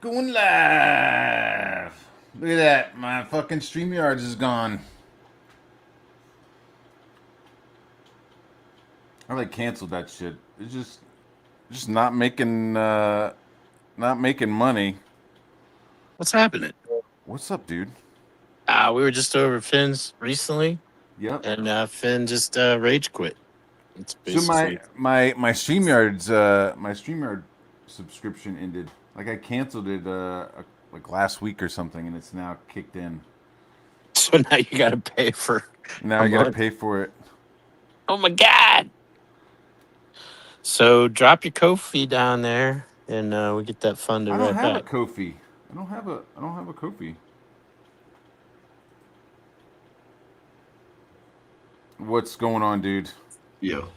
Going live. Look at that. My fucking StreamYards is gone. I like canceled that shit. It's just not making money. What's happening? What's up, dude? We were just over Finn's recently, Yep. and Finn just rage quit. It's So my basically my my StreamYard subscription ended. Like I canceled it like last week or something, and it's now kicked in. so now you got to pay for Now a I got to month. pay for it. Oh my god! So drop your Kofi down there, and we get that funded I don't right have a back. Kofi. I don't have a Kofi. What's going on, dude? Yo,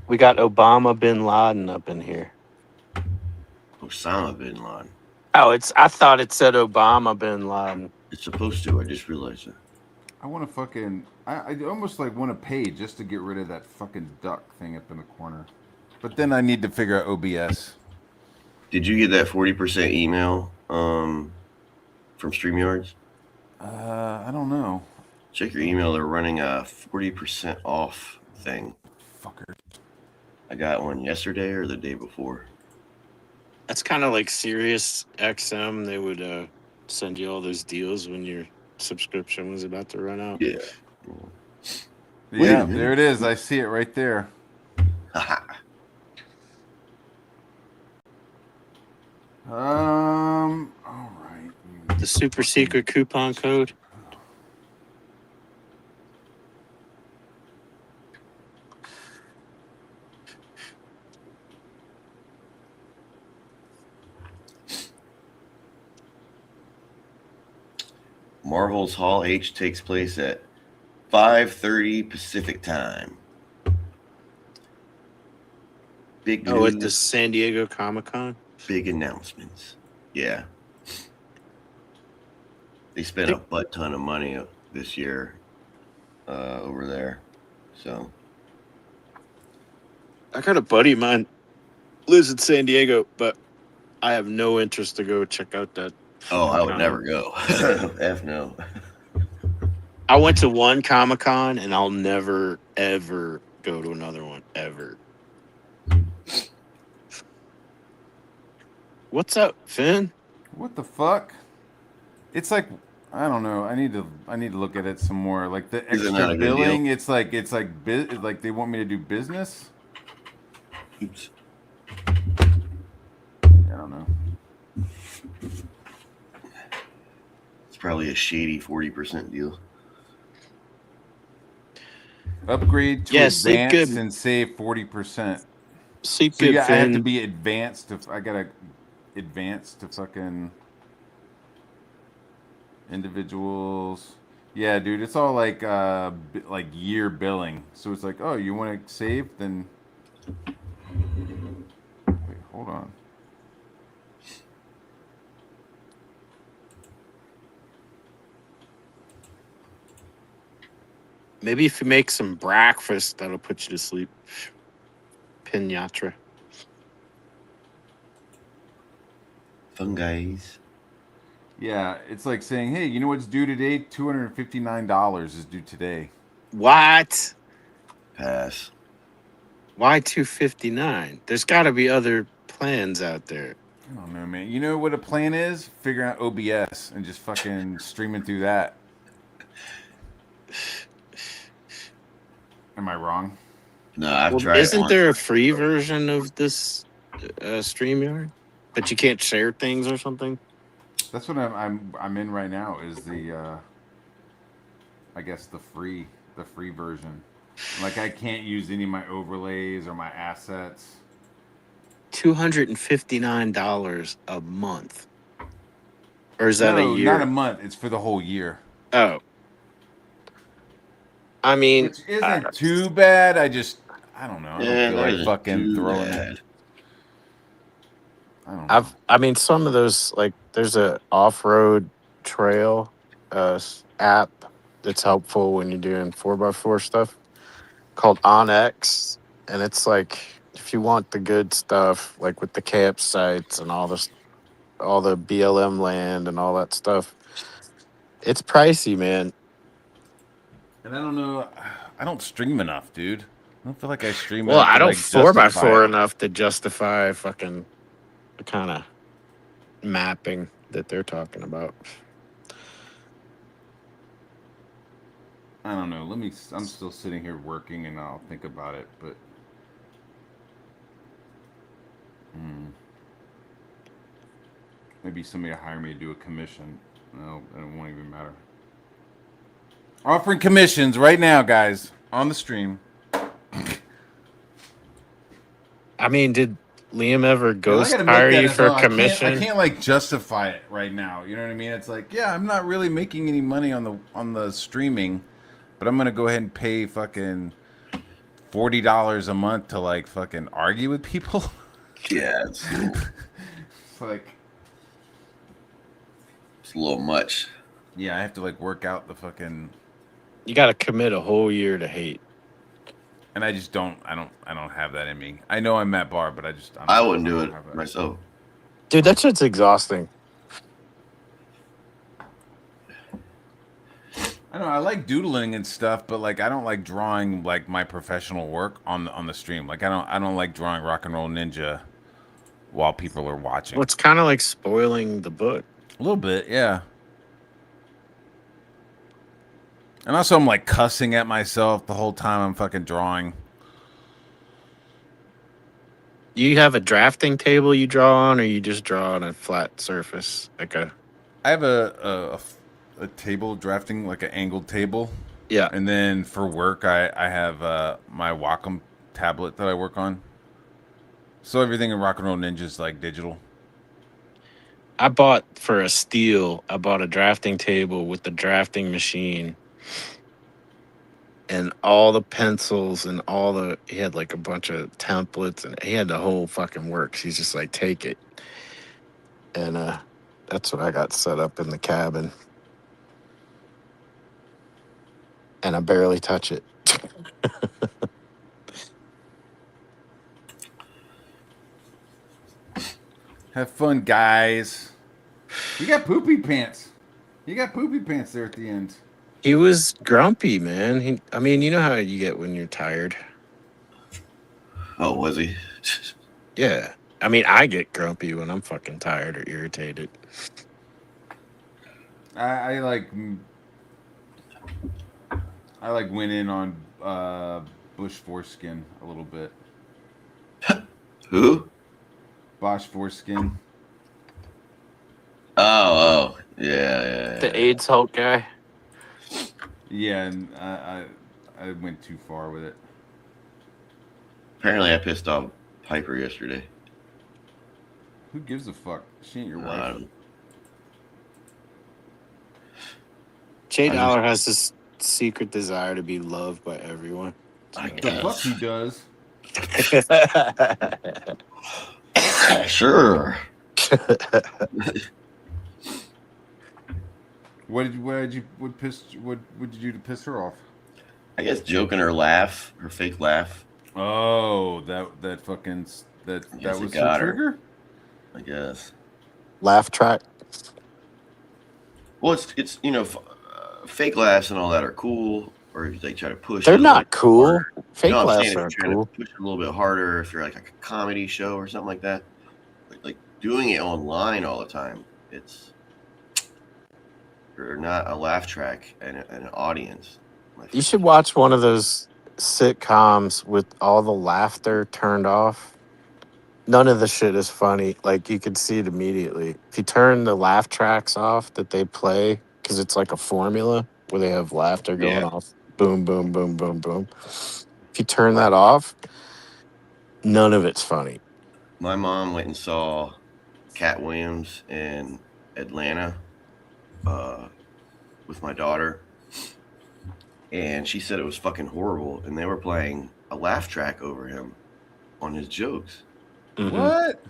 We got Obama bin Laden up in here. Osama bin Laden. Oh, I thought it said Obama bin Laden. It's supposed to. I just realized it. I want to fucking. I almost like want to pay just to get rid of that fucking duck thing up in the corner. But then I need to figure out OBS. Did you get that 40% email from StreamYards? I don't know. Check your email. They're running a 40% off thing. Fucker. I got one yesterday or the day before. That's kind of like Sirius XM. They would send you all those deals when your subscription was about to run out. Yeah. Wait a Yeah, minute. there it is. I see it right there. All right. The super secret coupon code. Marvel's Hall H takes place at 5:30 Pacific time. Big Oh, at news, the San Diego Comic Con. big announcements. Yeah. They spent a butt ton of money this year over there. So I got a buddy of mine lives in San Diego, but I have no interest to go check out that. I would never go. F no. I went to one Comic Con and I'll never ever go to another one ever. What's up, Finn? What the fuck? It's like I don't know. I need to look at it some more. Like the Is it not extra a good billing. deal? It's like they want me to do business. Oops. I don't know. It's probably a shady 40% deal. Upgrade to Yeah, sleep advanced good. and save 40%. Sleep So good, yeah, I have to Finn. be advanced. I gotta advance to fucking individuals. Yeah, dude, it's all like like year billing. So it's like, oh, you want to save? Then wait, hold on. Maybe if you make some breakfast, that'll put you to sleep. Pinatra. Fun guys. Yeah, it's like saying, hey, you know what's due today? $259 is due today. What? Pass. Why 259? There's got to be other plans out there. I don't know, man. You know what a plan is? Figuring out OBS and just fucking streaming through that. Am I wrong? No, I've Well, tried. isn't there a free version of this StreamYard? But you can't share things or something? That's what I'm in right now. Is the I guess the free version. Like I can't use any of my overlays or my assets. $259 a month. Or is that a No, year? not a month. It's for the whole year. Oh. I mean, Which isn't too bad. I don't know. I don't Yeah, feel that like isn't fucking too throwing bad. it. I don't know. I mean, some of those, like, there's a off-road trail app that's helpful when you're doing 4x4 stuff called OnX. And it's like, if you want the good stuff, like with the campsites and all this all the BLM land and all that stuff. It's pricey, man. And I don't know. I don't stream enough, dude. I don't feel like I stream Well, enough I to don't like 4x4 justify it. enough to justify fucking the kind of mapping that they're talking about. I don't know. I'm still sitting here working, and I'll think about it. But maybe somebody will hire me to do a commission. No, it won't even matter. Offering commissions right now, guys, on the stream. I mean, did Liam ever And I ghost gotta make hire that you as for well. a I commission? can't like justify it right now. You know what I mean? It's like, yeah, I'm not really making any money on the streaming, but I'm gonna go ahead and pay fucking $40 a month to like fucking argue with people. Yeah, it's Like, a little much. yeah, I have to like work out the fucking, You got to commit a whole year to hate. and I just don't. I don't have that in me. I know I'm Matt Barr, but I wouldn't do don't it have that. myself. Dude, that shit's exhausting. I know I like doodling and stuff, but like I don't like drawing like my professional work on the stream. Like I don't like drawing Rock and Roll Ninja while people are watching. Well, it's kind of like spoiling the book. A little bit, yeah. And also I'm like cussing at myself the whole time I'm fucking drawing. You have a drafting table you draw on, or you just draw on a flat surface? Like a I have a table drafting, like an angled table. yeah. And then for work, I have my Wacom tablet that I work on. So everything in Rock and Roll Ninja is like digital. I bought for a steal. I bought a drafting table with the drafting machine, and all the pencils and all the. He had like a bunch of templates, and he had the whole fucking works. He's just like, take it, and that's what I got set up in the cabin, and I barely touch it. Have fun, guys. You got poopy pants. You got poopy pants there at the end. He was grumpy, man. I mean, you know how you get when you're tired. Oh, was he? Yeah. I mean, I get grumpy when I'm fucking tired or irritated. I like went in on Bush Foreskin a little bit. Who? Bosch Foreskin. Oh, yeah. The AIDS Hulk guy. Yeah, and I went too far with it. Apparently, I pissed off Piper yesterday. Who gives a fuck? She ain't your I wife. don't- Jay I Dollar has this secret desire to be loved by everyone. I The fuck he does. Sure. What did you do to piss her off? I guess joking her laugh, her fake laugh. Oh, that fucking that Yes, it was got her her. trigger. I guess. Laugh track. Well, it's fake laughs and all that are cool, or they try to push. They're it a not little cool. harder. Fake I'm laughs saying if aren't you're trying cool. to push it a little bit harder, if you're like a comedy show or something like that, like doing it online all the time, you're not a laugh track and an audience. You should watch one of those sitcoms with all the laughter turned off. None of the shit is funny. Like, you could see it immediately. If you turn the laugh tracks off that they play, because it's like a formula where they have laughter going Yeah. off. Boom, boom, boom, boom, boom. If you turn that off, none of it's funny. My mom went and saw Cat Williams in Atlanta with my daughter, and she said it was fucking horrible, and they were playing a laugh track over him on his jokes. Mhm. What?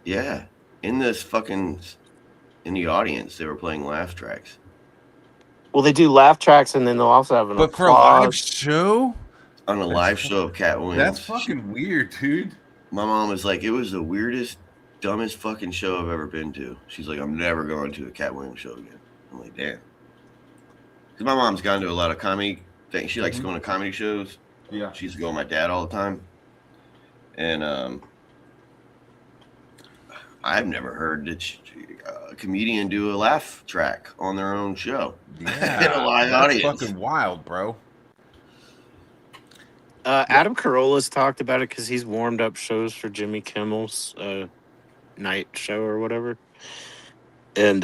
Yeah, in the audience, they were playing laugh tracks. Well, they do laugh tracks, and then they'll also have an But for a live applause. show, On a live show of Cat Williams. that's fucking weird, dude. My mom was like, it was the weirdest dumbest fucking show I've ever been to. She's like, I'm never going to a Cat Williams show again. I'm like, damn. Because my mom's gone to a lot of comedy things. She likes going to comedy shows. Yeah. She used to go with my dad all the time. And I've never heard a comedian do a laugh track on their own show. Yeah. In a live That's audience. fucking wild, bro. Adam Carolla's talked about it because he's warmed up shows for Jimmy Kimmel's night show or whatever. And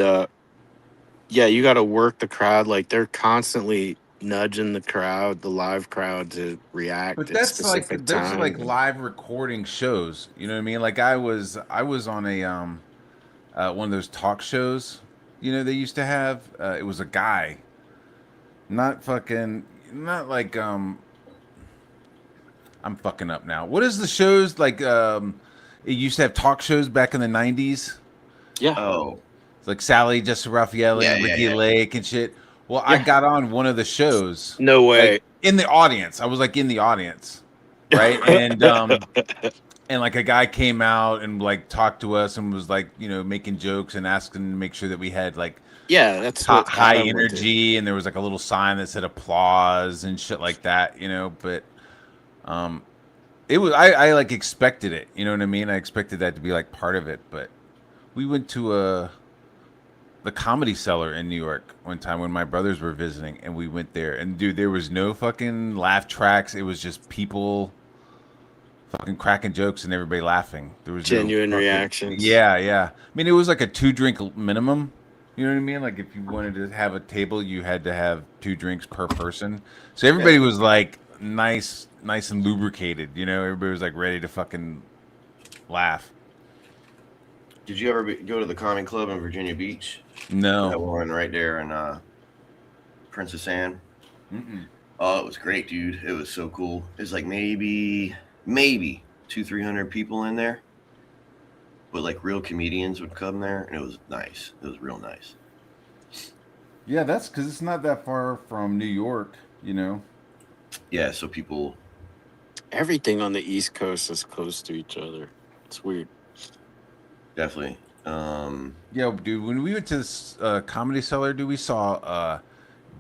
yeah, you got to work the crowd. Like they're constantly nudging the crowd, the live crowd, to react. But at that's like specific those are like times. live recording shows. You know what I mean? Like I was on a one of those talk shows. You know they used to have. It was a guy, not like I'm fucking up now. What is the shows like? It used to have talk shows back in the '90s. Yeah. Oh, It's like Sally, Jessica Raffaelli, Yeah, and yeah, Ricky yeah. Lake and shit. Well, I Yeah. got on one of the shows. No way. Like, in the audience. I was like in the audience, right? And and like a guy came out and like talked to us and was like, you know, making jokes and asking to make sure that we had like Yeah, that's high, what high Adam would do. energy, and there was like a little sign that said applause and shit like that, you know. But it was I like expected it, you know what I mean? I expected that to be like part of it, but we went to the Comedy Cellar in New York one time when my brothers were visiting, and we went there, and dude, there was no fucking laugh tracks. It was just people fucking cracking jokes and everybody laughing. There was Genuine no fucking, reactions. Yeah, yeah. I mean, it was like a 2-drink minimum. You know what I mean? Like if you wanted to have a table, you had to have 2 drinks per person. So everybody was like nice and lubricated. You know, everybody was like ready to fucking laugh. did you ever go to the Comedy Club in Virginia Beach? That No. one right there in Princess Anne. Mm-mm. Oh, it was great, dude. It was so cool. It was like maybe 200-300 people in there. But like real comedians would come there, and it was nice. It was real nice. Yeah, that's because it's not that far from New York. You know. Yeah, so people. Everything on the East Coast is close to each other. It's weird. Definitely. Yeah, dude. When we went to this Comedy Cellar, dude, we saw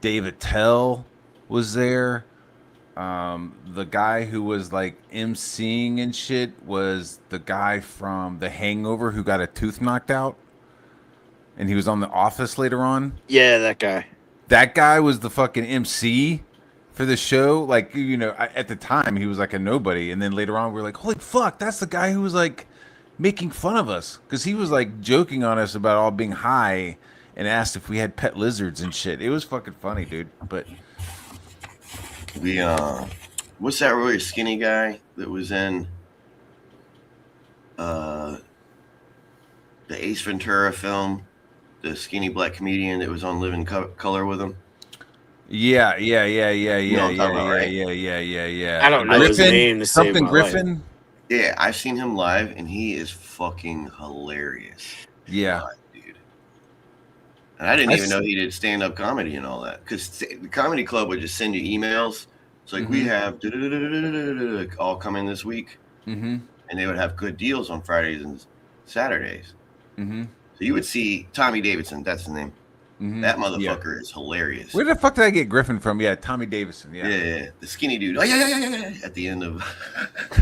Dave Attell was there. The guy who was like emceeing and shit was the guy from The Hangover who got a tooth knocked out, and he was on The Office later on. Yeah, that guy. That guy was the fucking MC for the show. Like, you know, at the time he was like a nobody, and then later on we were like, holy fuck, that's the guy who was like making fun of us because he was like joking on us about all being high and asked if we had pet lizards and shit. It was fucking funny, dude. But What's that really skinny guy that was in the Ace Ventura film? The skinny black comedian that was on Living Color with him. yeah. what I'm talking about, right? Yeah. I don't know his Griffin? name to save Something my Griffin? Yeah, I've seen him live, and he is fucking hilarious. Yeah. God, dude. And I didn't I even s- know he did stand-up comedy and all that. Because the comedy club would just send you emails. It's like, we have all coming this week. Mm-hmm. And they would have good deals on Fridays and Saturdays. Mm-hmm. So you would see Tommy Davidson. That's his name. Mm-hmm. That motherfucker is hilarious. Where the fuck did I get Griffin from? Yeah, Tommy Davison. Yeah, the skinny dude. Oh, yeah. At the end of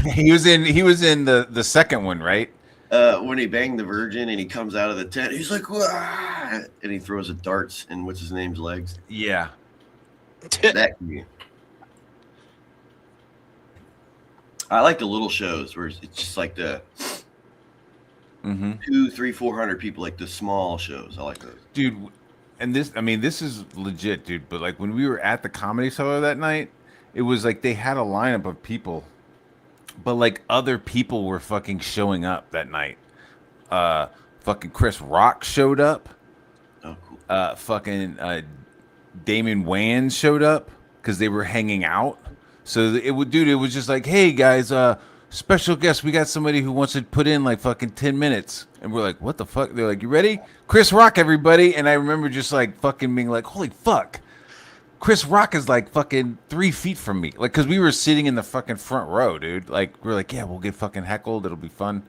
he was in the second one, right? when he banged the virgin and he comes out of the tent, he's like, "Wah!" And he throws a darts in what's his name's legs. Yeah. That comedian. I like the little shows where it's just like the Mm-hmm. 200, 300, 400 people, like the small shows. I like those. Dude, and this is legit, dude. But like when we were at the Comedy Cellar that night, it was like they had a lineup of people, but like other people were fucking showing up that night. Fucking Chris Rock showed up. Oh, cool. Fucking Damon Wayans showed up because they were hanging out. So it was just like, hey guys, special guest, we got somebody who wants to put in like fucking 10 minutes. And we're like, what the fuck? They're like, you ready? Chris Rock, everybody. And I remember just like fucking being like, holy fuck. Chris Rock is like fucking 3 feet from me. Like, cause we were sitting in the fucking front row, dude. Like, we're like, yeah, we'll get fucking heckled. It'll be fun.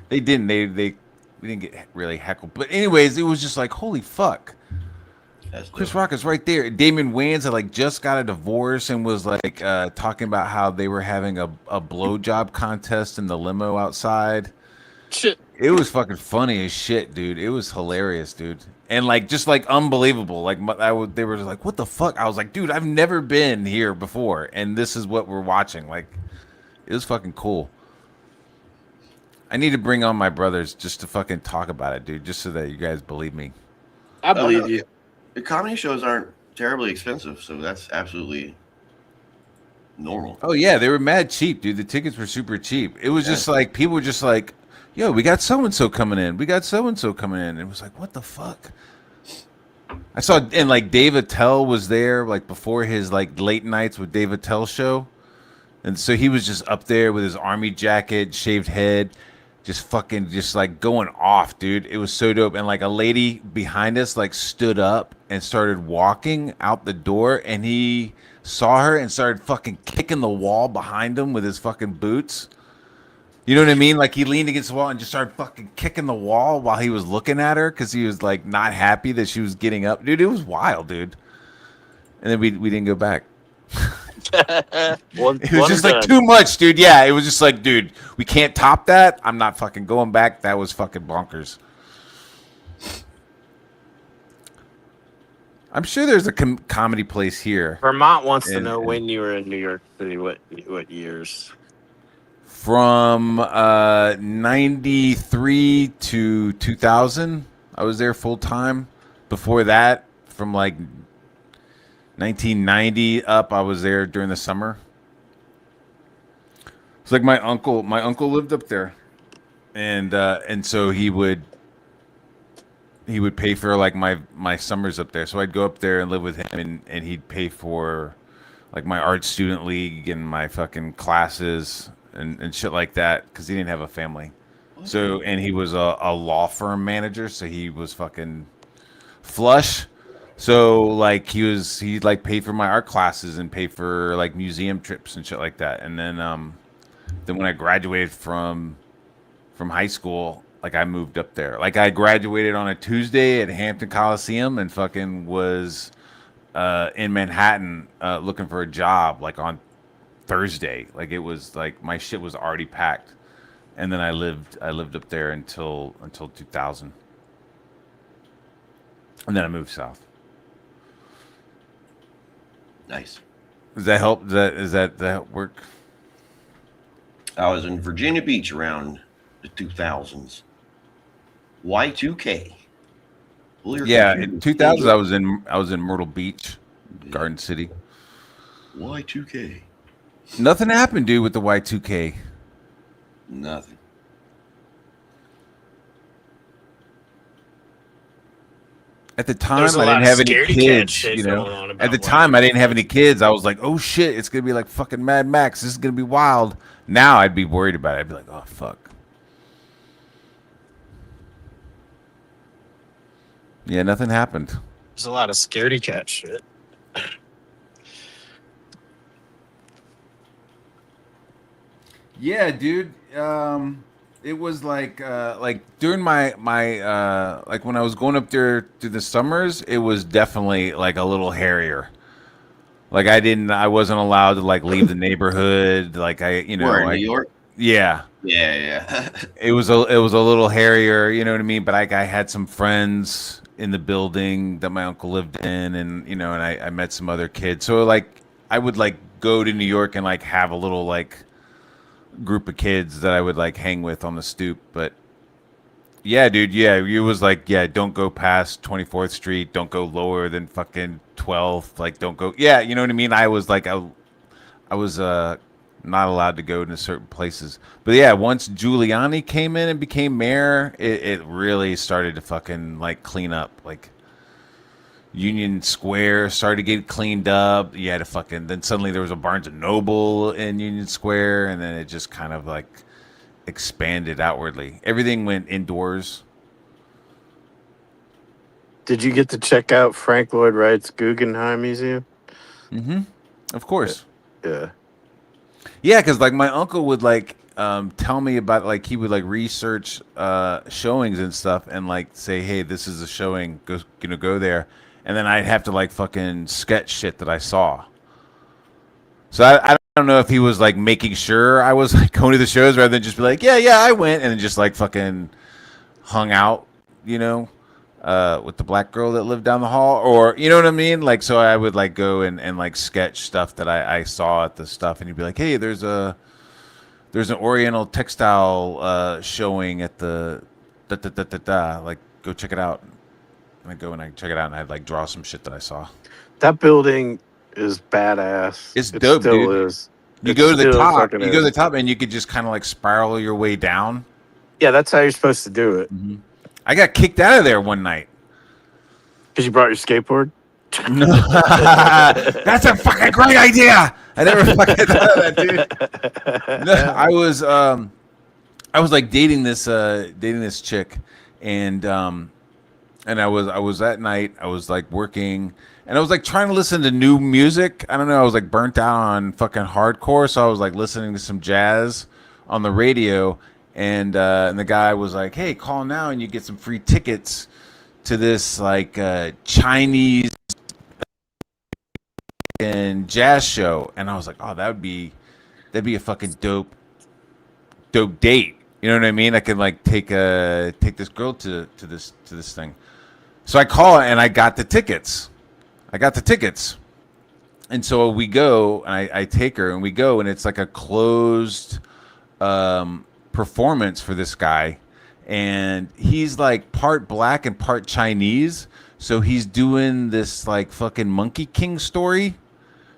They didn't. They We didn't get really heckled, but anyways, it was just like holy fuck. That's Chris dope. Rock is right there. Damon Wayans had like just got a divorce and was like talking about how they were having a blowjob contest in the limo outside. Shit. It was fucking funny as shit, dude. It was hilarious, dude. And like just like unbelievable. Like they were just like, "What the fuck?" I was like, "Dude, I've never been here before, and this is what we're watching." Like, it was fucking cool. I need to bring on my brothers just to fucking talk about it, dude, just so that you guys believe me. I believe you. The comedy shows aren't terribly expensive, so that's absolutely normal. Oh yeah, they were mad cheap, dude. The tickets were super cheap. It was just like people were just like, "Yo, we got so and so coming in. We got so and so coming in." It was like, "What the fuck?" I saw and like Dave Attell was there like before his like late nights with Dave Attell show. And so he was just up there with his army jacket, shaved head, just fucking just like going off, dude. It was so dope. And like a lady behind us like stood up and started walking out the door, and he saw her and started fucking kicking the wall behind him with his fucking boots. You know what I mean? Like he leaned against the wall and just started fucking kicking the wall while he was looking at her because he was like not happy that she was getting up. Dude, it was wild, dude. And then we didn't go back. It was just like too much, dude. Yeah, it was just like, dude, we can't top that. I'm not fucking going back. That was fucking bonkers. I'm sure there's a comedy place here. Vermont wants to And- know when you were in New York City, what years? From 93 to 2000, I was there full time. Before that, from like 1990 up, I was there during the summer. It's like my uncle lived up there, and so he would pay for like my summers up there. So I'd go up there and live with him, and he'd pay for like my art student league and my fucking classes and shit like that because he didn't have a family. So and he was a law firm manager, so he was fucking flush. So like he like paid for my art classes and paid for like museum trips and shit like that. And then when I graduated from high school, like I moved up there. Like I graduated on a Tuesday at Hampton Coliseum and fucking was in Manhattan looking for a job like on Thursday. Like it was like my shit was already packed. And then I lived up there until 2000. And then I moved south. Nice. Does that help? Does that work? I was in Virginia Beach around the 2000s. Y2K. Yeah, in 2000 I was in Myrtle Beach, Garden City. Y2K. Nothing happened, dude, with the Y2K. Nothing. At the time, There's a I lot didn't of have any scaredy cat kids. shit You going know, on at about the time, I didn't have any Y2K. kids. I was like, oh shit, it's gonna be like fucking Mad Max. This is gonna be wild. Now I'd be worried about it. I'd be like, oh fuck. Yeah, nothing happened. There's a lot of scaredy cat shit. Yeah, dude. It was like during my like when I was going up there through the summers, it was definitely like a little hairier. Like I wasn't allowed to like leave the neighborhood. Like We're in New York. yeah, Yeah. it was a little hairier. You know what I mean? But I had some friends in the building that my uncle lived in, and and I met some other kids. So like I would like go to New York and like have a little like group of kids that I would like hang with on the stoop. But yeah, dude, yeah, it was like, yeah, don't go past 24th Street, don't go lower than fucking 12th, like don't go, yeah, you know what I mean? I was like, I was not allowed to go into certain places. But yeah, once Giuliani came in and became mayor, it really started to fucking like clean up. Like Union Square started to get cleaned up. You had to fucking, then suddenly there was a Barnes and Noble in Union Square, and then it just kind of like expanded outwardly. Everything went indoors. Did you get to check out Frank Lloyd Wright's Guggenheim Museum? Mm-hmm. Of course. Yeah. Yeah, because like my uncle would like tell me about, like, he would like research showings and stuff and like say, hey, this is a showing, go there, and then I'd have to like fucking sketch shit that I saw. So I don't know if he was like making sure I was like going to the shows rather than just be like, yeah, I went, and then just like fucking hung out, you know, with the black girl that lived down the hall, or you know what I mean? Like, so I would like go and like sketch stuff that I saw at the stuff, and he'd be like, hey, there's an Oriental textile showing at the like, go check it out. And I go and I check it out, and I'd like draw some shit that I saw. That building is badass. It's It dope, still dude. is. You It go to the still top. fucking You go to the is. top, and you could just kind of like spiral your way down. Yeah, that's how you're supposed to do it. I got kicked out of there one night. Because you brought your skateboard. No, that's a fucking great idea. I never fucking thought of that, dude. No, I was like dating this chick, and I was at night. I was like working, and I was like trying to listen to new music. I don't know. I was like burnt out on fucking hardcore, so I was like listening to some jazz on the radio, and the guy was like, "Hey, call now, and you get some free tickets to this like Chinese and jazz show." And I was like, "Oh, that'd be a fucking dope date." You know what I mean? I could like take this girl to this thing. So I call and I got the tickets. And so we go, and I take her, and we go, and it's like a closed performance for this guy, and he's like part black and part Chinese, so he's doing this like fucking Monkey King story,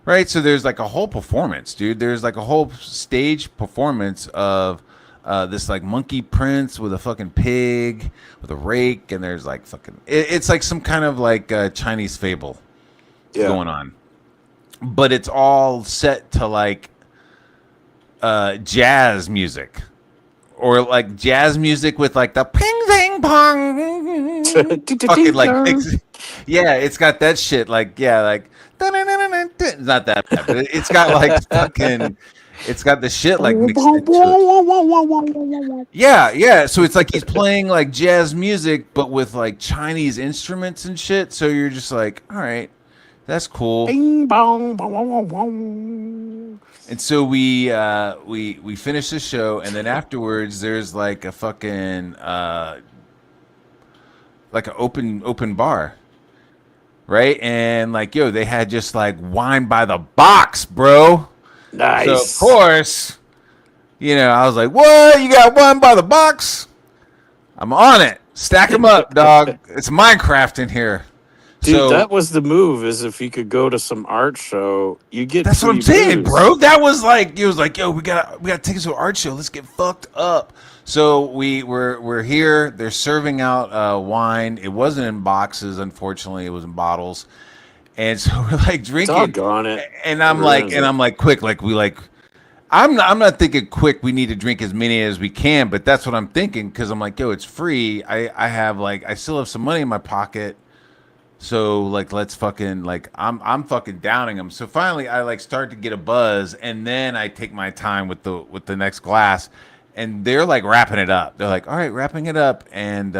right? So there's like a whole performance, dude. There's like a whole stage performance of this like monkey prince with a fucking pig with a rake, and there's like fucking it's like some kind of like Chinese fable going on, but it's all set to like jazz music, or like jazz music with like the ping ping pong fucking like yeah, it's got that shit, like, yeah, like it's not that bad, but it's got like fucking, it's got the shit like mixed into it. Yeah. So it's like he's playing like jazz music, but with like Chinese instruments and shit. So you're just like, all right, that's cool. Bing bong, bong, bong, bong. And so we finish the show, and then afterwards there's like a fucking like an open bar, right? And like, yo, they had just like wine by the box, bro. Nice. So of course, you know, I was like, "What? You got one by the box? I'm on it. Stack them up, dog. It's Minecraft in here." Dude, So that was the move. Is if you could go to some art show, you get. that's what I'm free saying, booze. bro. That was like, it was like, "Yo, we got tickets to an art show. Let's get fucked up." So we're here. They're serving out wine. It wasn't in boxes, unfortunately. It was in bottles. And so we're like drinking, Doggone it. and I'm like, quick, like we like, I'm not thinking quick. We need to drink as many as we can, but that's what I'm thinking, because I'm like, yo, it's free. I have like, I still have some money in my pocket, so like, let's fucking like, I'm fucking downing them. So finally, I like start to get a buzz, and then I take my time with the next glass, and they're like wrapping it up. They're like, all right, wrapping it up, and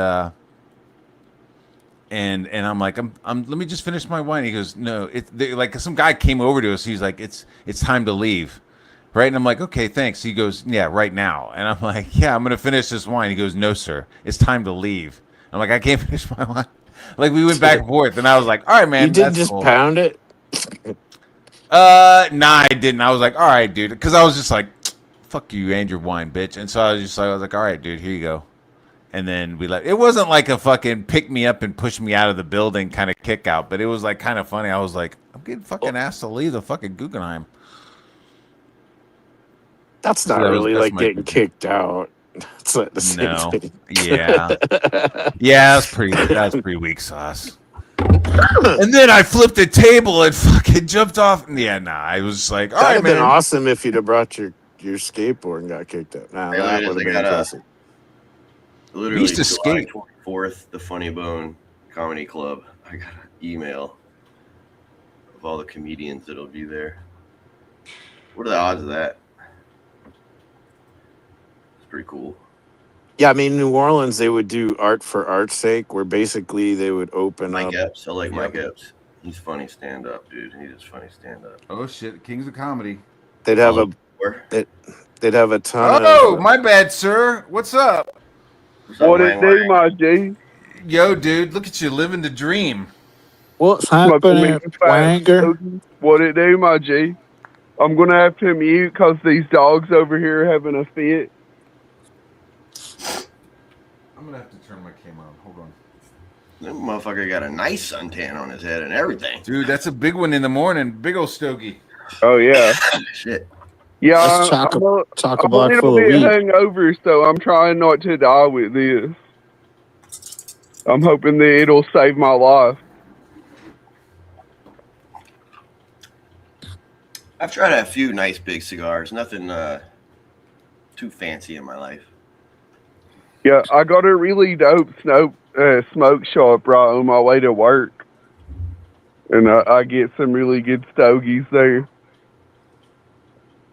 I'm like, let me just finish my wine. He goes, no, like some guy came over to us. He's like, it's time to leave, right? And I'm like, okay, thanks. He goes, yeah, right now. And I'm like, yeah, I'm gonna finish this wine. He goes, no, sir, it's time to leave. I'm like, I can't finish my wine. Like we went back and forth, and I was like, all right, man. You didn't that's just cool. pound it. Nah, I didn't. I was like, all right, dude, because I was just like, fuck you and your wine, bitch. And so I was like, all right, dude, here you go. And then we left. It wasn't like a fucking pick me up and push me out of the building kind of kick out, but it was like kind of funny. I was like, I'm getting fucking asked to leave the fucking Guggenheim. That's So not really that's like my getting cookie. kicked out. It's like the same No. thing. Yeah. Yeah, that's pretty weak sauce. And then I flipped the table and fucking jumped off. Yeah, nah. I was just like, all That'd right, have been man. awesome if you'd have brought your skateboard and got kicked out. Nah, Really that is. would have I been got a- classic. Literally, used to July skate. 24th, the Funny Bone Comedy Club. I got an email of all the comedians that'll be there. What are the odds of that? pretty cool. Yeah, I mean, New Orleans, they would do art for art's sake, where basically they would open Mike up. Epps. I like Mike Yep. Epps. He's funny stand up, dude. He is funny stand up. Oh shit, Kings of Comedy. They'd have a they'd have a ton Oh, of. my bad, sir. What's up? What's up, What Wang it do, Wang? my G? Yo, dude, look at you living the dream. What's Smoking happening, me fat Wanger? stogie. What it do, my G? I'm gonna have to mute because these dogs over here are having a fit. I'm gonna have to turn my camera on. Hold on. That motherfucker got a nice suntan on his head and everything. Dude, that's a big one in the morning. Big old stogie. Oh yeah, Shit. yeah. That's I'm a chock-a-block little full of bit weed. hungover, so I'm trying not to die with this. I'm hoping that it'll save my life. I've tried a few nice big cigars. Nothing too fancy in my life. Yeah, I got a really dope smoke shop right on my way to work, and I get some really good stogies there.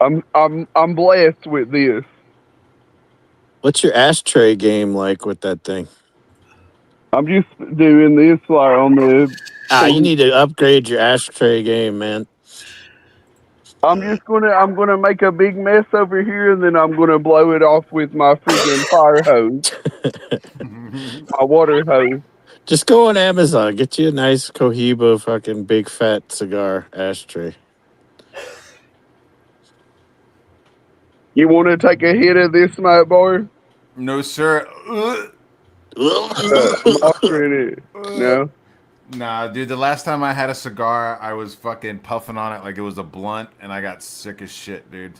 I'm blessed with this. What's your ashtray game like with that thing? I'm just doing this like on the. You need to upgrade your ashtray game, man. I'm gonna make a big mess over here, and then I'm gonna blow it off with my freaking fire hose, my water hose. Just go on Amazon, get you a nice Cohiba fucking big fat cigar ashtray. You want to take a hit of this, my boy? No, sir. I'm offering it. No. Nah, dude, the last time I had a cigar, I was fucking puffing on it like it was a blunt, and I got sick as shit, dude.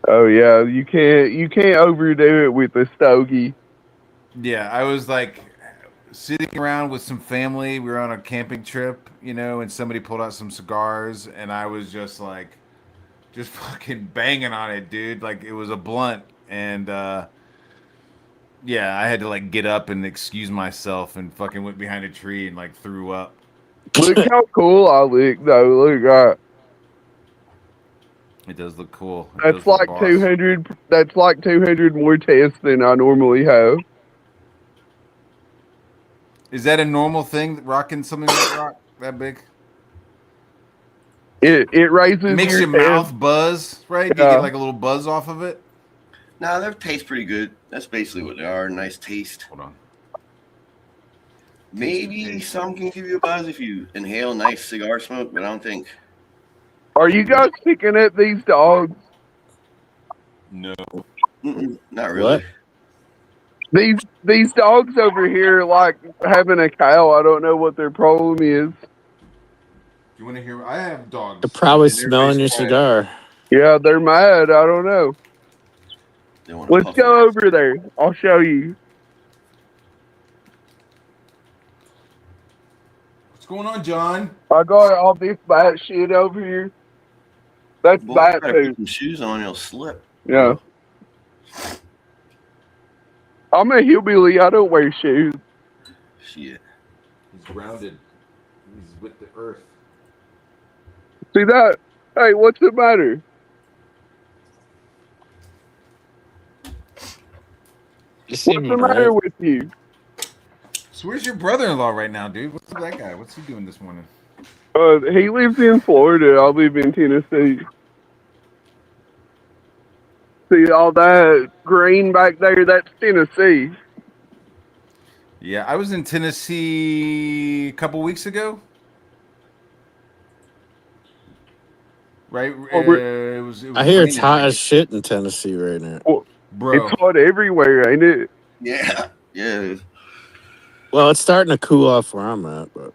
Oh yeah, you can't overdo it with the stogie. Yeah, I was like sitting around with some family. We were on a camping trip, you know, and somebody pulled out some cigars, and I was just like, just fucking banging on it, dude. Like it was a blunt, and yeah, I had to like get up and excuse myself, and fucking went behind a tree and like threw up. Look how cool I look, though. Look, It does look cool. It that's does look like boss. 200. That's like 200 more tests than I normally have. Is that a normal thing? Rocking something that big? It raises It makes your test. mouth buzz, right? You Yeah. get like a little buzz off of it. Nah, they taste pretty good. That's basically what they are. Nice taste. Hold on. Maybe some can give you a buzz if you inhale nice cigar smoke, but I don't think. Are you guys picking up these dogs? No. Not really. What? These dogs over here like having a cow. I don't know what their problem is. You want to hear? I have dogs. They're probably and they're smelling your baseball. cigar. Yeah, they're mad. I don't know. They wanna Let's puff go it. over there. I'll show you. What's going on, John? I got all this bat shit over here. That's Boy, bat you better put food. some shoes on, you'll slip. Yeah. I'm a hillbilly. I don't wear shoes. Shit. He's grounded. He's with the earth. See that? Hey, what's the matter? You seem What's the matter alright. with you? So where's your brother-in-law right now, dude? What's that guy? What's he doing this morning? He lives in Florida. I live in Tennessee. See all that green back there? That's Tennessee. Yeah, I was in Tennessee a couple weeks ago. Right? Oh, it was I hear it's raining. hot as shit in Tennessee right now. Bro. It's hot everywhere, ain't it? Yeah. Yeah. it is. Well, it's starting to cool off where I'm at, but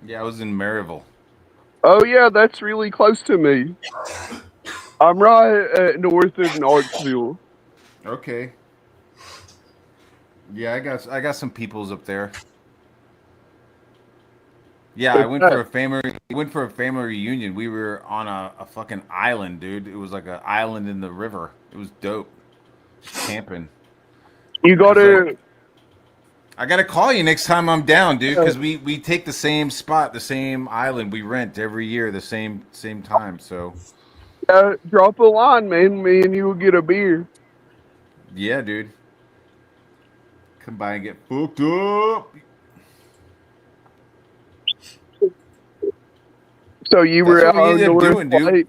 Yeah, I was in Maryville. Oh yeah, that's really close to me. I'm right north of Knoxville. Okay. Yeah, I got some peoples up there. Yeah, I went for a family reunion. We were on a fucking island, dude. It was like an island in the river. It was dope. Just camping. You gotta. I gotta call you next time I'm down, dude, because we take the same spot, the same island we rent every year, the same time. So Drop a line, man. Me and you will get a beer. Yeah, dude. Come by and get fucked up. So you That's were what out we on ended up Norris doing, dude. Lake.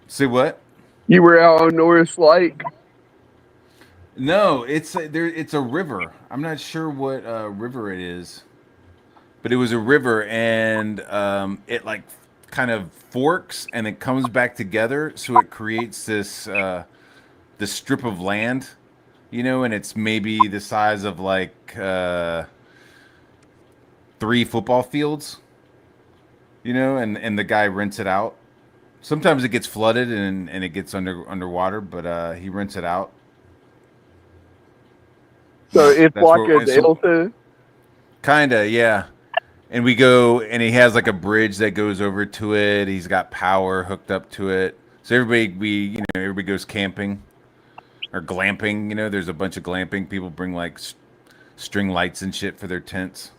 Say what? You were out on Norris Lake. No, it's there. It's a river. I'm not sure what river it is, but it was a river, and it like kind of forks and it comes back together, so it creates this strip of land, and it's maybe the size of like 3 football fields, and the guy rents it out. Sometimes it gets flooded and it gets underwater, but he rents it out. So it's That's like where a and so delta. kinda, yeah. And we go, and he has like a bridge that goes over to it. He's got power hooked up to it. So everybody goes camping or glamping. There's a bunch of glamping. People bring like string lights and shit for their tents.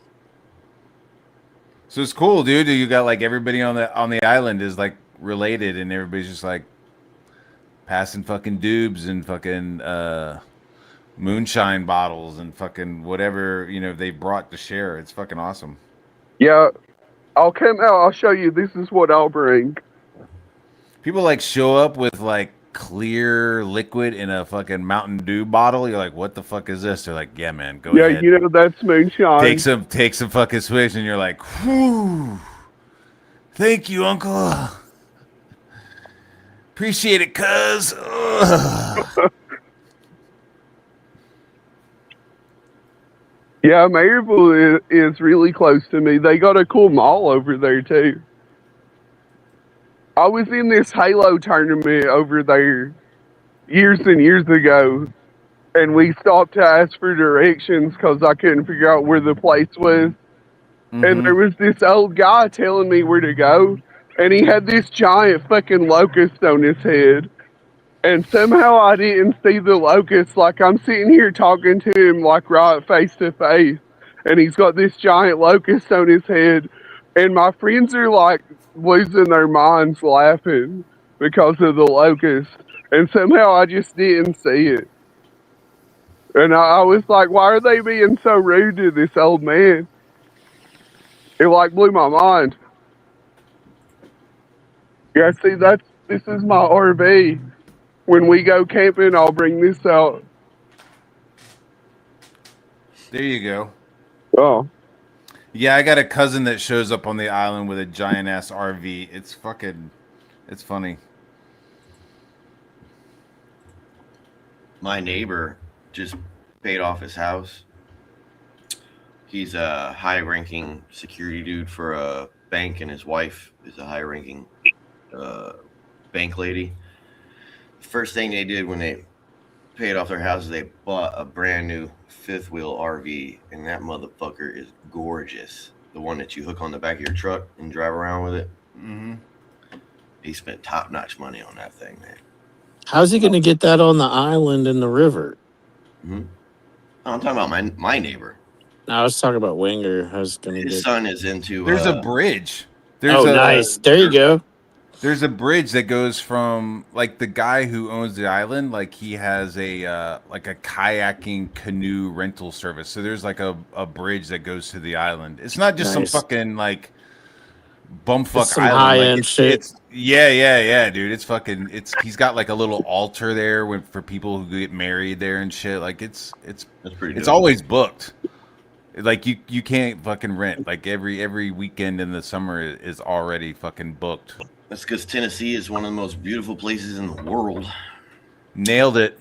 So it's cool, dude. You got like everybody on the island is like related, and everybody's just like passing fucking dubs and fucking moonshine bottles and fucking whatever they brought to share. It's fucking awesome. Yeah, I'll come out. I'll show you. This is what I'll bring. People like show up with like clear liquid in a fucking Mountain Dew bottle. You're like, what the fuck is this? They're like, yeah, man, go Yeah, ahead. you know that's moonshine. Take some fucking swigs, and you're like, whew, thank you, uncle. Appreciate it, cuz. Ugh. Yeah, Maryville is really close to me. They got a cool mall over there too. I was in this Halo tournament over there years and years ago, and we stopped to ask for directions because I couldn't figure out where the place was. And there was this old guy telling me where to go, and he had this giant fucking locust on his head. And somehow I didn't see the locust. Like, I'm sitting here talking to him, like, right face to face. And he's got this giant locust on his head. And my friends are, like, losing their minds laughing because of the locust. And somehow I just didn't see it. And I was like, why are they being so rude to this old man? It, like, blew my mind. Yeah, see, this is my RV. When we go camping, I'll bring this out. There you go. Oh. Yeah, I got a cousin that shows up on the island with a giant ass RV. It's funny. My neighbor just paid off his house. He's a high-ranking security dude for a bank, and his wife is a high-ranking bank lady. The first thing they did when they paid off their house is they bought a brand new fifth wheel RV, and that motherfucker is gorgeous. The one that you hook on the back of your truck and drive around with it. Mm-hmm. He spent top-notch money on that thing, man. How's he going to get that on the island in the river? Mm-hmm. I'm talking about my neighbor. I was talking about Winger. How's going to His get? son is into. There's a bridge. Nice. There you go. There's a bridge that goes from like the guy who owns the island. Like he has a like a kayaking canoe rental service. So there's like a bridge that goes to the island. It's not just Nice. some fucking like bumfuck Some island. high-end like, shit. It's yeah, dude. It's fucking. He's got like a little altar there for people who get married there and shit. Like it's That's pretty. it's dope. always booked. Like you can't fucking rent. Like every weekend in the summer is already fucking booked. That's because Tennessee is one of the most beautiful places in the world. Nailed it.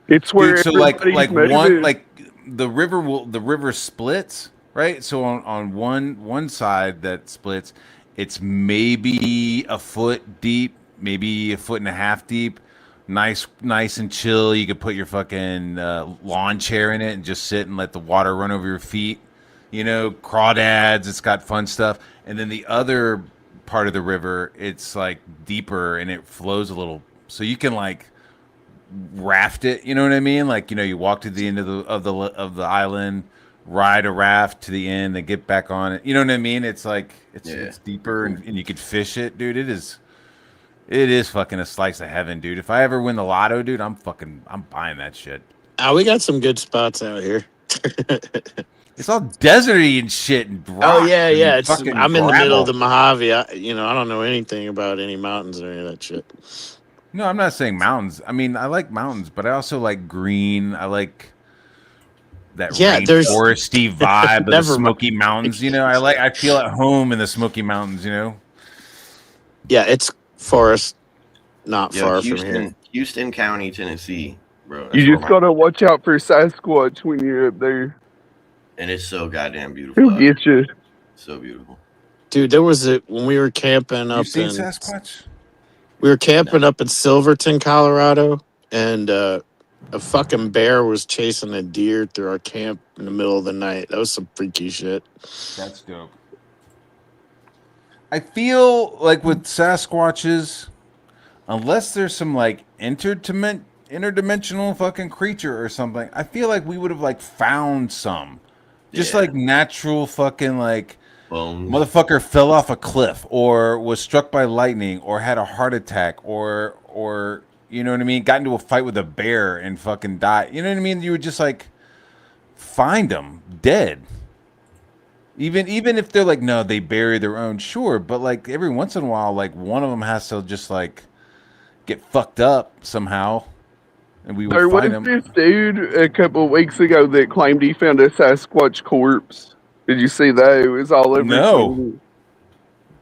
It's where Dude, so like everybody's one moving. like the river splits, right? So on one side that splits, it's maybe a foot deep, maybe a foot and a half deep. Nice and chill. You could put your fucking lawn chair in it and just sit and let the water run over your feet. Crawdads. It's got fun stuff. And then the other part of the river, it's like deeper and it flows a little, so you can like raft it. You know what I mean? Like you walk to the end of the island, ride a raft to the end, and get back on it. You know what I mean? It's like it's deeper and you could fish it, dude. It is fucking a slice of heaven, dude. If I ever win the lotto, dude, I'm buying that shit. We got some good spots out here. It's all deserty and shit and Oh rocks yeah, yeah. and It's fucking I'm in the middle of gravel. the Mojave. I don't know anything about any mountains or any of that shit. No, I'm not saying mountains. I mean, I like mountains, but I also like green. I like that Yeah, there's rainforesty vibe of the never mind. Smoky Mountains. I feel at home in the Smoky Mountains. Yeah, it's forest not Yo, far from here. Houston County, Tennessee, bro. That's You where just gotta watch out for Sasquatch when you're up there. and it's so goddamn beautiful. He'll out get you. there. So beautiful. Dude, there was when we were camping You up seen in Sasquatch? up in Silverton, Colorado, and a fucking bear was chasing a deer through our camp in the middle of the night. That was some freaky shit. That's dope. I feel like with Sasquatches, unless there's some like interdimensional fucking creature or something, I feel like we would have like found some. Just Yeah. like natural fucking like Bones. motherfucker fell off a cliff or was struck by lightning or had a heart attack or you know what I mean, got into a fight with a bear and fucking died. You know what I mean? You would just like find them dead. Even if they're like, no, they bury their own, sure, but like every once in a while, like one of them has to just like get fucked up somehow, and we There would was find them. this dude a couple of weeks ago that claimed he found a Sasquatch corpse. Did you see that? It was all over. No. Twitter.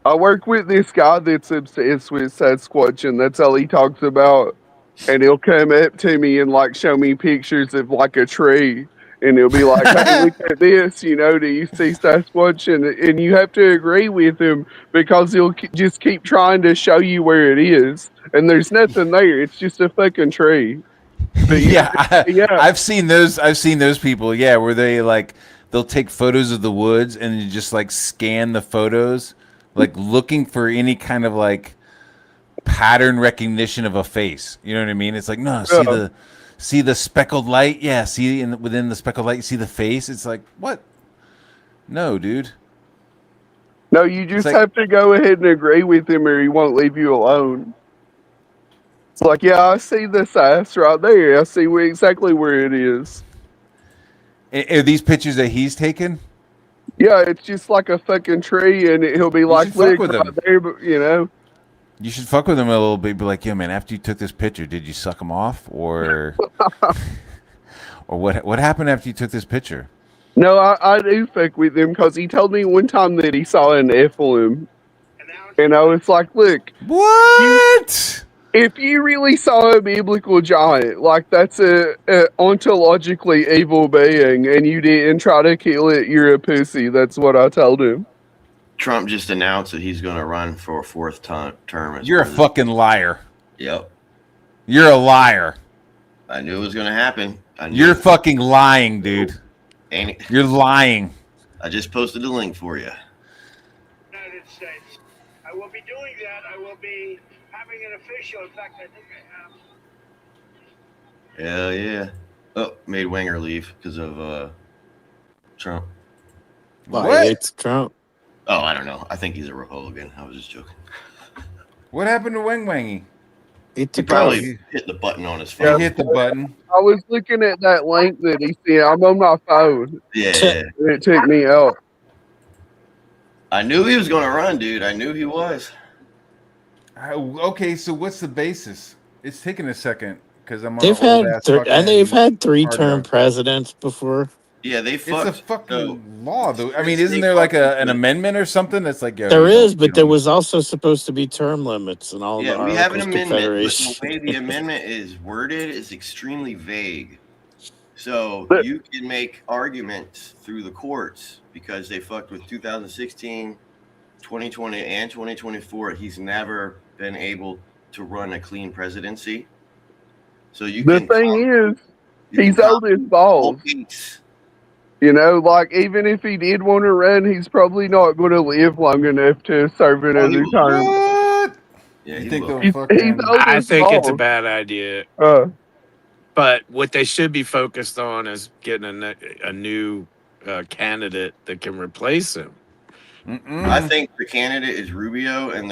I work with this guy that's obsessed with Sasquatch, and that's all he talks about. And he'll come up to me and like show me pictures of like a tree, and he'll be like, "Hey, look at this. Do you see Sasquatch?" And you have to agree with him because he'll just keep trying to show you where it is, and there's nothing there. It's just a fucking tree. But Yeah, yeah. I've seen those. I've seen those people. Yeah, where they'll take photos of the woods and you just like scan the photos, like looking for any kind of like pattern recognition of a face. You know what I mean? It's like, no, see the speckled light. Yeah, see within the speckled light, you see the face. It's like, what? No, dude. No, you just like- have to go ahead and agree with him, or he won't leave you alone. It's like, yeah, I see the sass right there. I see exactly where it is. Are these pictures that he's taken? Yeah, it's just like a fucking tree, and he'll be like, should fuck look with right him. there, but You should fuck with him a little bit. Be like, yo, man, after you took this picture, did you suck him off, or or what happened after you took this picture? No, I do fuck with him because he told me one time that he saw an Nephilim, and I was like, look, What? if you really saw a biblical giant, like that's a ontologically evil being, and you didn't try to kill it, you're a pussy. That's what I told him. Trump just announced that he's going to run for a fourth term. As You're a president. fucking liar. Yep. You're a liar. I knew it was going to happen. I knew You're it. fucking lying, dude. Ain't it? You're lying. I just posted the link for you. United States. I will be doing that. I will be having an official. In fact, I think I have. Hell yeah. Oh, made Wenger leave because of Trump. Why What? he hates Trump? Oh, I don't know. I think he's a Republican. I was just joking. What happened to Wang Wangy? He He took probably off. hit the button on his He phone. hit the button. I was looking at that link that he sent. I'm on my phone, Yeah. and it took me out. I knew he was going to run, dude. I knew he was. Okay, so what's the basis? It's taking a second because I'm on They've an old had ass and they've fucking had 3-term hard drive. presidents before. Yeah, they fucked. It's a fucking so- law, though. I mean, They isn't there like fucked an with- amendment or something that's like, yo, There you is, don't- but you there don't- was also supposed to be term limits and all Yeah, the we have an Articles of amendment, but Confederation. the way the amendment is worded is extremely vague. So But- you can make arguments through the courts because they fucked with 2016, 2020, and 2024. He's never been able to run a clean presidency. So you The can thing is, you he's can old as balls. case. Like even if he did want to run, he's probably not going to live long enough to serve another will. term. What? Yeah, You he think will. they'll He's fucking? old I as think it's a balls. bad idea. But what they should be focused on is getting a new candidate that can replace him. I think the candidate is Rubio, and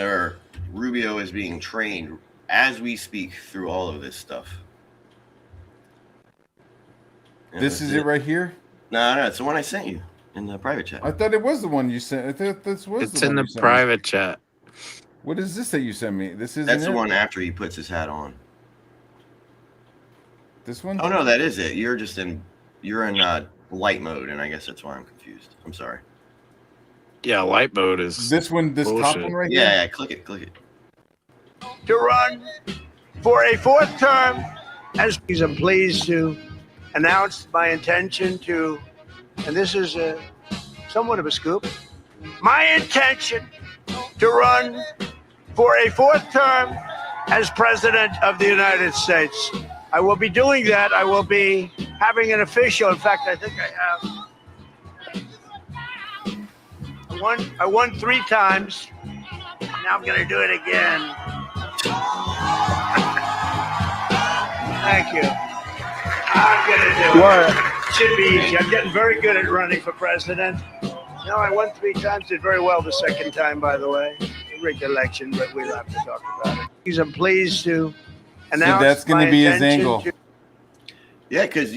Rubio is being trained as we speak through all of this stuff. And This that's is it right here. No, it's the one I sent you in the private chat. I thought it was the one you sent. I thought this was It's the in one the you sent private chat. Me. What is this that you sent me? This isn't That's the it? one after he puts his hat on. This one? Oh no, that is it. You're in light mode, and I guess that's why I'm confused. I'm sorry. Yeah, light mode is This one, this top bullshit. one right here. Yeah, click it. To run for a fourth term, as I'm pleased to announce my intention to, and this is somewhat of a scoop, my intention to run for a fourth term as President of the United States. I will be doing that. I will be having an official, in fact, I think I have. I won 3 times. Now I'm going to do it again. Thank you. I'm going to do it. Should be easy. I'm getting very good at running for president. No, I won 3 times. Did very well the second time, by the way. A rigged election, but we'll have to talk about it. I'm pleased to announce. So that's going to be his intention angle. Yeah, because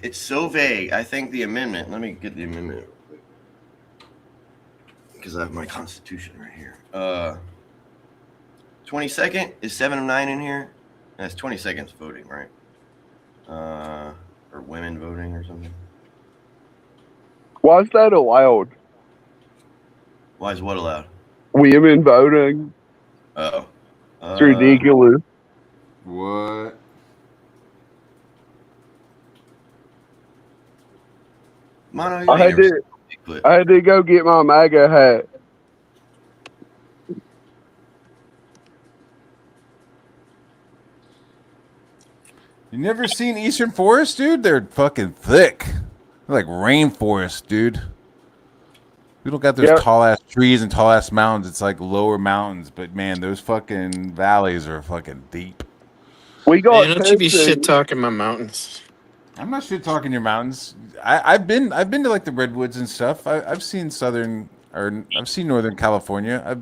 it's so vague. I think the amendment. Let me get the amendment because I have my Constitution right here. 22nd is 7 of 9 in here. That's 20 seconds voting, right? Or women voting or something. Why is that allowed? Why is what allowed? Women voting. Oh, It's ridiculous. What? Mono, you I had ain't never to, seen Bigfoot. I had to go get my MAGA hat. You never seen Eastern Forest, dude? They're fucking thick. They're like rainforest, dude. We don't got those Yep. tall ass trees and tall ass mountains. It's like lower mountains, but man, those fucking valleys are fucking deep. We got Man, don't you be tested. shit talking my mountains. I'm not shit talking your mountains. I've been to like the redwoods and stuff. I've seen I've seen Northern California.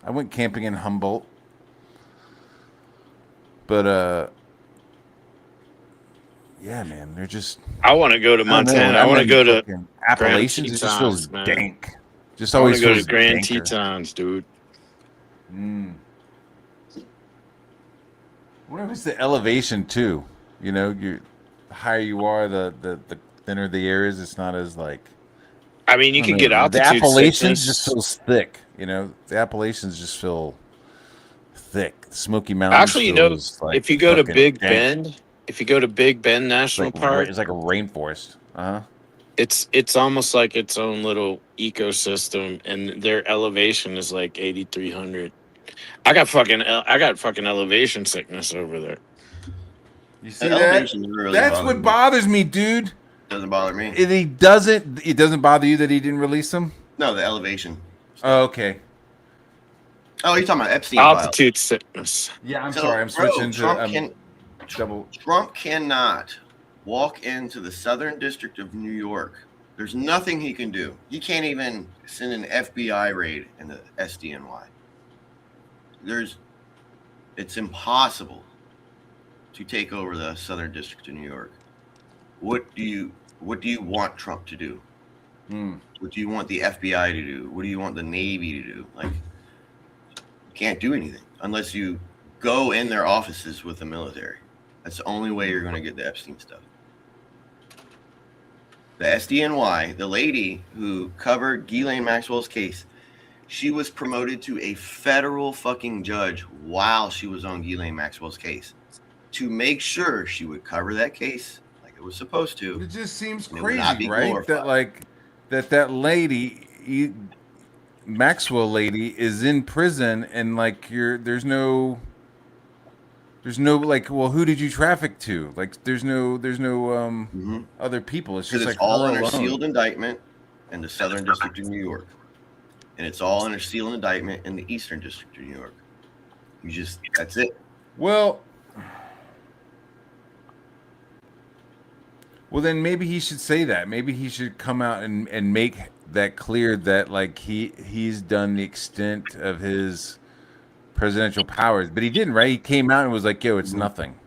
I went camping in Humboldt, but yeah, man, they're just I want to go to I don't know, Montana. I want to I'm go in to fucking Appalachians. It just Grand feels Tetons, man. dank. Just I want always to go feels to Grand danker. Tetons, dude. I wonder if it's the elevation too. You know, the higher you are, the thinner the air is. It's not as like. I mean, you I can don't get know. altitude The Appalachians sickness. just feels thick. You know, the Appalachians just feel thick. The Smoky Mountains. Actually, you know, feels like if you go to fucking Big dank. Bend, if you go to Big Bend It's National like Park, it's like a rainforest. it's almost like its own little ecosystem, and their elevation is like 8,300. I got fucking elevation sickness over there. You see The that? elevation's really That's bothering what me. bothers me, dude. Doesn't bother me. It doesn't bother you that he didn't release them? No, the elevation. Oh, okay. Oh, you're talking about Epstein files. Altitude sickness. Yeah, I'm So, sorry. I'm bro, switching to double. Trump cannot walk into the Southern District of New York. There's nothing he can do. He can't even send an FBI raid in the SDNY. It's impossible to take over the Southern District of New York. What do you want Trump to do? What do you want the FBI to do? What do you want the Navy to do? Like, you can't do anything unless you go in their offices with the military. That's the only way you're going to get the Epstein stuff. The SDNY, the lady who covered Ghislaine Maxwell's case, she was promoted to a federal fucking judge while she was on Ghislaine Maxwell's case to make sure she would cover that case like it was supposed to. It just seems And it would not crazy, be right? glorified. That like that lady, Maxwell lady, is in prison, and like there's no like, well, who did you traffic to? Like, there's no other people. It's Because just it's like all her under alone. sealed indictment in the Southern District of New York. And it's all under sealed indictment in the Eastern District of New York. That's it. Well, then maybe he should say that. Maybe he should come out and make that clear that like he's done the extent of his presidential powers. But he didn't, right? He came out and was like, "Yo, it's nothing."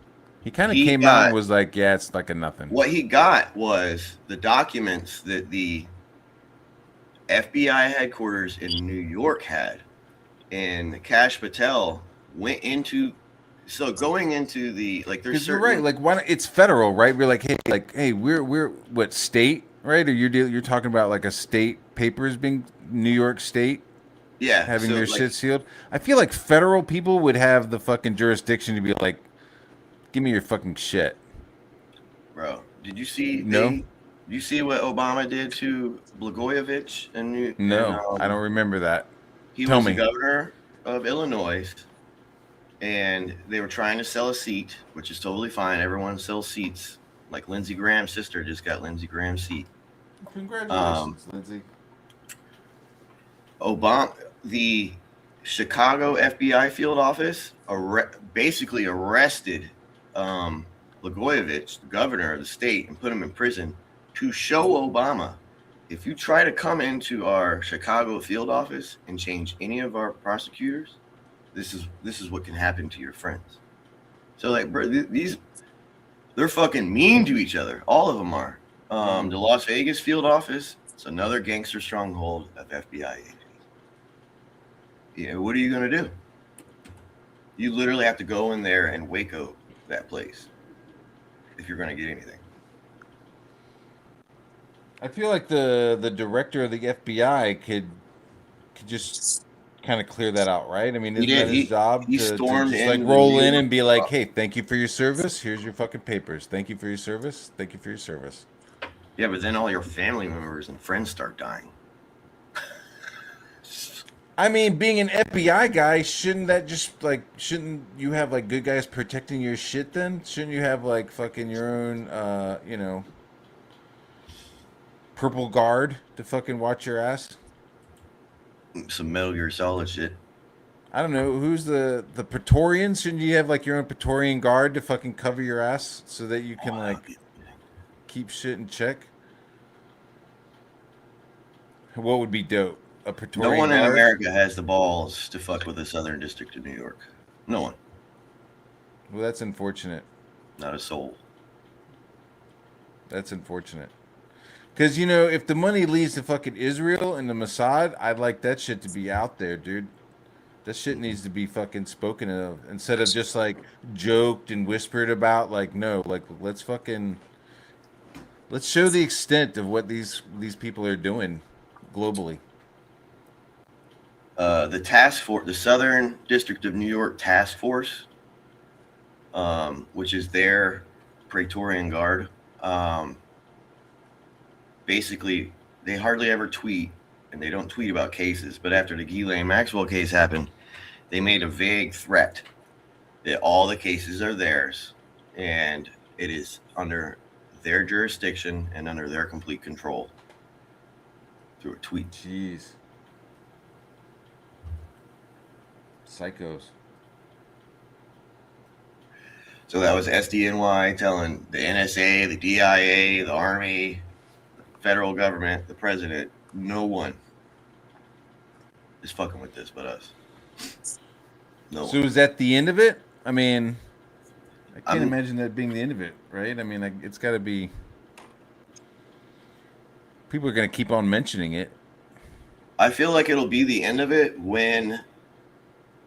He kind of He came out and was like, "Yeah, it's like a nothing." What he got was the documents that the FBI headquarters in New York had, and Kash Patel went into. So going into the like, there's Because you're certain right. Like, why? It's federal, right? We're like, hey, we're what state, right? Or you're talking about like a state papers being New York State yeah having so their like, shit sealed. I feel like federal people would have the fucking jurisdiction to be like, give me your fucking shit. bro, did you see No, you see what Obama did to Blagojevich and no, I don't remember that. he Tell was me. the governor of Illinois, and they were trying to sell a seat, which is totally fine. Everyone sells seats. Like Lindsey Graham's sister just got Lindsey Graham's seat. Congratulations, Lindsay. Obama, the Chicago FBI field office, basically arrested Blagojevich, the governor of the state, and put him in prison to show Obama, if you try to come into our Chicago field office and change any of our prosecutors, this is what can happen to your friends. So like, bro, they're fucking mean to each other. All of them are. The Las Vegas field office, it's another gangster stronghold of FBI agents. Yeah, what are you gonna do? You literally have to go in there and Waco that place if you're gonna get anything. I feel like the director of the FBI could just kind of clear that out, right? I mean, He isn't that did. his job He to stormed just like in roll the in New and be like, "Hey, thank you for your service. Here's your fucking papers. Thank you for your service. Thank you for your service." Yeah, but then all your family members and friends start dying. I mean, being an FBI guy, shouldn't you have like good guys protecting your shit then? Shouldn't you have like fucking your own purple guard to fucking watch your ass? Some Metal Gear Solid shit. I don't know, who's the Praetorians? Shouldn't you have like your own Praetorian guard to fucking cover your ass so that you can like keep shit in check? What would be dope? A Praetorian No one in guard? America has the balls to fuck with the Southern District of New York. No one. Well, that's unfortunate. Not a soul. That's unfortunate. Because, if the money leads to fucking Israel and the Mossad, I'd like that shit to be out there, dude. That shit needs to be fucking spoken of instead of just like joked and whispered about. Like, no, like let's show the extent of what these people are doing globally. The task force, the Southern District of New York Task Force, which is their Praetorian Guard, basically they hardly ever tweet, and they don't tweet about cases. But after the Ghislaine Maxwell case happened, they made a vague threat that all the cases are theirs, and it is under their jurisdiction and under their complete control through a tweet. Jeez. Psychos. So that was SDNY telling the NSA, the DIA, the Army, the federal government, the president, no one is fucking with this but us. No So one. is that the end of it? I mean, I can't imagine that being the end of it, right? I mean, it's got to be. People are going to keep on mentioning it. I feel like it'll be the end of it when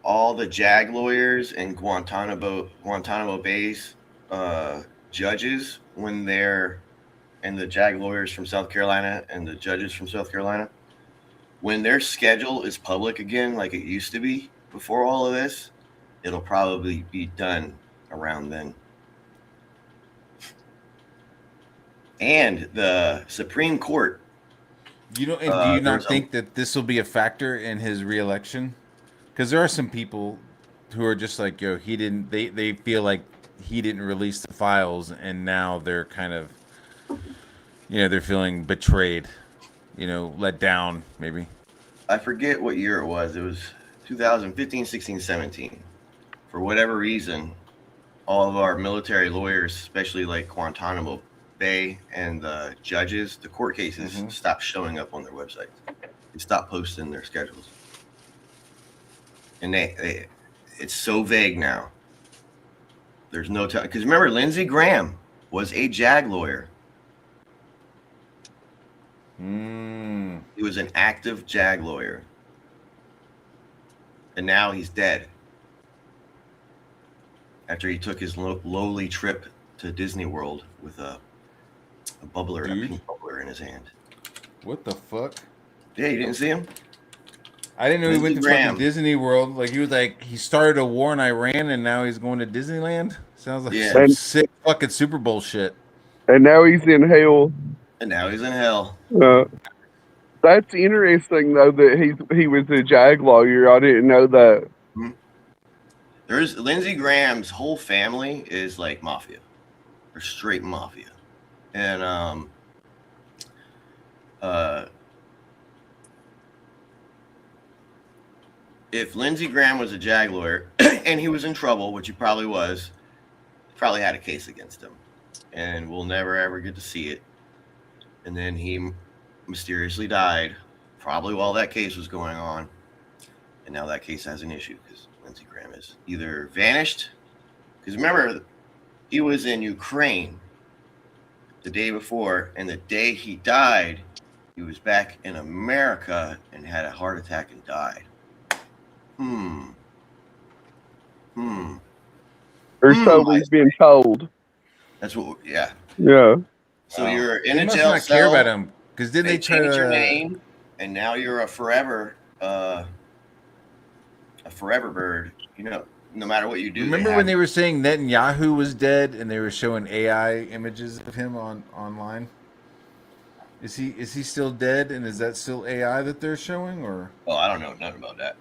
all the JAG lawyers and Guantanamo Bay's judges, when they're, and the JAG lawyers from South Carolina and the judges from South Carolina, when their schedule is public again, like it used to be before all of this, it'll probably be done around then. And the Supreme Court. Do you not think that this will be a factor in his reelection? Because there are some people who are just like, yo, he didn't. They feel like he didn't release the files, and now they're kind of, they're feeling betrayed, let down, maybe. I forget what year it was. It was 2015, 16, 17. For whatever reason, all of our military lawyers, especially like Guantanamo Bay and the judges, the court cases, stopped showing up on their websites. They stopped posting their schedules. And it's so vague now. There's no time because remember, Lindsey Graham was a JAG lawyer. He was an active JAG lawyer, and now he's dead. After he took his lowly trip to Disney World with a bubbler, a pink bubbler in his hand. What the fuck? Yeah, you didn't see him? I didn't know he went to Lindsey Graham. fucking Disney World. Like he started a war in Iran and now he's going to Disneyland. Sounds like some sick fucking Super Bowl shit. And now he's in hell. And now he's in hell. That's interesting though that he was a JAG lawyer. I didn't know that. There's Lindsey Graham's whole family is like mafia. They're straight mafia. And if Lindsey Graham was a JAG lawyer and he was in trouble, which he probably was, he probably had a case against him. And we'll never ever get to see it. And then he mysteriously died, probably while that case was going on. And now that case has an issue because Lindsey Graham is either vanished. Because remember, he was in Ukraine the day before, and the day he died, he was back in America and had a heart attack and died. Or so we've been told. That's what. Yeah. Yeah. So you're in They a must jail not cell. care about him because didn't they try changed your to? name, and now you're a forever bird. You know, no matter what you do. Remember when they were saying Netanyahu was dead and they were showing AI images of him online? Is he still dead, and is that still AI that they're showing, or? Oh, I don't know nothing about that.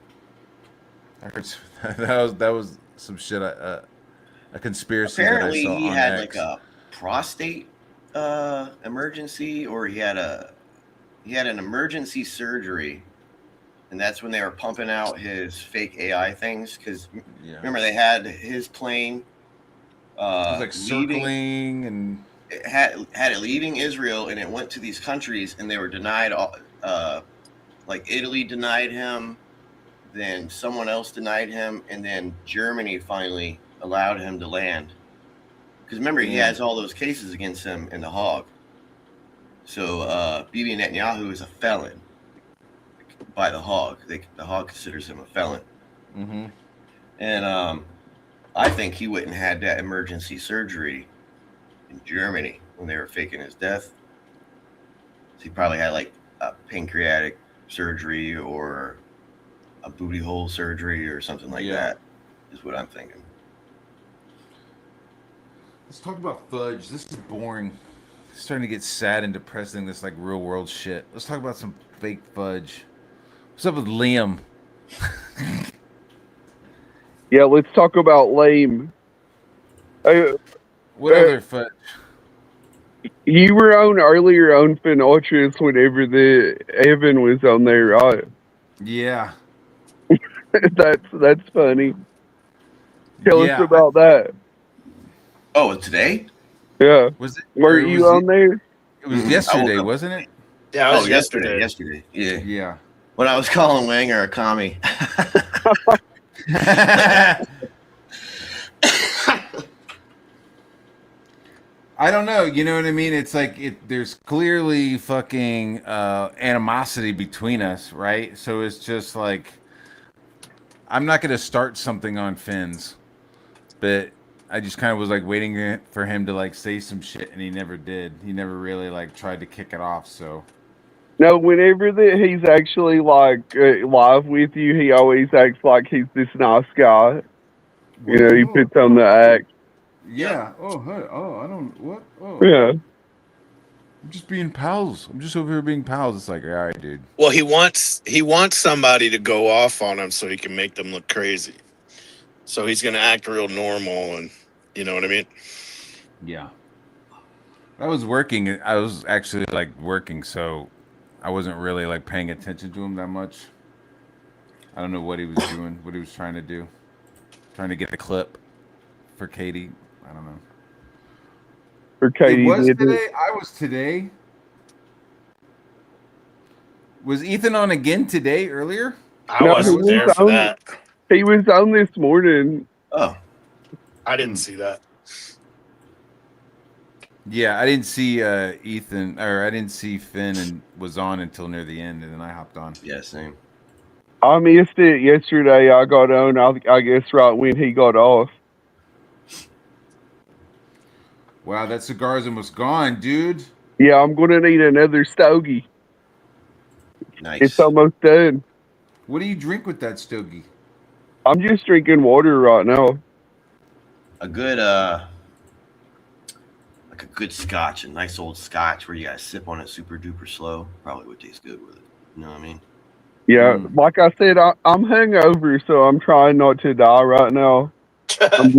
I heard that was some shit. A conspiracy Apparently, that I saw he on had X. like a prostate emergency, or he had an emergency surgery, and that's when they were pumping out his fake AI things. Because remember, they had his plane. It was like circling and. It had it leaving Israel, and it went to these countries, and they were denied. Like Italy denied him, then someone else denied him, and then Germany finally allowed him to land. Because remember, he has all those cases against him in the Hague. So Bibi Netanyahu is a felon by the Hague. The Hague considers him a felon. Mm-hmm. And I think he wouldn't had that emergency surgery in Germany when they were faking his death. So he probably had like a pancreatic surgery or a booty hole surgery or something like that, is what I'm thinking. Let's talk about fudge. This is boring. It's starting to get sad and depressing, this like real world shit. Let's talk about some fake fudge. What's up with Liam? Yeah, let's talk about lame. What other fudge? You were on earlier on Finotris whenever the Evan was on there, right? Yeah. That's funny. Tell us about that. Oh, today? Yeah. Was it? Were you on there? It was yesterday, wasn't it? Yeah, it was yesterday. Yesterday. Yeah. Yeah. When I was calling Wanger a commie. I don't know. You know what I mean? It's like there's clearly fucking animosity between us, right? So it's just like I'm not gonna start something on Finn's, but I just kind of was like waiting for him to like say some shit, and he never did. He never really like tried to kick it off. So no, whenever that he's actually like live with you, he always acts like he's this nice guy. You know, he puts on the act. Yeah. Oh, hey. Oh, I don't. What? Oh. Yeah. I'm just being pals. I'm just over here being pals. It's like, all right, dude. Well, he wants somebody to go off on him so he can make them look crazy. So he's gonna act real normal, and you know what I mean. Yeah. I was working. I was actually like working, so I wasn't really like paying attention to him that much. I don't know what he was doing, what he was trying to do. Trying to get a clip for Katie. I don't know. For Katie, it was today. I was today. Was Ethan on again today earlier? I wasn't there for that. He was on this morning. Oh. I didn't see that. Yeah, I didn't see Ethan, or I didn't see Finn, and was on until near the end, and then I hopped on. Yeah, same. I missed it yesterday. I got on, I guess, right when he got off. Wow, that cigar's almost gone, dude. Yeah, I'm going to need another stogie. Nice. It's almost done. What do you drink with that stogie? I'm just drinking water right now. A good like a good scotch, a nice old scotch where you gotta sip on it super duper slow, probably would taste good with it. You know what I mean? Yeah, like I said, I'm hungover, so I'm trying not to die right now. I'm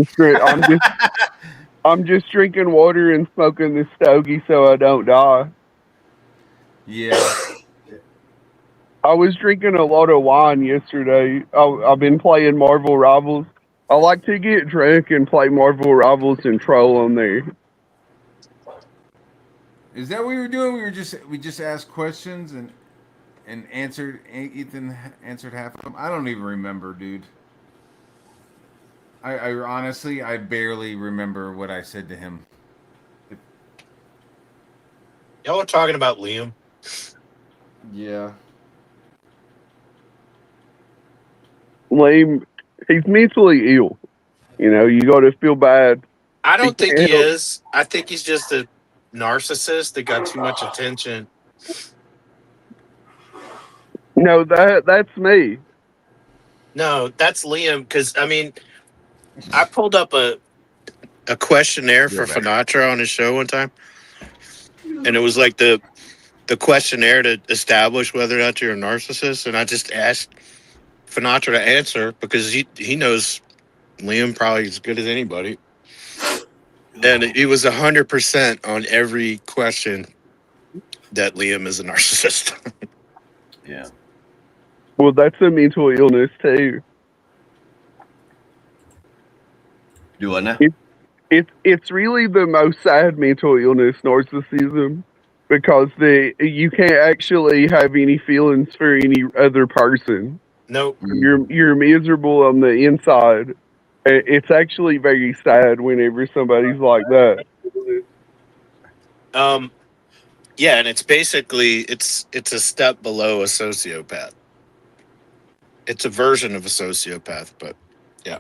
just drinking water and smoking this stogie so I don't die. Yeah. I was drinking a lot of wine yesterday. I've been playing Marvel Rivals. I like to get drunk and play Marvel Rivals and troll on there. Is that what we were doing? We just asked questions and answered. Ethan answered half of them. I don't even remember, dude. I honestly, I barely remember what I said to him. Y'all were talking about Liam. Yeah. Lame. He's mentally ill. You know, you got to feel bad. I don't think he can't help- is. I think he's just a narcissist that got too much attention. No, that's me. No, that's Liam. Because I mean, I pulled up a questionnaire for Finatra on his show one time, and it was like the questionnaire to establish whether or not you're a narcissist. And I just asked Finatra to answer because he knows Liam probably as good as anybody, and he was 100% on every question that Liam is a narcissist. Yeah. Well, that's a mental illness too. Do what now? It's really the most sad mental illness, narcissism, because you can't actually have any feelings for any other person. Nope. You're miserable on the inside. It's actually very sad whenever somebody's like that. Yeah, and it's basically it's a step below a sociopath. It's a version of a sociopath, but yeah.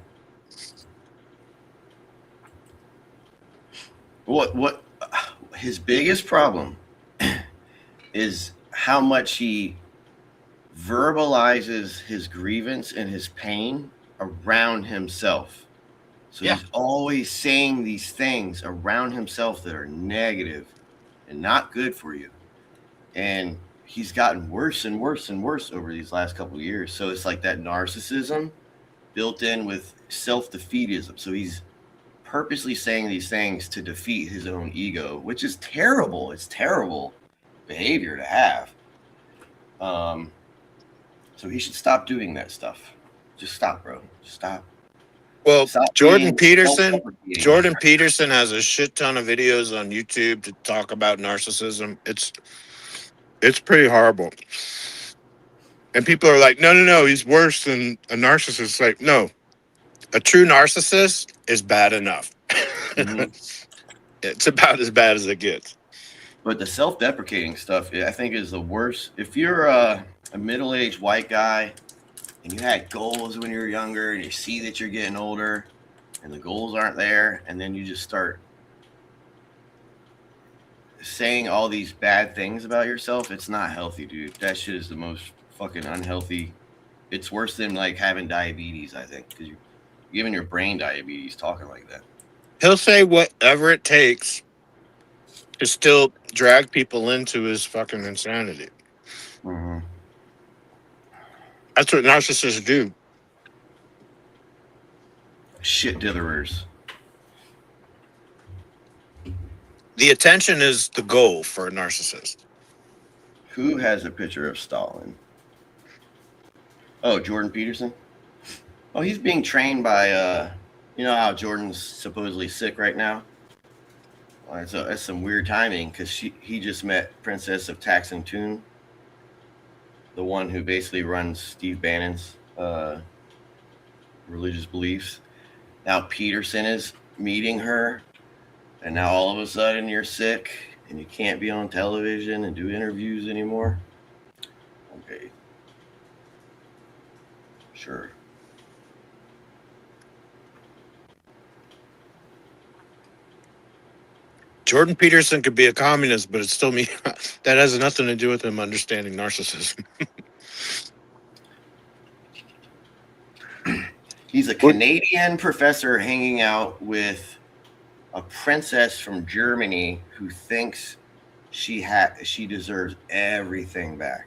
What his biggest problem is how much he verbalizes his grievance and his pain around himself. So Yeah. he's always saying these things around himself that are negative and not good for you. And he's gotten worse and worse and worse over these last couple of years. So it's like that narcissism built in with self-defeatism. So he's purposely saying these things to defeat his own ego, which is terrible. It's terrible behavior to have. So he should stop doing that stuff. Just stop, bro. Stop. Well, Stop Jordan being Peterson self-deprecating. has a shit ton of videos on YouTube to talk about narcissism. It's pretty horrible. And people are like, no, he's worse than a narcissist. Like, no. A true narcissist is bad enough. It's about as bad as it gets. But the self-deprecating stuff, I think, is the worst. If you're a middle-aged white guy and you had goals when you were younger and you see that you're getting older and the goals aren't there, and then you just start saying all these bad things about yourself, it's not healthy, dude. That shit is the most fucking unhealthy. It's worse than like having diabetes, I think, because you're giving your brain diabetes talking like that. He'll say whatever it takes to still drag people into his fucking insanity. Mm-hmm. That's what narcissists do. Shit ditherers. The attention is the goal for a narcissist. Who has a picture of Stalin? Oh, Jordan Peterson? Oh, he's being trained by, you know how Jordan's supposedly sick right now? Well, that's some weird timing because he just met Princess of Taxington, the one who basically runs Steve Bannon's religious beliefs. Now Peterson is meeting her, and now all of a sudden you're sick and you can't be on television and do interviews anymore. Okay. Sure. Jordan Peterson could be a communist, but it's still me. That has nothing to do with him understanding narcissism. He's a Canadian professor hanging out with a princess from Germany who thinks she deserves everything back.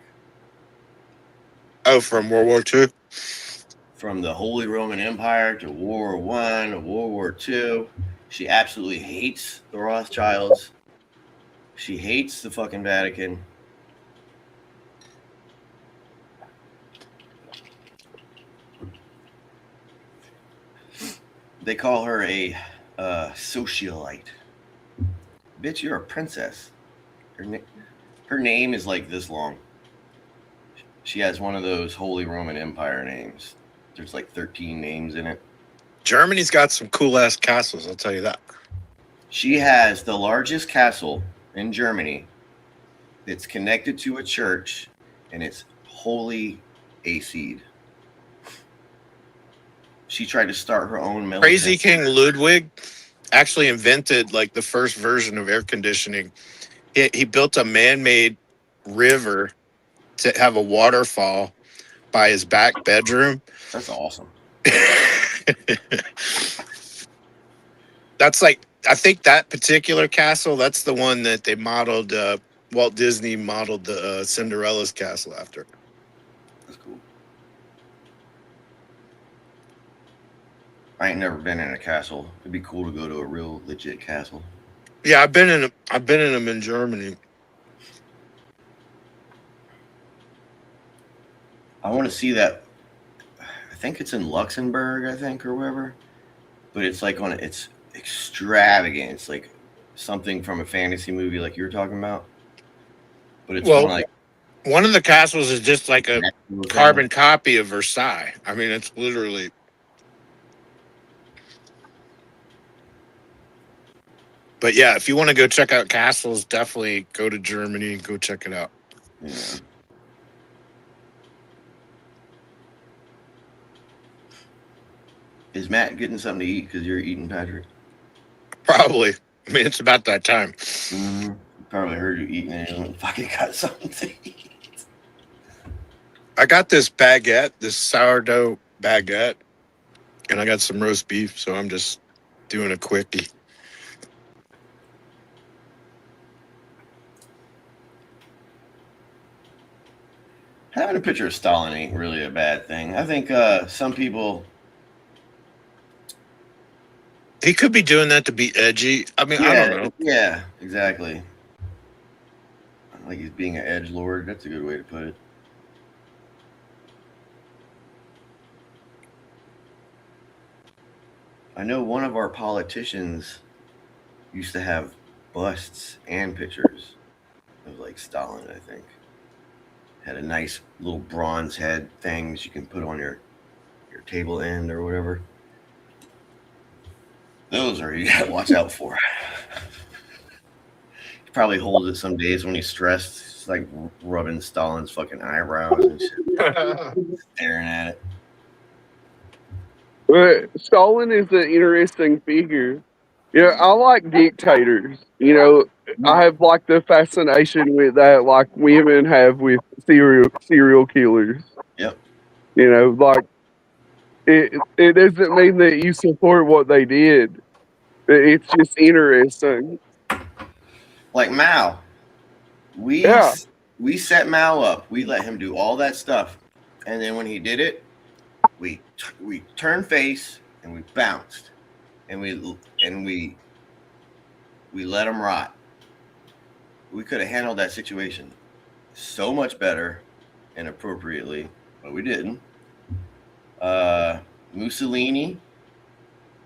Oh, from World War II? From the Holy Roman Empire to World War I to World War II. She absolutely hates the Rothschilds. She hates the fucking Vatican. They call her a socialite. Bitch, you're a princess. Her name is like this long. She has one of those Holy Roman Empire names. There's like 13 names in it. Germany's got some cool ass castles, I'll tell you that. She has the largest castle in Germany that's connected to a church, and it's wholly AC'd. She tried to start her own military. Crazy King Ludwig actually invented like the first version of air conditioning. He built a man-made river to have a waterfall by his back bedroom. That's awesome. That's like, I think that particular castle, that's the one that they modeled, Walt Disney modeled the Cinderella's castle after. That's cool. I ain't never been in a castle. It'd be cool to go to a real legit castle. Yeah, I've been in them in Germany. I want to see that. I think it's in Luxembourg, I think, or wherever. But it's like it's extravagant. It's like something from a fantasy movie, like you were talking about. But it's like one of the castles is just like a carbon copy of Versailles. I mean, it's literally. But yeah, if you want to go check out castles, definitely go to Germany and go check it out. Yeah. Is Matt getting something to eat because you're eating, Patrick? Probably. I mean, it's about that time. Mm-hmm. Probably heard you eating and you fucking got something to eat. I got this baguette, this sourdough baguette, and I got some roast beef, so I'm just doing a quickie. Having a picture of Stalin ain't really a bad thing. I think some people... He could be doing that to be edgy. I mean, I don't know. Yeah, exactly. Like he's being an edgelord. That's a good way to put it. I know one of our politicians used to have busts and pictures of like Stalin, I think. Had a nice little bronze head things you can put on your table end or whatever. Those are you gotta watch out for. He probably holds it some days when he's stressed. It's like rubbing Stalin's fucking eyebrows and shit. Staring at it. But Stalin is an interesting figure. Yeah, I like dictators. You know, I have like the fascination with that, like women have with serial killers. Yep. You know, like it doesn't mean that you support what they did. It's just interesting. Like Mao, we set Mao up. We let him do all that stuff, and then when he did it, we turned face and we bounced, and we let him rot. We could have handled that situation so much better and appropriately, but we didn't. Mussolini,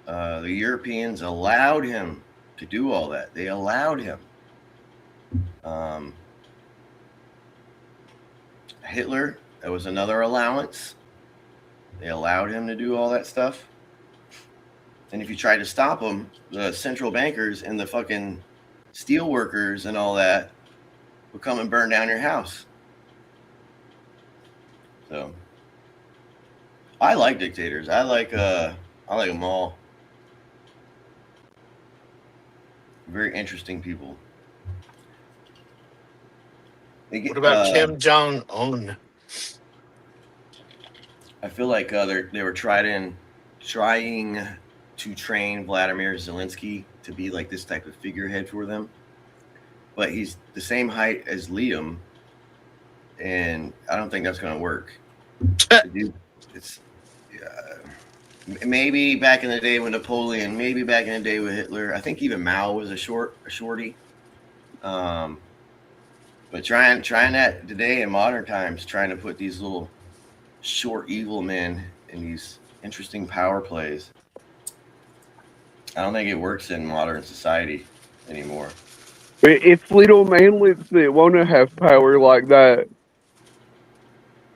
the Europeans allowed him to do all that. They allowed him. Hitler, that was another allowance. They allowed him to do all that stuff. And if you try to stop them, the central bankers and the fucking steel workers and all that will come and burn down your house. So I like dictators. I like them all. Very interesting people. What about Kim Jong Un? I feel like they were trying to train Vladimir Zelensky to be like this type of figurehead for them, but he's the same height as Liam, and I don't think that's going to work. It's maybe back in the day with Napoleon, maybe back in the day with Hitler. I think even Mao was a shorty. But trying that today in modern times, trying to put these little short evil men in these interesting power plays, I don't think it works in modern society anymore. It's little manlets that want to have power like that.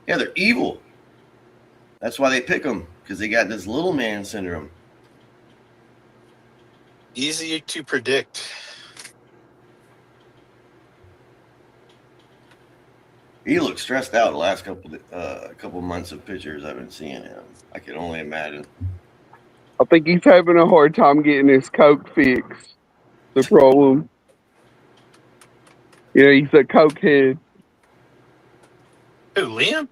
Yeah, they're evil. That's why they pick them, because they got this little man syndrome. Easy to predict. He looks stressed out the last couple months of pictures I've been seeing him. I can only imagine. I think he's having a hard time getting his coke fixed. The problem. Yeah, he's a cokehead. Who, Liam?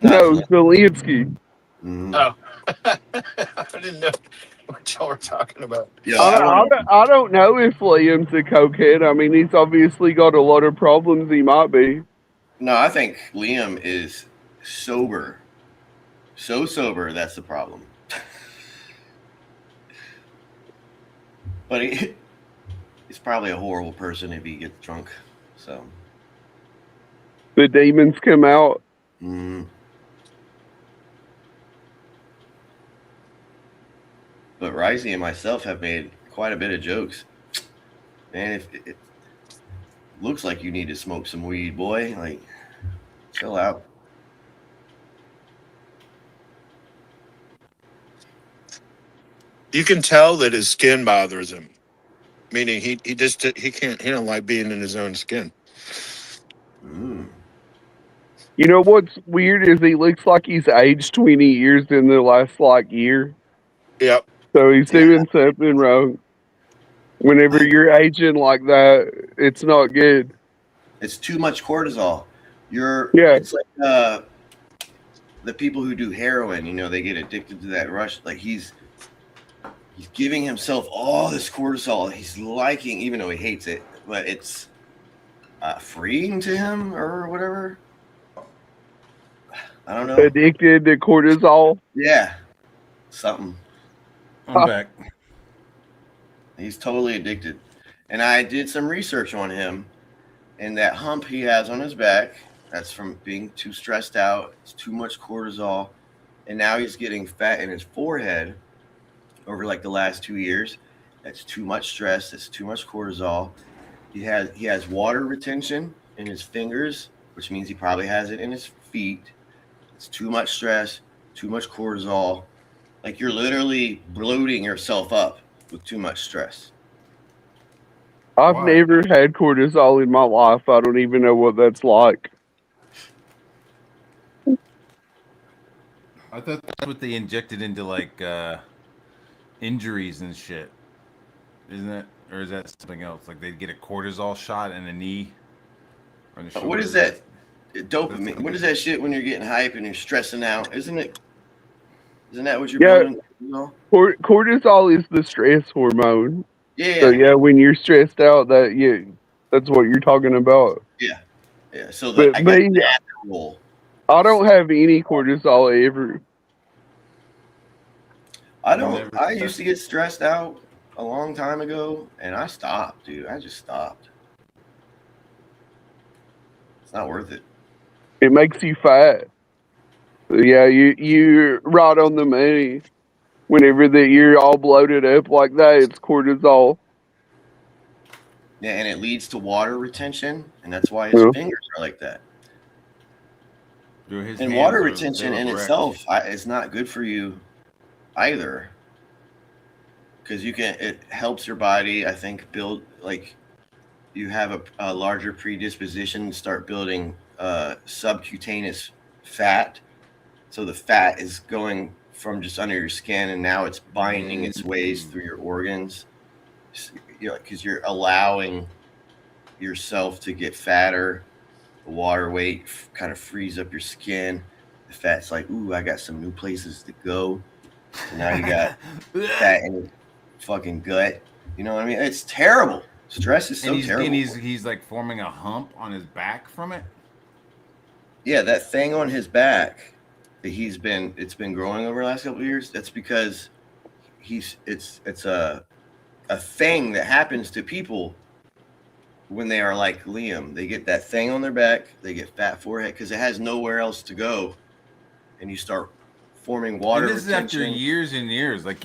No, Zelensky. Mm-hmm. Oh. I didn't know what y'all were talking about. Yeah, I don't know if Liam's a cokehead. I mean, he's obviously got a lot of problems. He might be. No, I think Liam is sober. So sober, that's the problem. But he's probably a horrible person if he gets drunk. So The demons come out. But Risey and myself have made quite a bit of jokes. Man, if it looks like you need to smoke some weed, boy. Like, chill out. You can tell that his skin bothers him. Meaning he don't like being in his own skin. You know what's weird is he looks like he's aged 20 years in the last year. Yep. So he's doing something wrong. Whenever you're aging like that, it's not good. It's too much cortisol. It's like the people who do heroin, they get addicted to that rush. Like he's giving himself all this cortisol. He's liking, even though he hates it, but it's freeing to him or whatever. I don't know. Addicted to cortisol? Yeah. Something. I'm back. He's totally addicted. And I did some research on him, and that hump he has on his back, that's from being too stressed out. It's too much cortisol. And now he's getting fat in his forehead over like the last 2 years. That's too much stress. That's too much cortisol. He has water retention in his fingers, which means he probably has it in his feet. It's too much stress, too much cortisol. Like you're literally bloating yourself up with too much stress. I've never had cortisol in my life. I don't even know what that's like. I thought that's what they injected into like injuries and shit. Isn't it? Or is that something else? Like they'd get a cortisol shot in the knee or the shoulder. What is that? Dopamine. What is that shit when you're getting hype and you're stressing out? Isn't that what you're building? Cortisol is the stress hormone. Yeah. So when you're stressed out, that's what you're talking about. Yeah. So I don't have any cortisol ever. I don't. I used to get stressed out a long time ago, and I stopped, dude. I just stopped. It's not worth it. It makes you fat. Yeah, you right on the money. Whenever that you're all bloated up like that, it's cortisol. Yeah, and it leads to water retention, and that's why his fingers are like that. And water retention in itself is not good for you either. because it helps your body, I think, build, like, you have a larger predisposition to start building subcutaneous fat. So the fat is going from just under your skin, and now it's binding its ways through your organs. You know, because you're allowing yourself to get fatter. The water weight kind of frees up your skin. The fat's like, ooh, I got some new places to go. So now you got fat in your fucking gut. You know what I mean? It's terrible. Stress is so terrible. And he's like forming a hump on his back from it. Yeah, that thing on his back that it's been growing over the last couple of years. That's because it's a thing that happens to people when they are like Liam. They get that thing on their back, they get fat forehead because it has nowhere else to go, and you start forming water And this retention. is after years and years. Like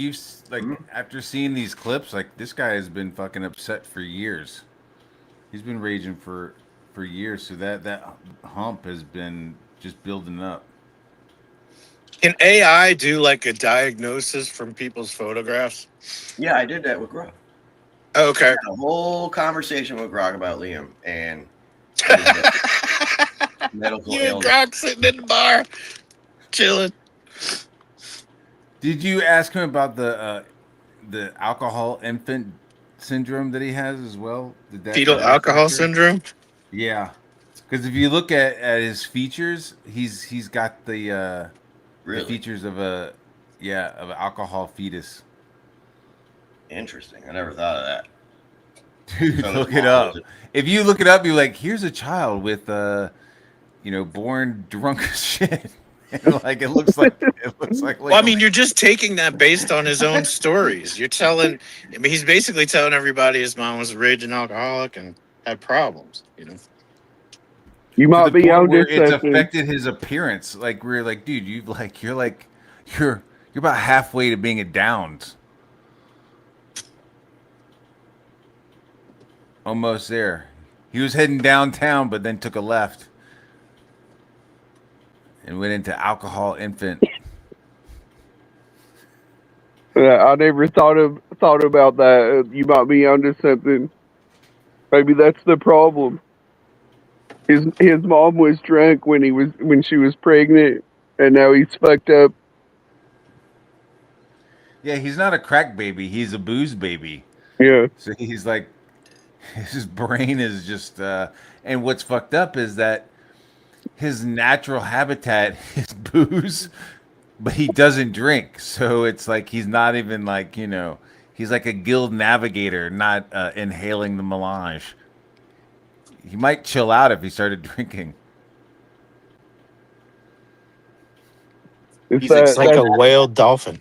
after seeing these clips, like this guy has been fucking upset for years. He's been raging for years. So that hump has been just building up. Can AI do like a diagnosis from people's photographs? Yeah, I did that with Grok. Oh, okay. I had a whole conversation with Grok about Liam and medical You and illness. Grok sitting in the bar, chilling. Did you ask him about the alcohol infant syndrome that he has as well? Fetal alcohol syndrome? Yeah, because if you look at his features, he's got the Really features of an alcohol fetus. interesting. I never thought of that. Dude, So look his it mom up. was If you look it up, you're like, here's a child with born drunk as shit. And, like it looks like Well, I mean, you're just taking that based on his own stories. You're telling, I mean, he's basically telling everybody his mom was a raging alcoholic and had problems, you know? You to might the be point on where this it's something. affected his appearance. Like we're like, dude, you're about halfway to being a Downs. Almost there. He was heading downtown, but then took a left and went into alcohol infant. I never thought about that. You might be onto something. Maybe that's the problem. His mom was drunk when she was pregnant, and now he's fucked up. Yeah, he's not a crack baby. He's a booze baby. Yeah, So he's like, his brain is just. And what's fucked up is that his natural habitat is booze, but he doesn't drink. So it's like he's not even like, he's like a guild navigator, not inhaling the melange. He might chill out if he started drinking. it's He's that, It's like that a whale dolphin.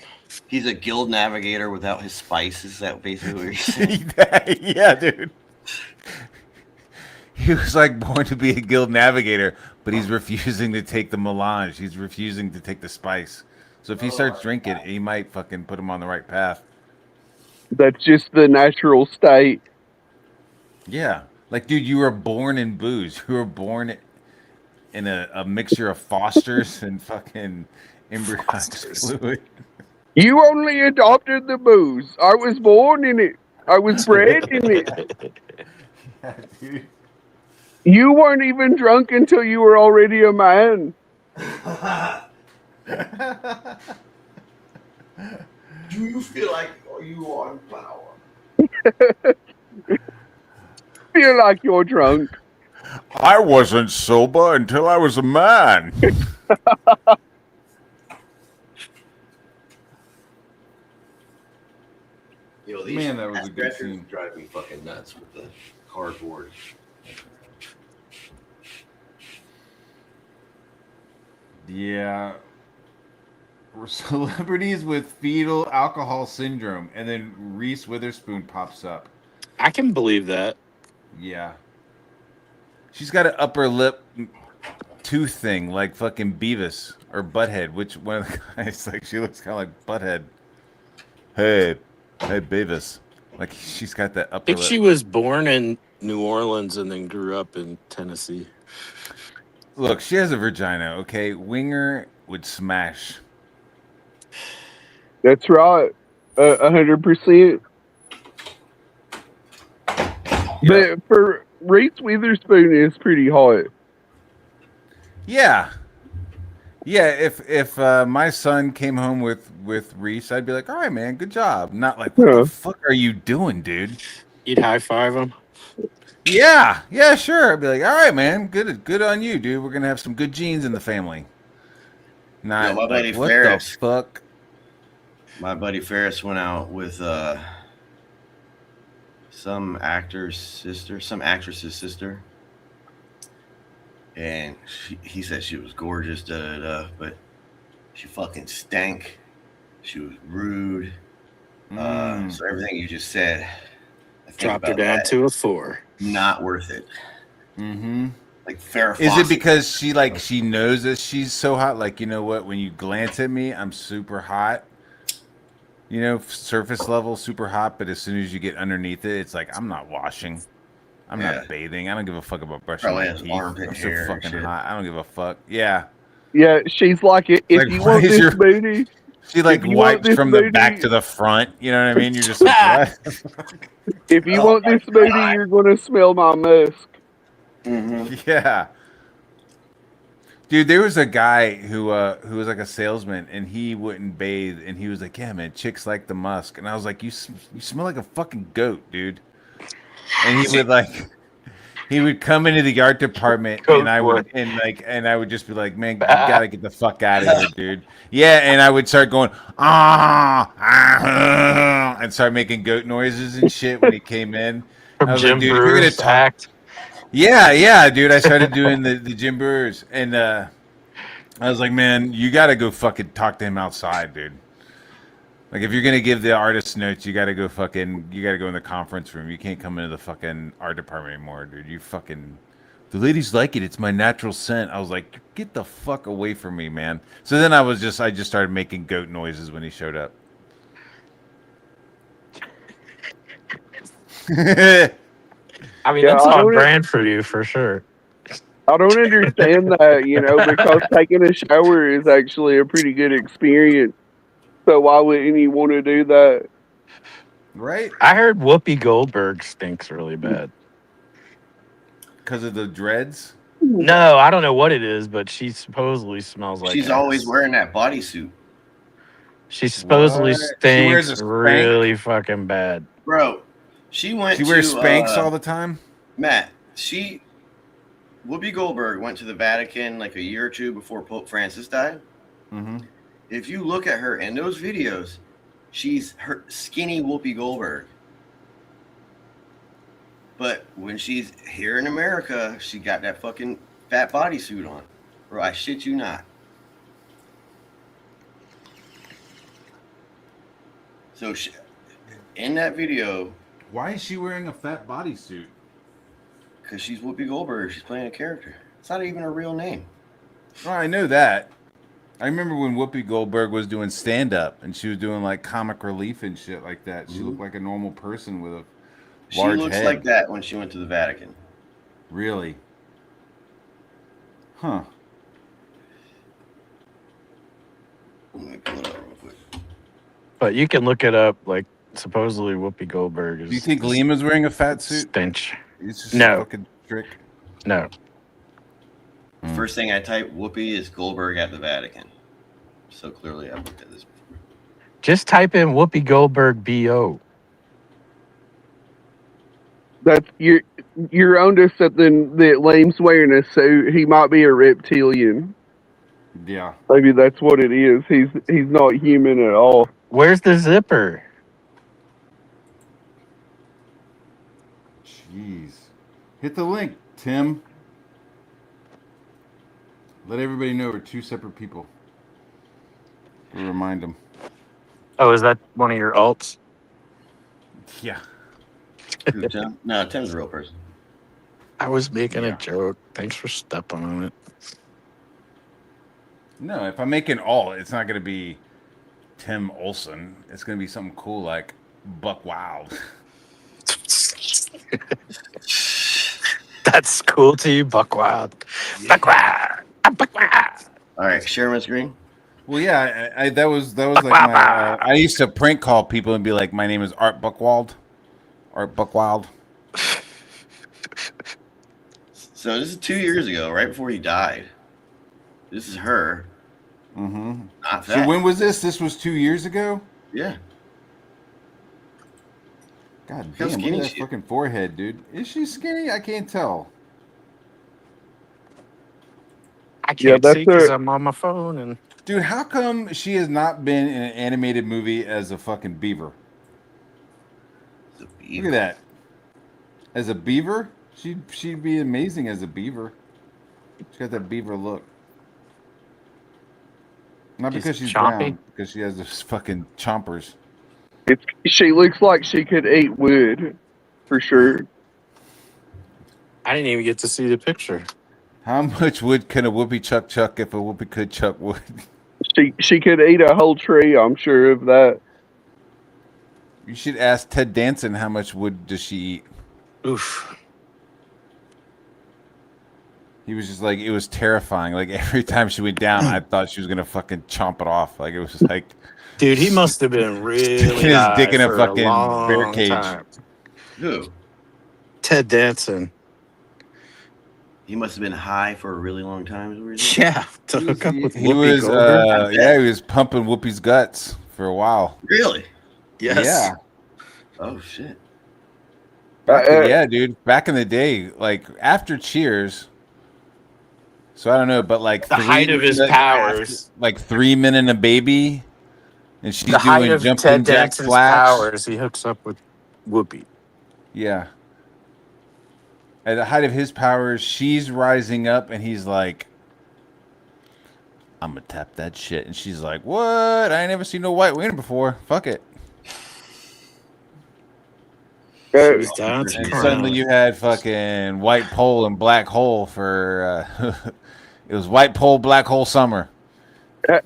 He's a guild navigator without his spice. Is that basically what you're saying? Yeah, dude. He was like born to be a guild navigator, but he's refusing to take the melange. He's refusing to take the spice. So if he starts drinking, he might fucking put him on the right path. that's just the natural state. Yeah. Like, dude, you were born in booze. You were born in a mixture of Fosters and fucking embryonic Fosters. fluid. You only adopted the booze. I was born in it. I was bred in it. Yeah, dude. You weren't even drunk until you were already a man. Do you feel like you are in power? Feel like you're drunk. I wasn't sober until I was a man. Yo, these Man, that was a good stretchers scene. drive me fucking nuts with the cardboard. Yeah. We're celebrities with fetal alcohol syndrome, and then Reese Witherspoon pops up. I can believe that. Yeah. She's got an upper lip tooth thing like fucking Beavis or Butthead, which one of the guys, like, she looks kind of like Butthead. Hey Beavis. Like, she's got that I upper think lip. she was born in New Orleans and then grew up in Tennessee. Look, she has a vagina, okay? Winger would smash. That's right. 100%. But for Reese Witherspoon is pretty hot. Yeah. Yeah, if my son came home with Reese, I'd be like, all right, man, good job. Not like, what Huh. the fuck are you doing, dude? You'd high five him. Yeah, sure. I'd be like, all right, man, good on you, dude. We're gonna have some good genes in the family. Not Yo, my buddy like, what Ferris. the fuck? My buddy Ferris went out with some actress's sister, and he said she was gorgeous, but she fucking stank. She was rude. So everything you just said, I think Dropped her about down that. to a 4. Not worth it. Mm-hmm. Like Farrah Is it Fawcett. because she knows that she's so hot? Like, you know what? When you glance at me, I'm super hot. You know, surface level, super hot. But as soon as you get underneath it, it's like, I'm not washing. I'm Yeah. not bathing. I don't give a fuck about brushing Probably my has teeth. armpit I'm so hair and fucking shit. hot. I don't give a fuck. Yeah. Yeah, she's like, if Like, you why want is this your- booty, She like If you want wipes this from the booty- back to the front. You know what I mean? You're just like, what? if you Oh want my this booty, God. you're gonna smell my musk. Mm-hmm. Yeah. Dude, there was a guy who was like a salesman, and he wouldn't bathe, and he was like, "Yeah, man, chicks like the musk," and I was like, "You smell like a fucking goat, dude." And he would come into the art department, Goat and I would what? and I would just be like, "Man, you gotta get the fuck out of here, dude." Yeah, and I would start going and start making goat noises and shit when he came in. From I was Jim like, dude, if you're gonna Brewer's talk- act. Yeah, dude. I started doing the Jim Brewers, and I was like, man, you got to go fucking talk to him outside, dude. Like, if you're gonna give the artist notes, you got to go in the conference room. You can't come into the fucking art department anymore, dude. The ladies like it. It's my natural scent. I was like, get the fuck away from me, man. So then I just started making goat noises when he showed up. I mean, Yeah, that's I on don't- brand for you for sure. I don't understand that, because taking a shower is actually a pretty good experience. So why wouldn't you want to do that? Right? I heard Whoopi Goldberg stinks really bad. Because of the dreads. No, I don't know what it is, but she supposedly smells like She's ass. always wearing that bodysuit. She supposedly What? She wears stinks a Spanx? really fucking bad. Bro, she went She wears to, Spanx all the time. Matt, Whoopi Goldberg went to the Vatican like a year or two before Pope Francis died. Mm-hmm. If you look at her in those videos, she's her skinny Whoopi Goldberg. But when she's here in America, she got that fucking fat bodysuit on. Bro, I shit you not. So in that video, Why is she wearing a fat bodysuit? because she's Whoopi Goldberg, she's playing a character. It's not even her real name. Oh, I know that. I remember when Whoopi Goldberg was doing stand-up, and she was doing like comic relief and shit like that. She looked like a normal person with a She large looks head. like that when she went to the Vatican. Really? Huh. Let me pull it up real quick. But you can look it up. Like, supposedly Whoopi Goldberg is. Do you think Liam is wearing a fat suit? stench? It's just No. a fucking trick. No. First thing I type Whoopi is Goldberg at the Vatican. So clearly I've looked at this before. Just type in Whoopi Goldberg BO. That's you're onto something that Liam's wearing a suit. He might be a reptilian. Yeah. Maybe that's what it is. He's not human at all. Where's the zipper? Jeez. Hit the link, Tim. Let everybody know we're two separate people. We'll remind them. Oh, is that one of your alts? Yeah. Who, Tim? No, Tim's a real person. I was making Yeah. a joke. Thanks for stepping on it. No, if I make an alt, it's not going to be Tim Olson. It's going to be something cool like Buck Wild. That's cool to you, Buckwild. Buckwild. I'm Buckwild. All right, share my screen. Well, yeah, that was like my. I used to prank call people and be like, "My name is Art Buchwald." Art Buchwald. So this is 2 years ago, right before he died. This is her. Mm-hmm. Not So that. when was this? This was 2 years ago. Yeah. God How damn! Look skinny at that she is. fucking forehead, dude. Is she skinny? I can't tell. I Yeah, can't that's see because her. I'm on my phone and Dude, how come she has not been in an animated movie as a fucking beaver? It's a Look beaver. at that. As a beaver, she'd be amazing as a beaver. She got that beaver look. Not She's because she's chompy. brown, because she has those fucking chompers. She looks like she could eat wood, for sure. I didn't even get to see the picture. How much wood can a whoopee chuck if a whoopee could chuck wood? She could eat a whole tree. I'm sure of that. You should ask Ted Danson how much wood does she eat. Oof. He was just like, it was terrifying. Like every time she went down, I thought she was gonna fucking chomp it off. Like it was just like Dude, he must have been really sticking his high dick in a for fucking long bear cage. time. Who? Ted Danson. He must have been high for a really long time. Is what you're saying? Yeah, to hook up with He Whoopi was Goldberg. he was pumping Whoopi's guts for a while. Really? Yes. Yeah. Oh shit. Yeah, dude. Back in the day, like after Cheers. So I don't know, but like The height of his powers. like 3 Men and a Baby, and she's The height doing of jumping Ted jack Danson's flash. powers, he hooks up with Whoopi. Yeah. At the height of his powers, she's rising up, and he's like, "I'm gonna tap that shit," and she's like, "What? I ain't never seen no white wiener before. Fuck it." She was dancing And around. suddenly you had fucking white pole and black hole for. It was white pole, black hole summer.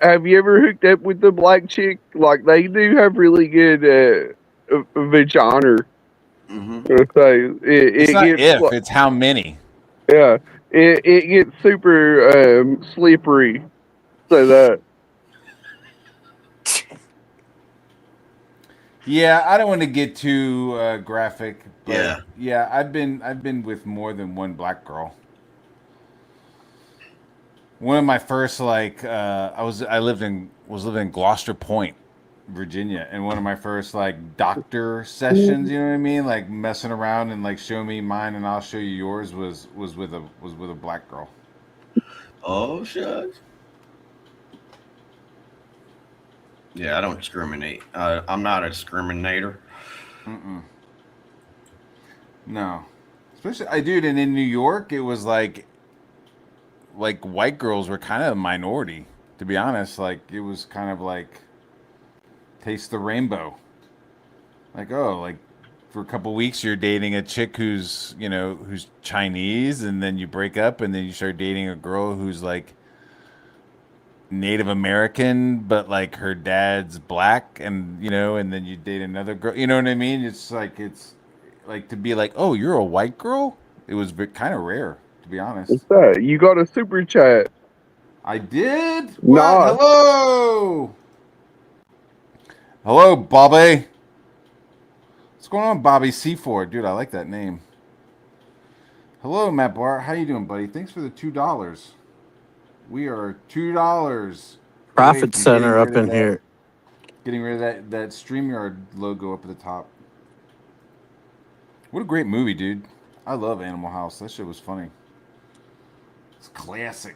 Have you ever hooked up with the black chick? Like they do have really good vagina. Mm-hmm. So It's not gets, if, it's how many. yeah, it gets super slippery. So that Yeah, I don't want to get too graphic. But Yeah. I've been with more than one black girl. One of my first I was living in Gloucester Point, Virginia, and one of my first like doctor sessions, you know what I mean, like messing around and like show me mine and I'll show you yours was with a black girl. Oh shit. Yeah, I don't discriminate. I'm not a discriminator. Mm-mm. No, especially and in New York, it was like white girls were kind of a minority, to be honest. Like it was kind of like taste the rainbow. Like for a couple weeks you're dating a chick who's who's Chinese, and then you break up, and then you start dating a girl who's like Native American, but like her dad's black, and and then you date another girl. You know what I mean? It's like to be like, oh, you're a white girl. It was kind of rare, to be honest. what's that? You got a super chat. I did. What? Nah. Hello, Bobby. What's going on, Bobby C4? Dude, I like that name. Hello, Matt Bart. How you doing, buddy? Thanks for the $2. We are $2. Profit Center up in here. Getting rid of that StreamYard logo up at the top. What a great movie, dude. I love Animal House. That shit was funny. It's classic.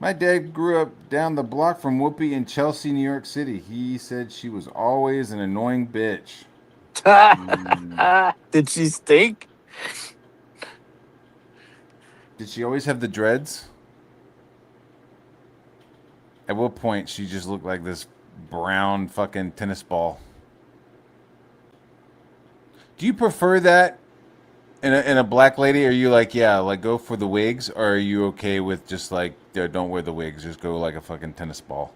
My dad grew up down the block from Whoopi in Chelsea, New York City. He said she was always an annoying bitch. Did she stink? Did she always have the dreads? At what point she just looked like this brown fucking tennis ball? Do you prefer that in a black lady? Or are you like, yeah, like go for the wigs? Or are you okay with just like, don't wear the wigs, just go like a fucking tennis ball?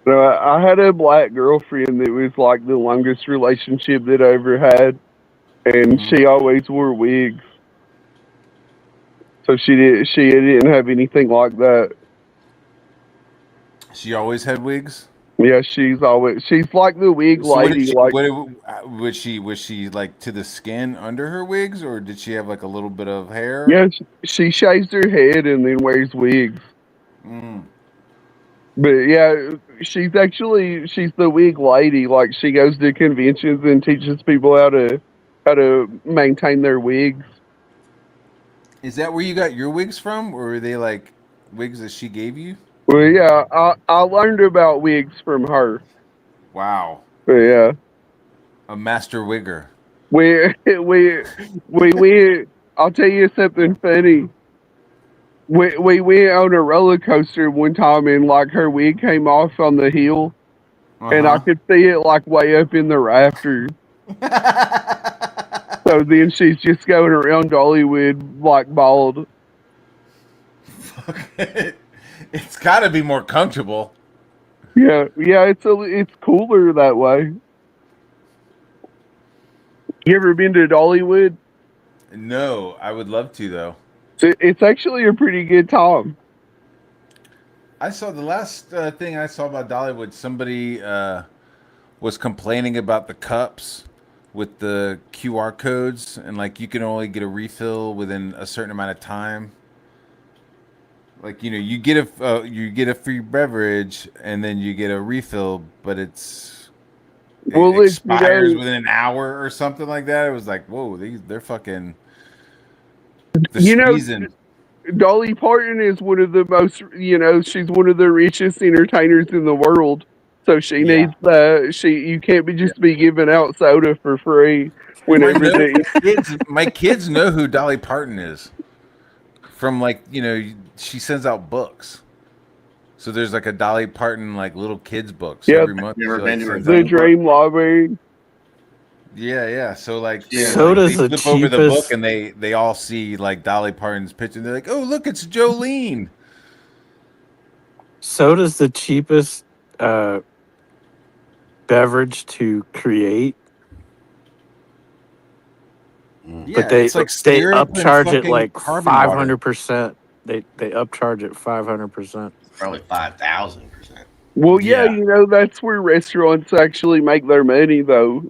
So I had a black girlfriend that was like the longest relationship that I ever had, and she always wore wigs. So she didn't have anything like that. She always had wigs. Yeah, she's like the wig So what did lady. she, Like, was she like to the skin under her wigs, or did she have like a little bit of hair? yeah, she shaves her head and then wears wigs. Mm. But yeah, she's the wig lady. Like, she goes to conventions and teaches people how to maintain their wigs. Is that where you got your wigs from, or were they like wigs that she gave you? Well, yeah, I learned about wigs from her. Wow, But yeah, a master wigger. we went. I'll tell you something funny. We went on a roller coaster one time and like her wig came off on the hill and I could see it like way up in the rafters. So then she's just going around Dollywood like bald. It's got to be more comfortable. Yeah, it's cooler that way. You ever been to Dollywood? No, I would love to though. It's actually a pretty good time. I saw the last thing I saw about Dollywood. Somebody was complaining about the cups with the QR codes, and like you can only get a refill within a certain amount of time. Like you get a free beverage, and then you get a refill, but it expires within an hour or something like that. It was like, whoa, they're fucking. Dolly Parton is one of the most, she's one of the richest entertainers in the world. So she needs you can't be giving out soda for free whenever my kids know who Dolly Parton is. From like, she sends out books. So there's like a Dolly Parton like little kids book. So every month the Dream Library. Yeah. So like, soda's they the flip over the book cheapest. and they all see like Dolly Parton's picture. And they're like, oh look, it's Jolene. Soda's the cheapest beverage to create. Yeah, But they it's like they syrup and upcharge it fucking like carbon water. 500%. They upcharge it 500%. Probably 5,000%. Well, Yeah. that's where restaurants actually make their money, though.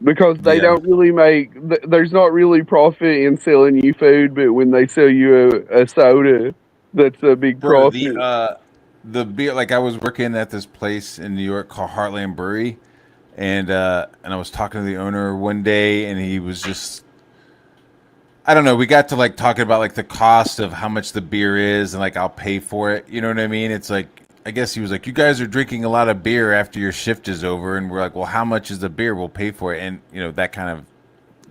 Because they don't really there's not really profit in selling you food, but when they sell you a soda, that's a big profit. The beer, like I was working at this place in New York called Heartland Brewery, and I was talking to the owner one day, and he was just, I don't know, we got to like talking about like the cost of how much the beer is, and like I'll pay for it. You know what I mean? It's like, I guess he was like, you guys are drinking a lot of beer after your shift is over, and we're like, well, how much is the beer? We'll pay for it, and that kind of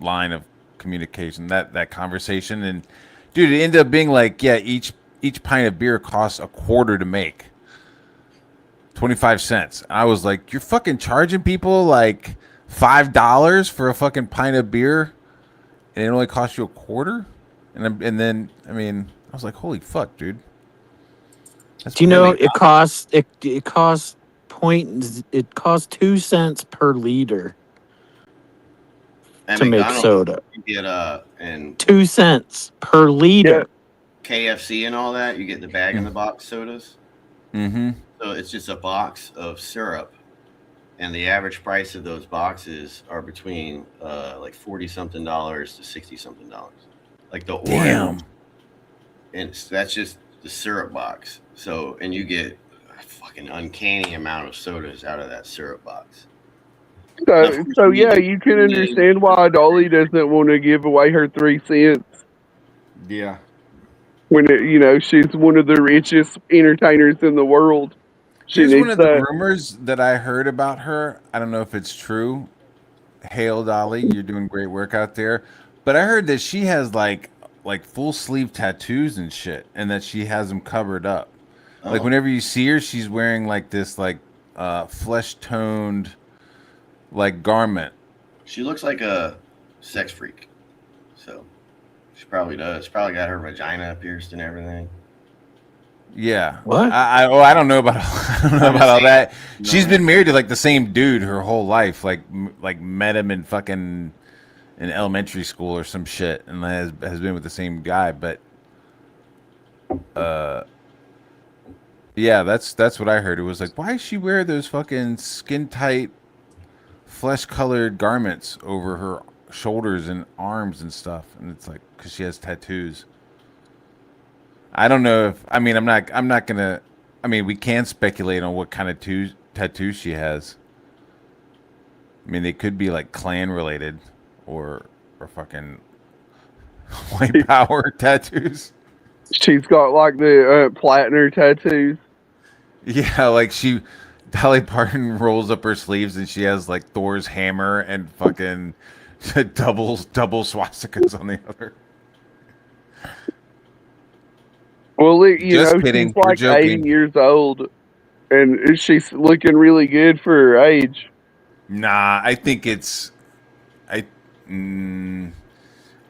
line of communication, that conversation, and dude, it ended up being like, yeah, each pint of beer costs $0.25 to make. 25 cents. I was like, you're fucking charging people like $5 for a fucking pint of beer, and it only costs you $0.25. And then I mean, I was like, holy fuck, dude. Do you know it costs 2 cents per liter At to make McDonald's, soda. You get and 2 cents per liter. KFC and all that. You get the bag in the box sodas. Mm-hmm. So it's just a box of syrup, and the average price of those boxes are between like $40-something to $60-something. Like the orange, and that's just the syrup box. So, and you get a fucking uncanny amount of sodas out of that syrup box. So yeah, you can understand why Dolly doesn't want to give away her 3 cents. Yeah. When she's one of the richest entertainers in the world. Here's one of the rumors that I heard about her. I don't know if it's true. Hail Dolly, you're doing great work out there. But I heard that she has like full sleeve tattoos and shit, and that she has them covered up. Like whenever you see her, she's wearing like this like flesh toned like garment. She looks like a sex freak. So she probably does. She probably got her vagina pierced and everything. Yeah. What? I don't know about all that. She's been married to like the same dude her whole life. Like met him in fucking in elementary school or some shit, and has been with the same guy. But yeah, that's what I heard. It was like, why does she wear those fucking skin tight, flesh colored garments over her shoulders and arms and stuff? And it's like, because she has tattoos. I don't know if I'm not gonna. I mean, we can speculate on what kind of tattoos she has. I mean, they could be like clan related, or fucking white power tattoos. She's got like the platinum tattoos. Yeah, like Dolly Parton rolls up her sleeves and she has like Thor's hammer and fucking double swastikas on the other. Well, you Just know, kidding. she's We're like 80 joking. years old, and she's looking really good for her age. Nah, I think it's I.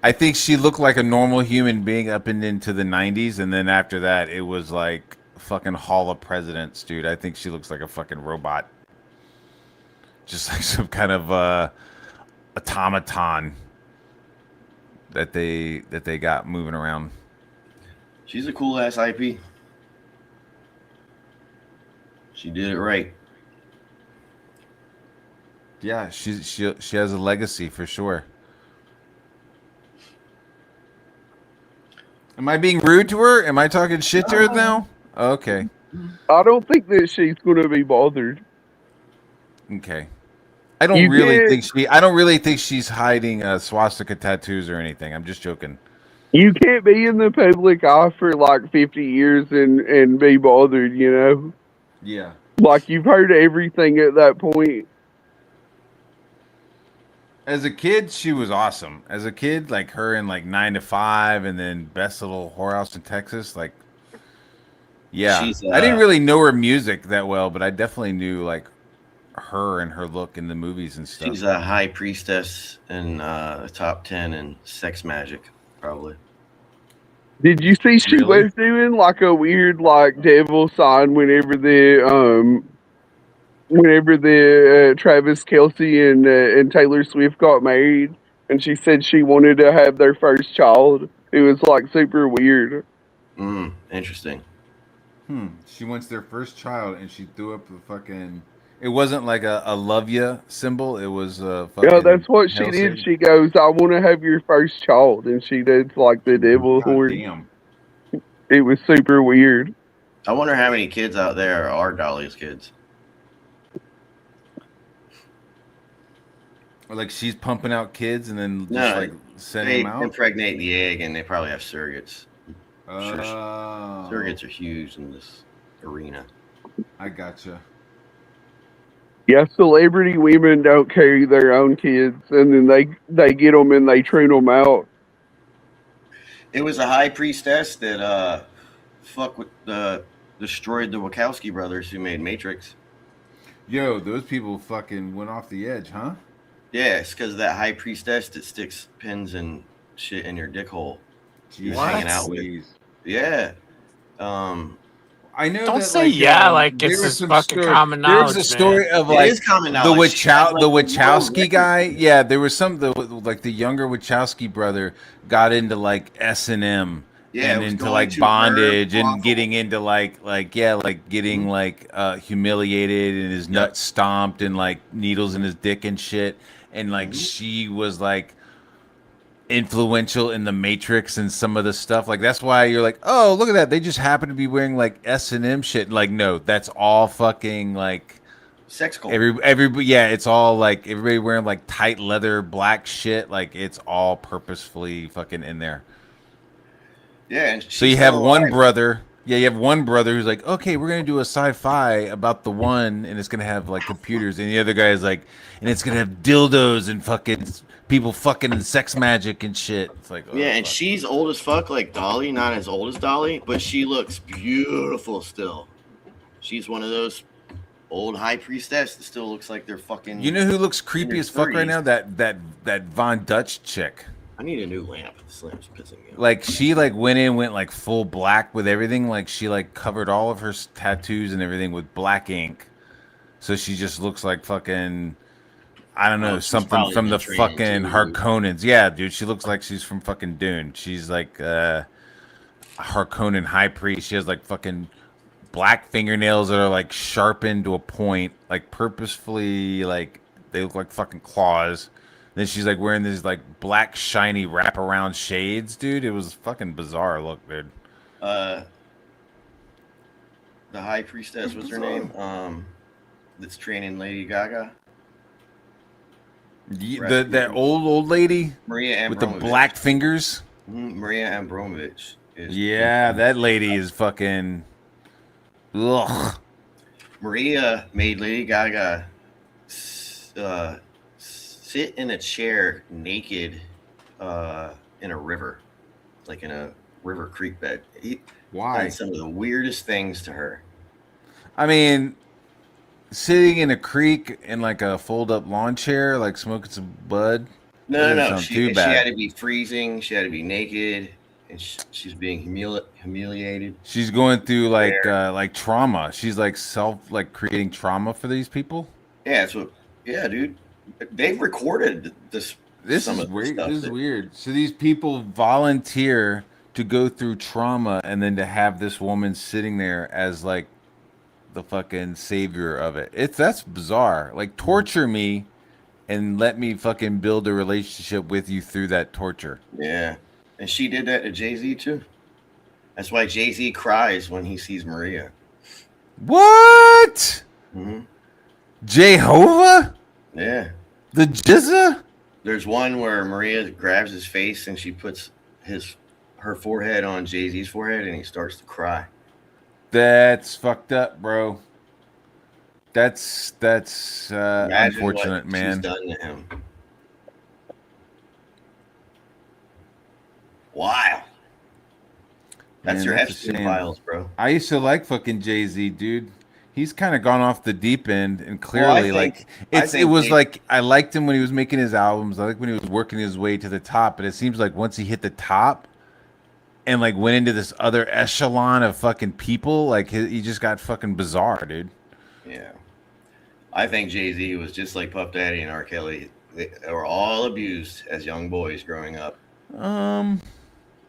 I think she looked like a normal human being up and into the 90s, and then after that, it was like fucking Hall of Presidents, dude. I think she looks like a fucking robot, just like some kind of automaton that they got moving around. She's a cool ass IP. She did it right. Yeah, she has a legacy for sure. Am I being rude to her? Am I talking shit to her now? Okay. I don't think that she's going to be bothered. Okay. I don't really think she's hiding swastika tattoos or anything. I'm just joking. You can't be in the public eye for like 50 years and be bothered, you know? Yeah. Like, you've heard everything at that point. As a kid, she was awesome. As a kid, like her in like 9 to 5 and then Best Little Whorehouse in Texas, like yeah. I didn't really know her music that well, but I definitely knew like her and her look in the movies and stuff. She's a high priestess in the top 10 in Sex Magic, probably. Did you see she Really? was doing like a weird like devil sign whenever the Travis Kelce and Taylor Swift got married, and she said she wanted to have their first child. It was like super weird. Interesting. She wants their first child and she threw up the fucking. It wasn't like a love ya symbol. It was a fucking. Yeah, that's what she Hail did. Satan. She goes, "I want to have your first child," and she did like the devil God horn. damn. It was super weird. I wonder how many kids out there are Dolly's kids. Or like she's pumping out kids and then just No, like sending They them out. impregnate the egg, and they probably have surrogates. Oh, Surrogates are huge in this arena. I gotcha. Yeah, celebrity women don't carry their own kids, and then they get them and they train them out. It was a high priestess that destroyed the Wachowski brothers who made Matrix. Yo, those people fucking went off the edge, huh? Yeah, it's because that high priestess that sticks pins and shit in your dick hole. Jeez, hanging out with. Louise. Yeah. I know. Don't that, say yeah like there it's was this some fucking story- common There was knowledge, a story man. of It like is common the knowledge. She had, Wachowski like, guy. Yeah, there was like the younger Wachowski brother got into like S&M. Yeah, And it was into going like to bondage her and brothel. getting into like getting like humiliated and his nuts stomped and like needles in his dick and shit. And like she was like influential in the Matrix and some of the stuff. Like that's why you're like, oh, look at that. They just happen to be wearing like S&M shit. Like no, that's all fucking like Sex cult. everybody. Yeah, it's all like everybody wearing like tight leather black shit. Like it's all purposefully fucking in there. Yeah. And So you she's have still one alive. brother. Yeah, you have one brother who's like, okay, we're gonna do a sci-fi about the one, and it's gonna have like computers, and the other guy is like, and it's gonna have dildos and fucking people fucking and sex magic and shit. It's like, oh, Yeah, and fuck. she's old as fuck, like Dolly. Not as old as Dolly, but she looks beautiful still. She's one of those old high priestess that still looks like they're fucking. You know who looks creepy their as fuck right 30s. now? That Von Dutch chick. I need a new lamp. This lamp's pissing me off. Like she like went like full black with everything. Like she like covered all of her tattoos and everything with black ink. So she just looks like fucking I don't know, She's something probably from been the training fucking too, dude. Harkonnens. Yeah, dude, she looks like she's from fucking Dune. She's like Harkonnen high priest. She has like fucking black fingernails that are like sharpened to a point, like purposefully, like they look like fucking claws. Then she's like wearing these like black shiny wraparound shades, dude. It was fucking bizarre look, dude. The high priestess, what's her name? That's training Lady Gaga. That old lady Maria with the Abramovich. black fingers. Maria Abramovich. Yeah, that lady is fucking. Ugh. Maria made Lady Gaga sit in a chair naked in a river, like in a river creek bed. He Why? did some of the weirdest things to her. I mean, sitting in a creek in like a fold-up lawn chair, like smoking some bud. That No, doesn't no, sound she too bad. had to be freezing. She had to be naked, and she's being humiliated. She's going through like trauma. She's like creating trauma for these people. Yeah, that's what. Yeah, dude, they've recorded this. This some is of the weird. stuff This is that- weird. So these people volunteer to go through trauma, and then to have this woman sitting there as like the fucking savior of it. That's bizarre. Like torture me, and let me fucking build a relationship with you through that torture. Yeah, and she did that to Jay-Z too. That's why Jay-Z cries when he sees Maria. What? hmm Jehovah? Yeah. The Jizza? There's one where Maria grabs his face and she puts her forehead on Jay-Z's forehead and he starts to cry. That's fucked up, bro. That's Imagine unfortunate, what man. she's done to him. Wild. That's Man, your that's a Epstein shame. files, bro. I used to like fucking Jay-Z, dude. He's kind of gone off the deep end, and clearly, it was like I liked him when he was making his albums. I like when he was working his way to the top, but it seems like once he hit the top, and like went into this other echelon of fucking people, like he just got fucking bizarre, dude. Yeah. I think Jay-Z was just like Puff Daddy and R. Kelly. They were all abused as young boys growing up.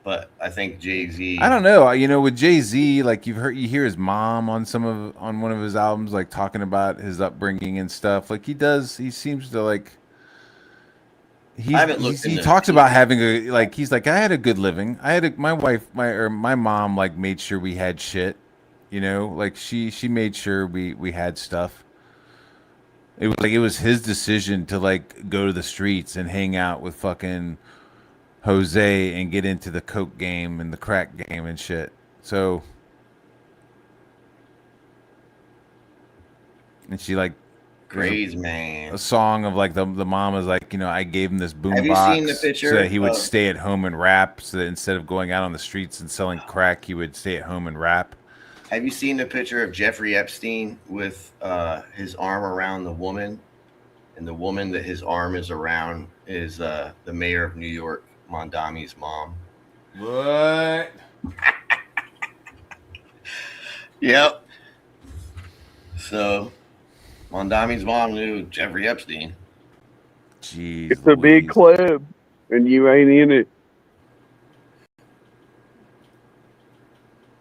But I think Jay-Z. I don't know. You know, with Jay-Z, like you hear his mom on one of his albums, like talking about his upbringing and stuff. Like he seems to like. He talks about having he's like, I had a good living. My mom like made sure we had shit, you know, like she made sure we had stuff. It was his decision to like go to the streets and hang out with fucking Jose and get into the coke game and the crack game and shit. So, and she like Crazy man. a song of like the mom was like, you know, I gave him this boom Have you box seen the picture so that he would of- stay at home and rap, so that instead of going out on the streets and selling crack, he would stay at home and rap. Have you seen the picture of Jeffrey Epstein with his arm around the woman, and the woman that his arm is around is the mayor of New York, Mondami's mom? What? Yep. So, Mondami's mom knew Jeffrey Epstein. Jeez. It's a big club, and you ain't in it.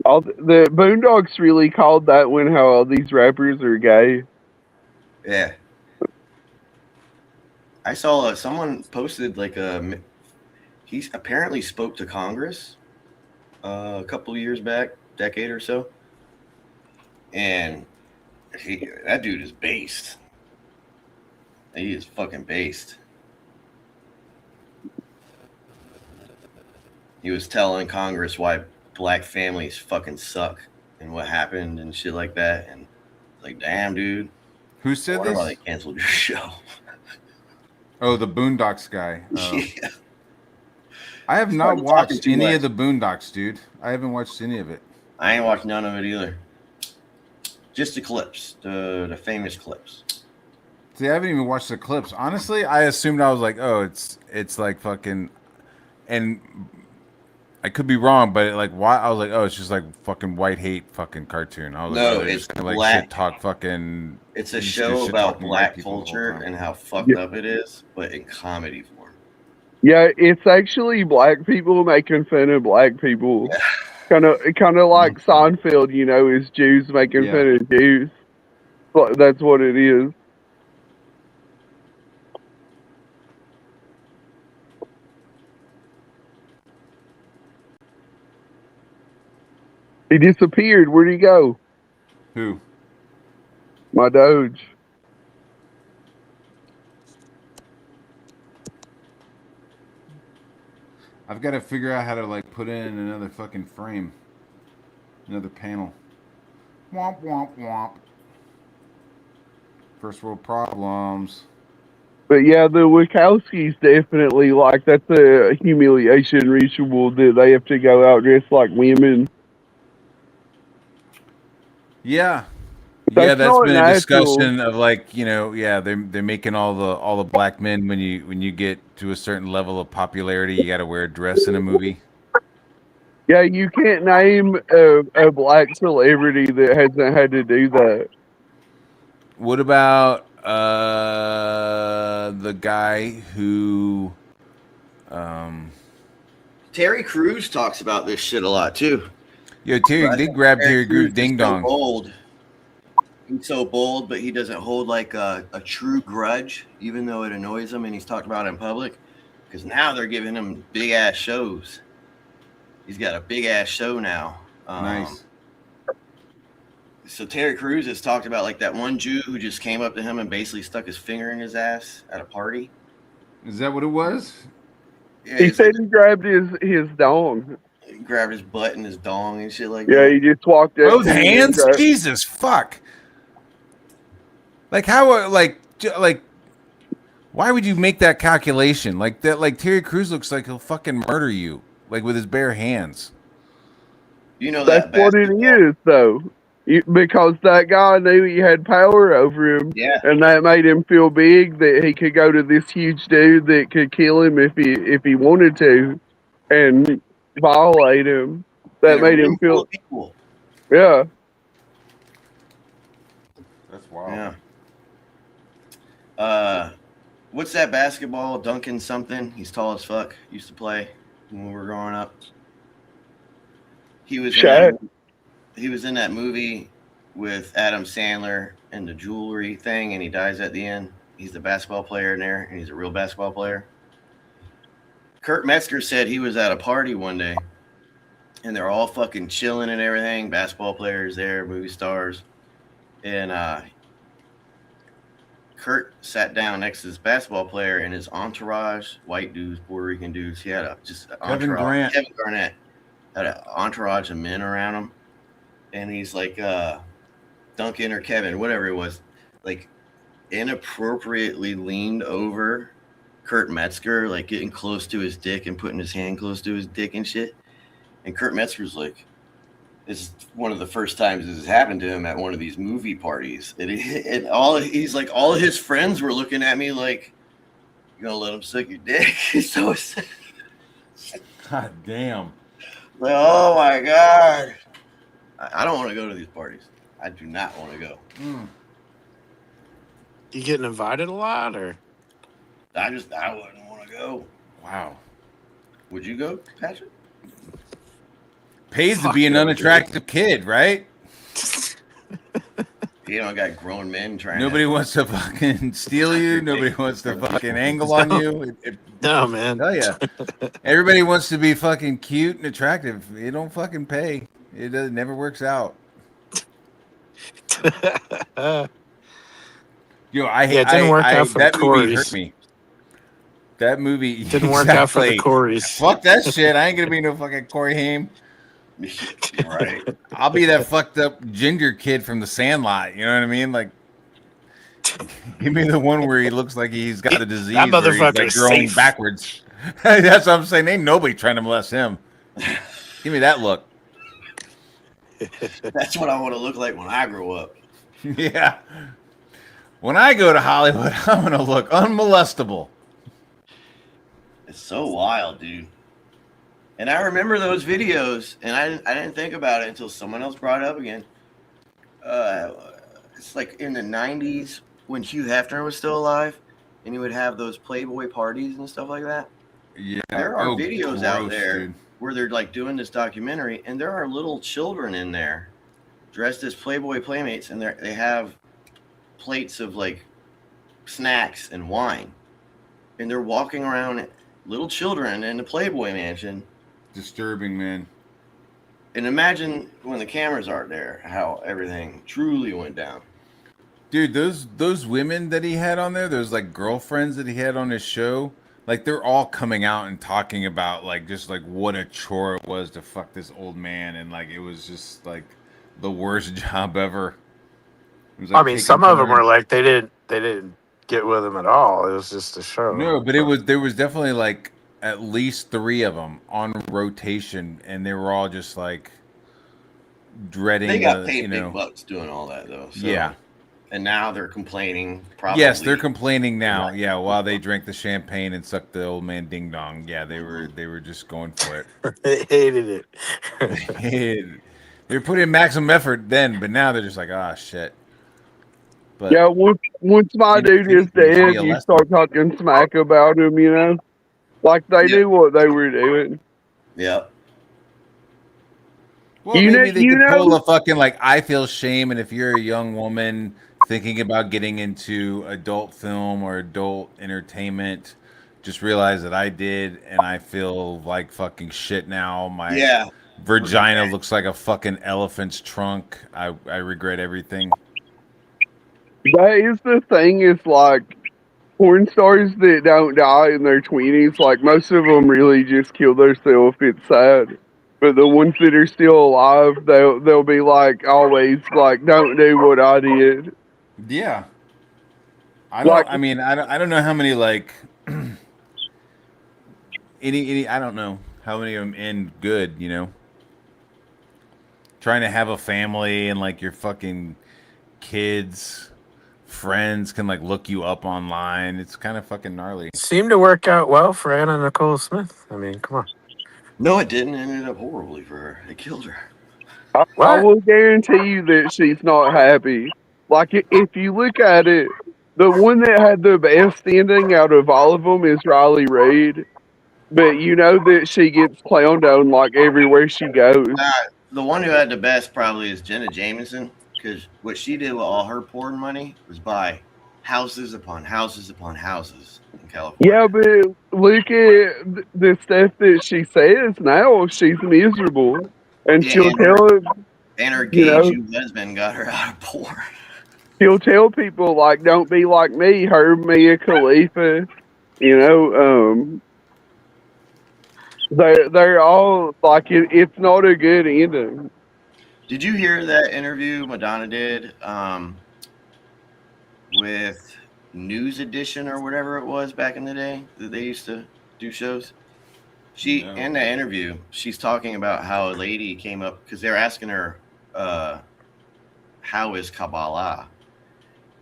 All the Boondocks really called that one how all these rappers are gay. Yeah. I saw someone posted like he apparently spoke to Congress a couple of years back, decade or so, and that dude is based. He is fucking based. He was telling Congress why black families fucking suck and what happened and shit like that, and like, damn, dude. Who I said wonder this? why they canceled your show. Oh, the Boondocks guy. Oh. Yeah. I have not Started talking watched too any much. of the Boondocks, dude. I haven't watched any of it. I ain't watched none of it either. Just the clips, the famous clips. See, I haven't even watched the clips. Honestly, I assumed I was like, oh, it's like fucking, and I could be wrong, but like, why? I was like, oh, it's just like fucking white hate fucking cartoon. I was No, like, oh, they're it's just gonna like black. shit talk fucking. It's a just show shit about talking white black people the whole culture time. and how fucked up it is, but in comedy form. Yeah, it's actually black people making fun of black people. Kind of like Seinfeld, you know, is Jews making Yeah. fun of Jews. But that's what it is. He disappeared. Where'd he go? Who? My Doge. I've got to figure out how to like put in another fucking frame, another panel. Womp womp womp. First world problems. But yeah, the Wachowskis definitely, like, that's a humiliation ritual that they have to go out dressed like women. Yeah. That's Yeah, that's not been a natural. discussion of like, you know, yeah, they're making all the black men when you get to a certain level of popularity, you got to wear a dress in a movie. Yeah, you can't name a black celebrity that hasn't had to do that. What about the guy who Terry Crews talks about this shit a lot too. Yo, Terry did grab Terry Crews ding dong. So bold. He's so bold, but he doesn't hold like a true grudge, even though it annoys him and he's talked about it in public. Because now they're giving him big ass shows. He's got a big ass show now. Nice. So Terry Crews has talked about like that one Jew who just came up to him and basically stuck his finger in his ass at a party. Is that what it was? Yeah, He he's said like, he grabbed his dong. he grabbed his butt and his dong and shit like Yeah, that. he just walked up. Both to him and hands? grabbed- Jesus fuck. Like how like why would you make that calculation? Like that like Terry Crews looks like he'll fucking murder you like with his bare hands. You know That's that what it basketball- is, though. Because that guy knew he had power over him, Yeah. and that made him feel big that he could go to this huge dude that could kill him if he wanted to, and violate him. That in a made him room full feel, of people. yeah. That's wild. Yeah. What's that basketball? Duncan something. He's tall as fuck. Used to play when we were growing up. He was Shaq. he was in that movie with Adam Sandler and the jewelry thing, and he dies at the end. He's the basketball player in there, and he's a real basketball player. Kurt Metzger said he was at a party one day, and they're all fucking chilling and everything. Basketball players there, movie stars, and Kurt sat down next to this basketball player and his entourage, white dudes, Puerto Rican dudes. He had Kevin Garnett. Kevin Garnett had an entourage of men around him, and he's like Duncan or Kevin, whatever it was, like inappropriately leaned over Kurt Metzger, like getting close to his dick and putting his hand close to his dick and shit. And Kurt Metzger's like, this is one of the first times this has happened to him at one of these movie parties. And he's like, all of his friends were looking at me like, you gonna let him suck your dick? So God damn. like, oh my God. I don't want to go to these parties. I do not want to go. You getting invited a lot, or? I wouldn't want to go. Wow. Would you go, Patrick? Pays to Fuck be an no, unattractive kid, right? You know, I got grown men trying. Nobody wants to fucking steal you. Nobody wants to fucking angle on you. No, man. Oh yeah. Everybody wants to be fucking cute and attractive. It don't fucking pay. It never works out. Yo, I hate. Yeah, it didn't work out for that the movie Corys. hurt me. That movie Didn't work out for the exactly. Corys. Fuck that shit. I ain't gonna be no fucking Corey Haim. right. I'll be that fucked up ginger kid from The Sandlot. You know what I mean? Like, give me the one where he looks like he's got the disease. That where he's, like, motherfucker's growing safe. backwards. That's what I'm saying. Ain't nobody trying to molest him. Give me that look. That's what I want to look like when I grow up. Yeah. When I go to Hollywood, I'm gonna look unmolestable. It's so wild, dude. And I remember those videos, and I didn't think about it until someone else brought it up again. It's like in the 90s when Hugh Hefner was still alive, and he would have those Playboy parties and stuff like that. Yeah. There are videos out gross, there dude. where they're like doing this documentary, and there are little children in there dressed as Playboy playmates, and they have plates of like snacks and wine, and they're walking around, little children in the Playboy mansion. Disturbing, man. And imagine when the cameras aren't there, how everything truly went down. Dude, those women that he had on there, those like girlfriends that he had on his show, like they're all coming out and talking about like just like what a chore it was to fuck this old man, and like it was just like the worst job ever. It was, like, I mean, taking some of them turns. were like they didn't get with him at all. It was just a show. No, but there was definitely like at least 3 of them on rotation, and they were all just like dreading. They got the, paid you big know, bucks doing all that though. So. yeah. And now they're complaining. Probably. Yes, they're complaining now. Yeah, while they drank the champagne and sucked the old man ding dong. Yeah, they were just going for it. They hated it. They were putting maximum effort then, but now they're just like, ah, shit. But Yeah, once my dude is dead, you start talking smack about him, you know? Like they knew what they were doing. Yep. well, you maybe know- they you could know- pull a fucking like, I feel shame, and if you're a young woman thinking about getting into adult film or adult entertainment, just realize that I did, and I feel like fucking shit now. My Yeah. vagina looks like a fucking elephant's trunk. I regret everything. That is the thing, is like porn stars that don't die in their 20s, like most of them really just kill themselves. It's sad. But the ones that are still alive, they'll be like always like, don't do what I did. Yeah. I don't. Like- I mean, I don't know how many like any. I don't know how many of them end good. You know, trying to have a family and like your fucking kids, friends can like look you up online. It's kind of fucking gnarly. Seemed to work out well for Anna Nicole Smith. I mean, come on. No, it didn't. It ended up horribly for her. It killed her. I What? will guarantee you that she's not happy. Like, if you look at it, the one that had the best ending out of all of them is Riley Reid. But you know that she gets clowned on like everywhere she goes. The one who had the best probably is Jenna Jameson, because what she did with all her porn money was buy houses upon houses upon houses in California. Yeah, but look at the stuff that she says now. She's miserable. And Yeah, she'll and tell And her You gay know? Jew husband got her out of porn. she'll tell people like, don't be like me, her, Mia Khalifa. You know, they're all like, it's not a good ending. Did you hear that interview Madonna did with News Edition or whatever it was back in the day that they used to do shows? She No. in that interview, she's talking about how a lady came up because they're asking her, how is Kabbalah?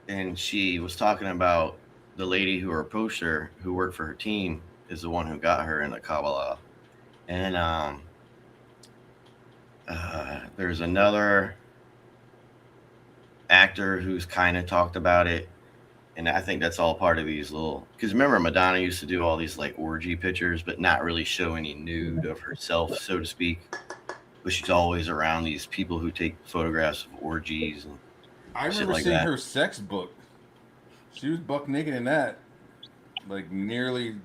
And she was talking about the lady who approached her, who worked for her team, is the one who got her into Kabbalah. And there's another actor who's kind of talked about it. And I think that's all part of these little, because remember Madonna used to do all these like orgy pictures, but not really show any nude of herself, so to speak. But she's always around these people who take photographs of orgies. And I Shit remember like seeing that. her sex book. She was buck naked in that, like nearly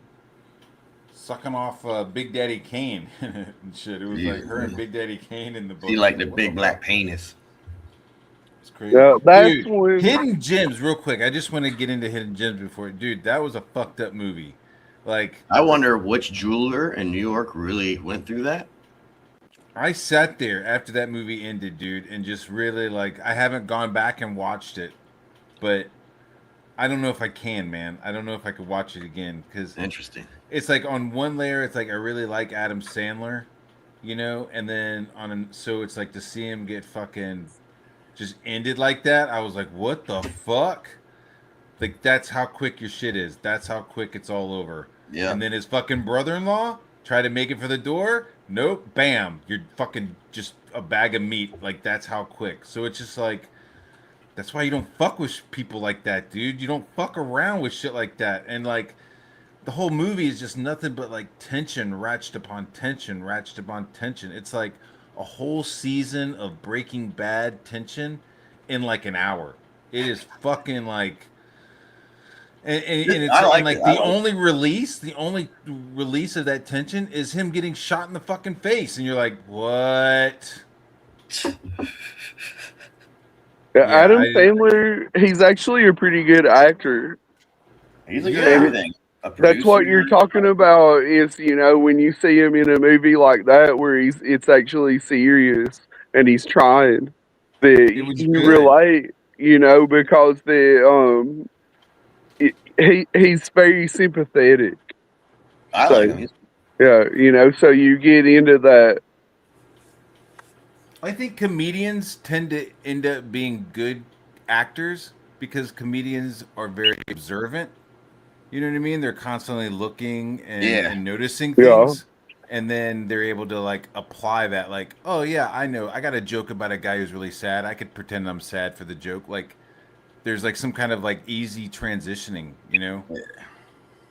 sucking off Big Daddy Kane and shit. It was Yeah. like her and Big Daddy Kane in the book. she like the What big fuck? black penis. It's crazy. Yeah, that's Dude, when Hidden Gems, real quick. I just want to get into Hidden Gems before, dude. That was a fucked up movie. Like, I wonder which jeweler in New York really went through that. I sat there after that movie ended, dude, and just really like I haven't gone back and watched it, but I don't know if I can, man. I don't know if I could watch it again because Interesting. it's like on one layer, it's like I really like Adam Sandler, you know, and then so it's like to see him get fucking just ended like that. I was like, what the fuck? Like that's how quick your shit is. That's how quick it's all over. Yeah. And then his fucking brother-in-law tried to make it for the door. Nope, bam, you're fucking just a bag of meat. Like that's how quick. So it's just like that's why you don't fuck with people like that, dude. You don't fuck around with shit like that. And like the whole movie is just nothing but like tension, ratchet upon tension, ratchet upon tension. It's like a whole season of Breaking Bad tension in like an hour. It is fucking like and it's I and like it. like the only release of that tension is him getting shot in the fucking face, and you're like, what? Yeah, Adam I Sandler, he's actually a pretty good actor. He's a good Yeah. everything. A That's what producer. you're talking about is, when you see him in a movie like that where it's actually serious and he's trying, it that was you good. relate, because he's very sympathetic. I So, like him. yeah, so you get into that. I think comedians tend to end up being good actors because comedians are very observant. You know what I mean? They're constantly looking Yeah. and noticing Yeah. things. And then they're able to like apply that, like, oh yeah, I know. I got a joke about a guy who's really sad. I could pretend I'm sad for the joke. Like there's like some kind of like easy transitioning, you know?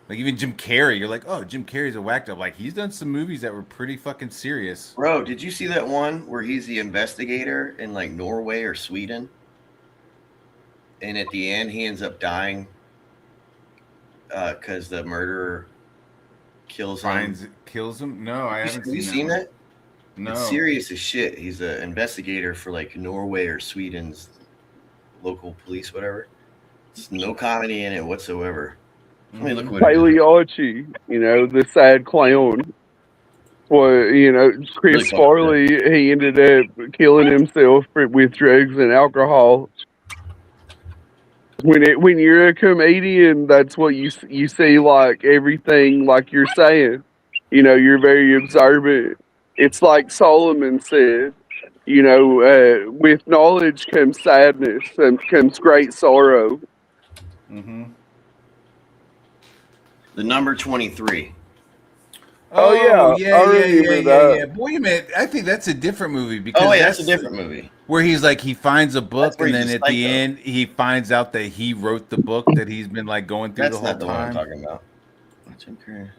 Like even Jim Carrey, you're like, oh, Jim Carrey's a whacked up. Like he's done some movies that were pretty fucking serious. Bro, did you see that one where he's the investigator in like Norway or Sweden? And at the end, he ends up dying because the murderer kills him. Kills him? No, I haven't Have you seen seen one. that? No. It's serious as shit. He's an investigator for like Norway or Sweden's local police, whatever. There's no comedy in it whatsoever. Let me look what it is. Pagliacci, the sad clown. Well, Chris Really fucked Farley, he ended up killing himself with drugs and alcohol. When you're a comedian, that's what you see, like everything, like you're saying. You're very observant. It's like Solomon said. With knowledge comes sadness and comes great sorrow. Mm-hmm. The number 23. Oh, yeah, I remember that. yeah. Boy, man, I think that's a different movie because Oh, yeah, that's a different movie. where he's like he finds a book That's where and he's then a at the psycho. end he finds out that he wrote the book that he's been like going through That's the whole not the one I'm time. talking about. Jim Carrey.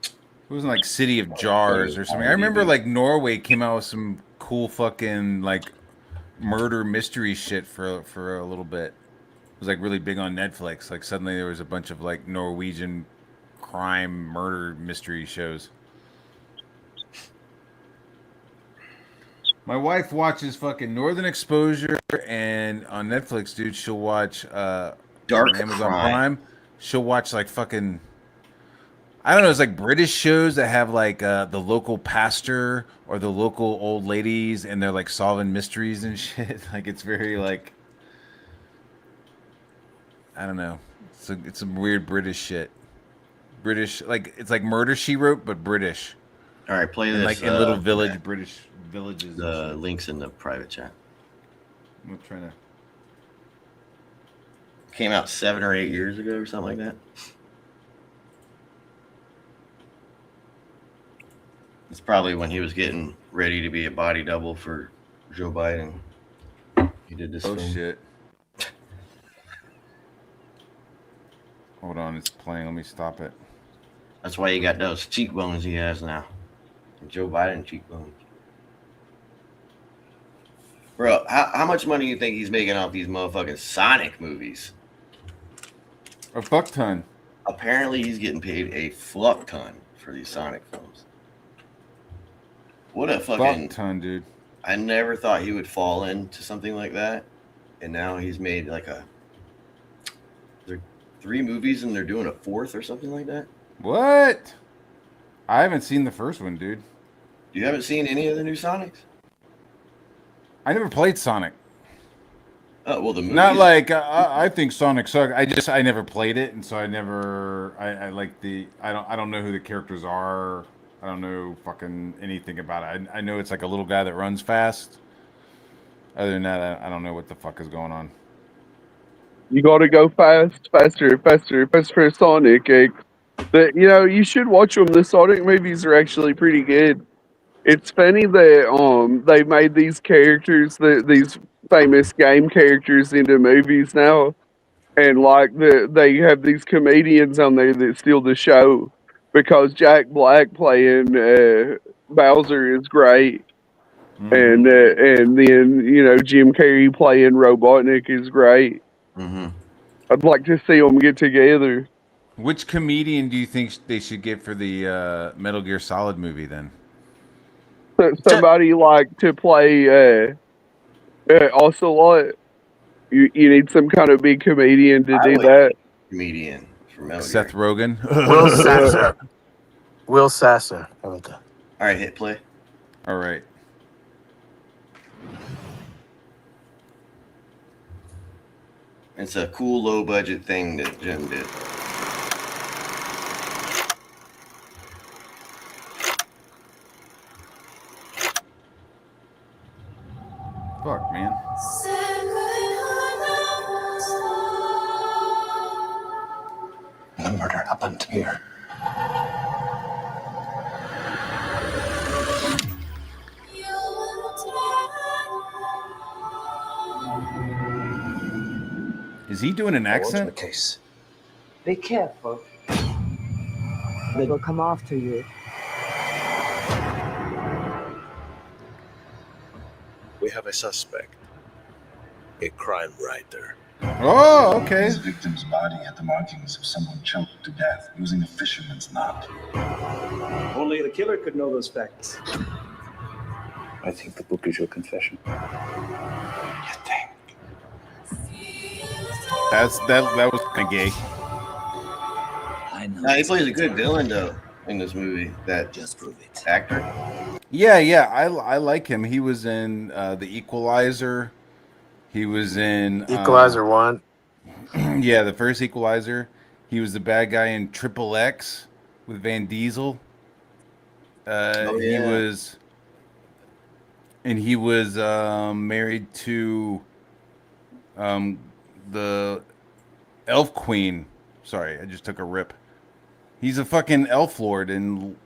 It wasn't like City of Jars or something. I remember like Norway came out with some cool fucking like murder mystery shit for a little bit. It was like really big on Netflix. Like suddenly there was a bunch of like Norwegian crime murder mystery shows. My wife watches fucking Northern Exposure, and on Netflix, dude, she'll watch Dark on Amazon Crime. Prime. She'll watch like fucking I don't know, it's like British shows that have like the local pastor or the local old ladies and they're like solving mysteries and shit. Like it's very like I don't know. It's some weird British shit. British like it's like Murder She Wrote but British. All right, play And this. like in little British villages. The links in the private chat. I'm trying to Came out 7 or 8 years ago or something like that. It's probably when he was getting ready to be a body double for Joe Biden. He did this Oh film. shit. Hold on, it's playing. Let me stop it. That's why he got those cheekbones he has now. Joe Biden cheekbones. Bro, how much money do you think he's making off these motherfucking Sonic movies? A fuck ton. Apparently he's getting paid a fuck ton for these Sonic films. What a fucking... Fuck ton, dude. I never thought he would fall into something like that. And now he's made like they're 3 movies and they're doing a 4th or something like that. What? I haven't seen the first one, dude. You haven't seen any of the new Sonics? I never played Sonic. Oh, well, the movies... Not like I think Sonic sucked. I never played it, and so I never. I like the. I don't know who the characters are. I don't know fucking anything about it. I know it's like a little guy that runs fast. Other than that, I don't know what the fuck is going on. You gotta go faster, Sonic. But you should watch them. The Sonic movies are actually pretty good. It's funny that they made these characters, these famous game characters, into movies now, and like they have these comedians on there that steal the show because Jack Black playing Bowser is great, Mhm. and then Jim Carrey playing Robotnik is great. Mm-hmm. I'd like to see them get together. Which comedian do you think they should get for the Metal Gear Solid movie then? Somebody like to play Ocelot. You need some kind of big comedian to I do would- that. Comedian from Metal Seth Gear. Rogen. Will Sasser. Will Sasser. How about that? All right, hit play. All right. It's a cool low budget thing that Jim did. Fuck, man. The murder happened here. Is he doing an I want the accent? case. Be careful. They will come after you. We have a suspect, a crime writer. Oh, okay. His victim's body had the markings of someone choked to death using a fisherman's knot. Only the killer could know those facts. I think the book is your confession. You think? That was kind of gay. I know. He plays a good villain though in this movie. That Just prove it. actor. Yeah, I like him. He was in The Equalizer. He was in Equalizer 1. yeah, the first Equalizer. He was the bad guy in Triple X with Van Diesel. Oh, yeah. He was married to the Elf Queen. Sorry, I just took a rip. He's a fucking elf lord in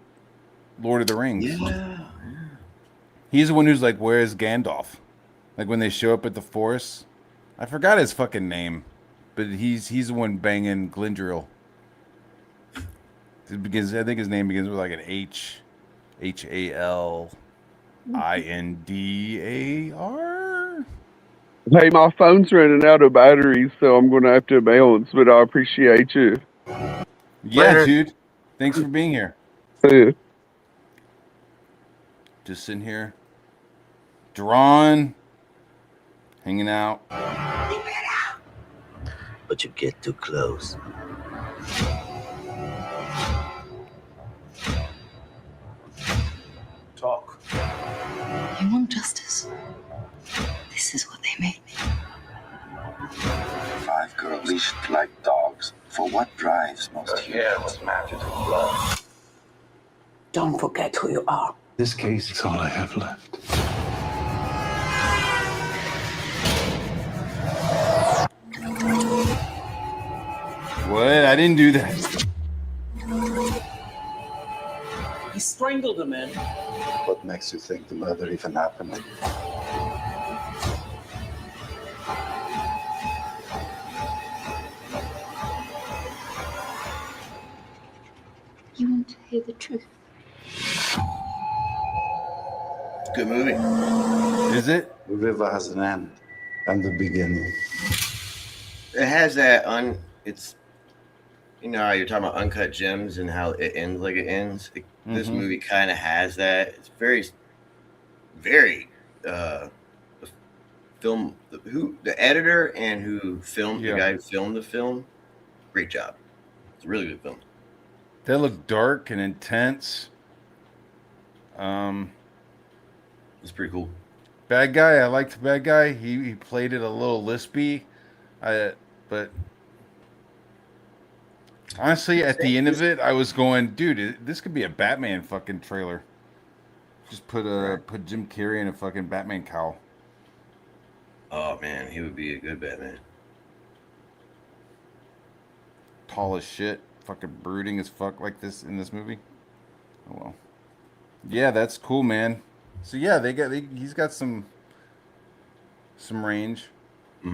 Lord of the Rings. Yeah. He's the one who's like, where's Gandalf? Like when they show up at the forest. I forgot his fucking name, but he's the one banging Glendrill. I think his name begins with like an HALINDAR. Hey, my phone's running out of batteries, so I'm going to have to bounce, but I appreciate you. Yeah, Later. dude. Thanks for being here. Uh, Just sitting here, drawn, hanging out. But you get too close. Talk. You want justice? This is what they made me. 5 girls leashed like dogs. For what drives most humans? Don't forget who you are. This case is all I have left. What? I didn't do that. He strangled a man. What makes you think the murder even happened? You want to hear the truth? Good movie. Is it? The river has an end and the beginning. It has that it's how you're talking about uncut gems and how it ends like it ends. This Mhm. movie kind of has that. It's very, very the editor and who filmed Yeah. the guy who filmed the film. Great job. It's a really good film. They look dark and intense. It's pretty cool. Bad guy. I liked the bad guy. He played it a little lispy. But honestly, at the end of it, I was going, dude, this could be a Batman fucking trailer. Just put Jim Carrey in a fucking Batman cowl. Oh man, he would be a good Batman. Tall as shit. fucking brooding as fuck like this in this movie. Oh well. Yeah, that's cool, man. So yeah, he's got some range.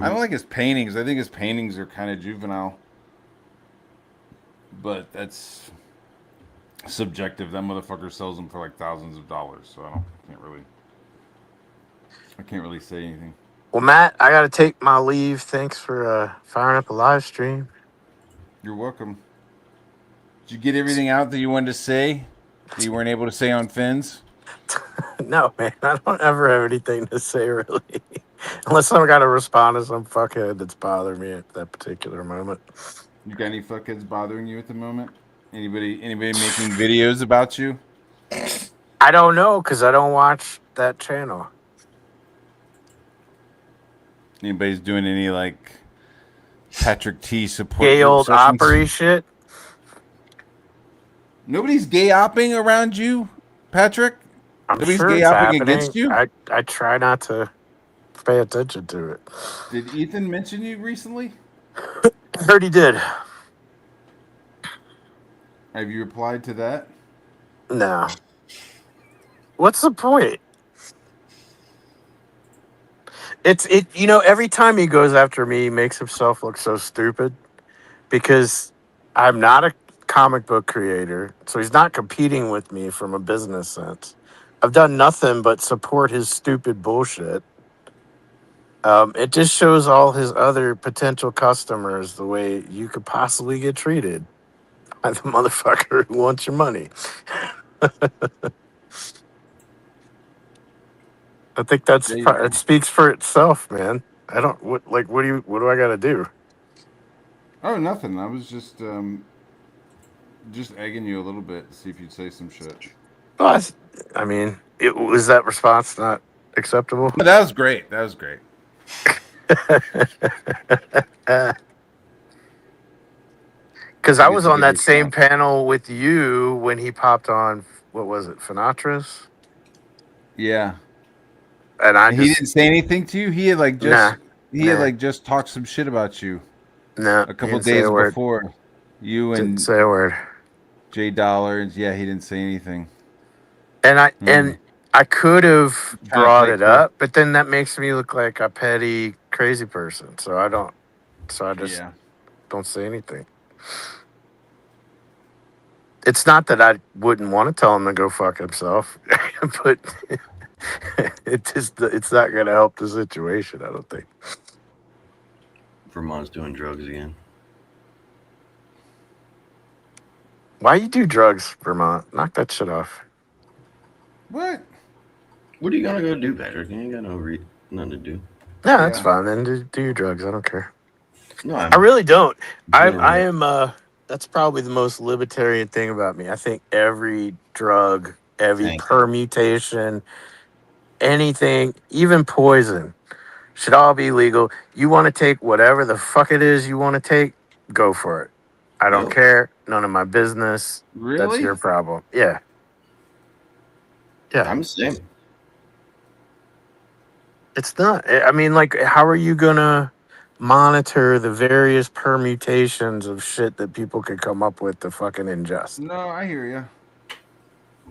I don't like his paintings. I think his paintings are kind of juvenile. But that's subjective. That motherfucker sells them for like thousands of dollars, so I can't really say anything. Well, Matt, I got to take my leave. Thanks for firing up a live stream. You're welcome. Did you get everything out that you wanted to say that you weren't able to say on Fins? No, man, I don't ever have anything to say, really. Unless I've got to respond to some fuckhead that's bothering me at that particular moment. You got any fuckheads bothering you at the moment? Anybody making videos about you? I don't know, because I don't watch that channel. Anybody's doing any like Patrick T support? Gay group old sessions? Opry shit? Nobody's gay opping around you, Patrick? I'm Nobody's sure gay it's opping happening. against you? I try not to pay attention to it. Did Ethan mention you recently? I heard he did. Have you replied to that? No. What's the point? Every time he goes after me, he makes himself look so stupid because I'm not a comic book creator, so he's not competing with me from a business sense. I've done nothing but support his stupid bullshit. It just shows all his other potential customers the way you could possibly get treated by the motherfucker who wants your money. I think it speaks for itself, man. What do I got to do? Oh, nothing. I was just egging you a little bit to see if you'd say some shit. Well, was that response not acceptable? But that was great. Because I was on that same panel with you when he popped on, what was it, Finatras? Yeah. And he didn't say anything to you? He had like just just talked some shit about you. No. A couple days before. You and didn't say a word. Jay Dollar, yeah, he didn't say anything. And I could have brought it up, but then that makes me look like a petty, crazy person. So I just don't say anything. It's not that I wouldn't want to tell him to go fuck himself, but it's not going to help the situation, I don't think. Vermont's doing drugs again. Why you do drugs, Vermont? Knock that shit off. What? What are you gonna go do, Patrick? You ain't got nothing to do. No, that's fine. Then do your drugs. I don't care. No, I really don't. I am. That's probably the most libertarian thing about me. I think every drug, every permutation, anything, even poison, should all be legal. You want to take whatever the fuck it is you want to take, go for it. I don't care. None of my business. Really? That's your problem. Yeah. Yeah. I'm the same. It's not. I mean, like, how are you going to monitor the various permutations of shit that people could come up with to fucking ingest? No, I hear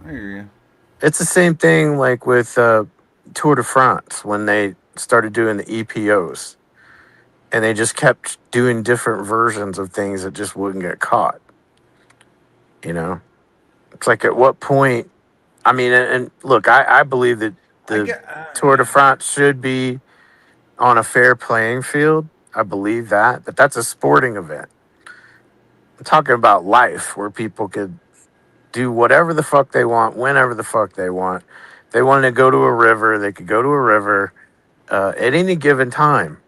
you. It's the same thing like with Tour de France when they started doing the EPOs. And they just kept doing different versions of things that just wouldn't get caught. You know? It's like at what point... I mean, and look, I believe that the Tour de France should be on a fair playing field. I believe that. But that's a sporting event. I'm talking about life where people could do whatever the fuck they want, whenever the fuck they want. If they wanted to go to a river, they could go to a river at any given time.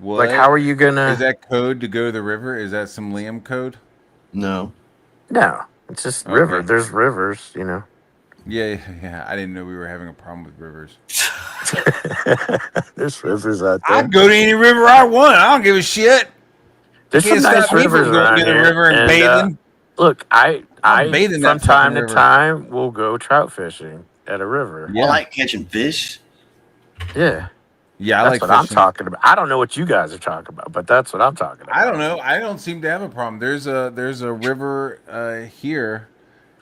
What? Like, how are you gonna... Is that code to go to the river? Is that some Liam code? No. No. It's just river. There's rivers, you know. Yeah. I didn't know we were having a problem with rivers. There's rivers out there. I'd go to any river I want. I don't give a shit. There's some nice rivers around to the here. river and bathing. Look, I bathing from that time to river. time will go trout fishing at a river. I like catching fish. Yeah. Yeah, I That's like what I'm fishing. talking about. I don't know what you guys are talking about, but that's what I'm talking about. I don't know. I don't seem to have a problem. There's a river here,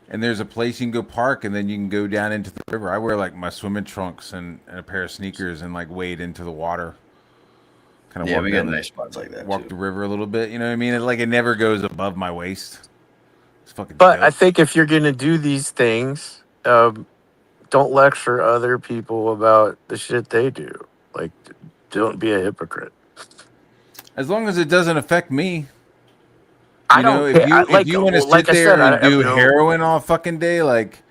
and there's a place you can go park, and then you can go down into the river. I wear like my swimming trunks and a pair of sneakers and like wade into the water. Kind of Yeah, walk we got down nice spots like that walk too. the river a little bit. You know what I mean? It never goes above my waist. It's fucking But I dope. think if you're gonna do these things, don't lecture other people about the shit they do. Like, don't be a hypocrite. As long as it doesn't affect me. I You know, don't care. if you want to Like sit I said, there and I have do no. heroin all fucking day, like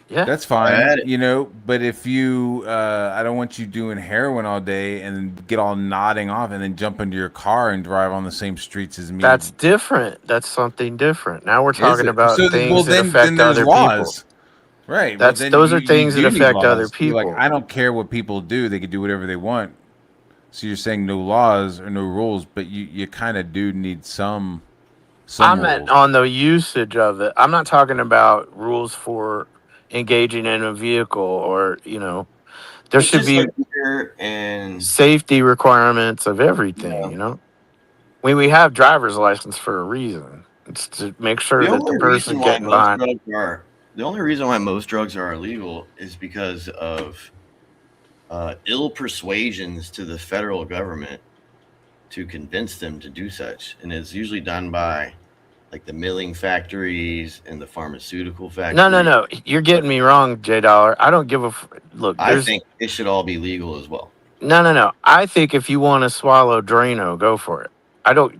Yeah, that's I fine, had it. you know. But if you, I don't want you doing heroin all day and then get all nodding off and then jump into your car and drive on the same streets as me. that's different. That's something different. Now we're Is talking it? about So well, things that then affect there's other people. laws, right? Well, then Those are you things that do need affect other laws. You're like, people. I don't care what people do; they can do whatever they want. So you're saying no laws or no rules, but you kind of do need some I'm at rules. on the usage of it. I'm not talking about rules for engaging in a vehicle or, there It's should just like be here and safety requirements of everything, we have driver's license for a reason. It's to make sure the that the only person reason why getting by. most drugs are illegal is because of ill persuasions to the federal government to convince them to do such, and it's usually done by like the milling factories and the pharmaceutical factories. No. You're getting me wrong, J Dollar. I don't give a look. I think it should all be legal as well. No. I think if you want to swallow Drano, go for it. I don't.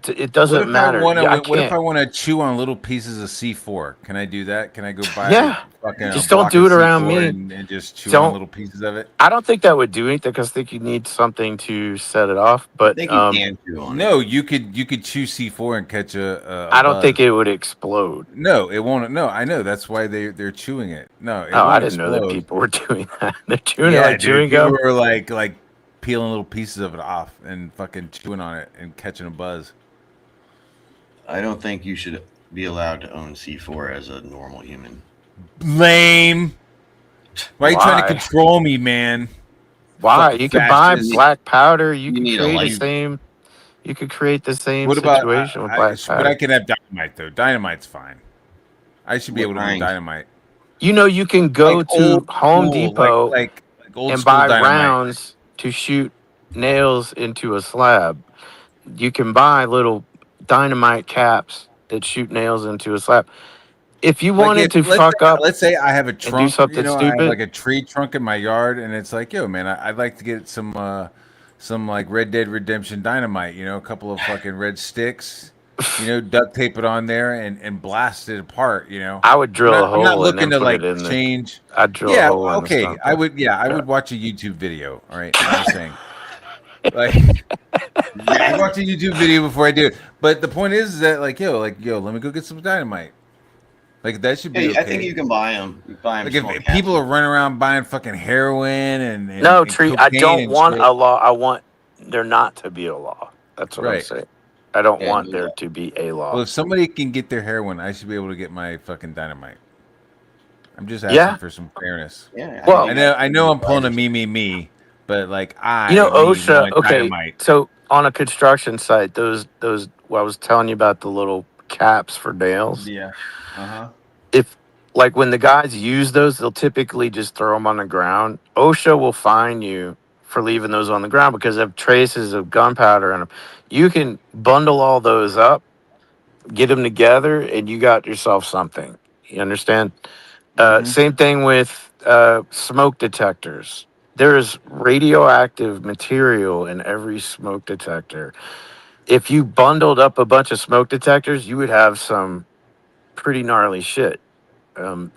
It doesn't matter. Yeah, I What if I can't. want to chew on little pieces of C4? Can I do that? Can I go buy Yeah. fucking a Just don't block do of it around C4 me. and just chew on Don't. little pieces of it? I don't think that would do anything because I think you need something to set it off. I But think you can chew on it. No, you could chew C4 and catch a I don't buzz. think it would explode. No, it won't. No, I know that's why they're chewing it. No, it Oh, won't I didn't know that explode. people were doing that. They're chewing it Yeah, like dude, chewing people gum. were like peeling little pieces of it off and fucking chewing on it and catching a buzz. I don't think you should be allowed to own C4 as a normal human. Lame. Why are you trying to Why? control me, man? Why? Fucking You could buy fascist. black powder. You could need a create the license. same. You could create the same What about situation with black but I powder. can have dynamite though. Dynamite's fine. I should be What able to own kind? dynamite. You can go Like to old Home school, Depot like old and school buy dynamite. rounds to shoot nails into a slab. You can buy little dynamite caps that shoot nails into a slab. If you wanted to fuck up Let's say I have a and do trunk, something I have stupid, like a tree trunk in my yard, and it's like, yo, man, I'd like to get some like Red Dead Redemption dynamite, a couple of fucking red sticks, duct tape it on there and blast it apart, I would drill a I'm not hole and looking then to put like it in there. change. I'd drill Yeah, a hole into okay, something. I would watch a YouTube video. All right, I'm just saying. Like, I watch a YouTube video before I do it. But the point is that like, yo, let me go get some dynamite. Like that should be Hey, okay. I think you can buy them. You buy them. Like if people are running around buying fucking heroin and No, and Tree. I cocaine don't and want shit. a law. I want there not to be a law. That's what I'm Right. saying. I don't Yeah, want do there that. to be a law. Well, if somebody can get their heroin, I should be able to get my fucking dynamite. I'm just asking Yeah. for some fairness. Yeah. Well, I know I'm pulling a me, but like OSHA. want Okay, dynamite. so on a construction site, those. Well, I was telling you about the little caps for nails. Yeah. If like when the guys use those, they'll typically just throw them on the ground. OSHA will fine you for leaving those on the ground because they have traces of gunpowder in them. You can bundle all those up, get them together, and you got yourself something. You understand? Same thing with smoke detectors. There's radioactive material in every smoke detector. If you bundled up a bunch of smoke detectors, you would have some pretty gnarly shit.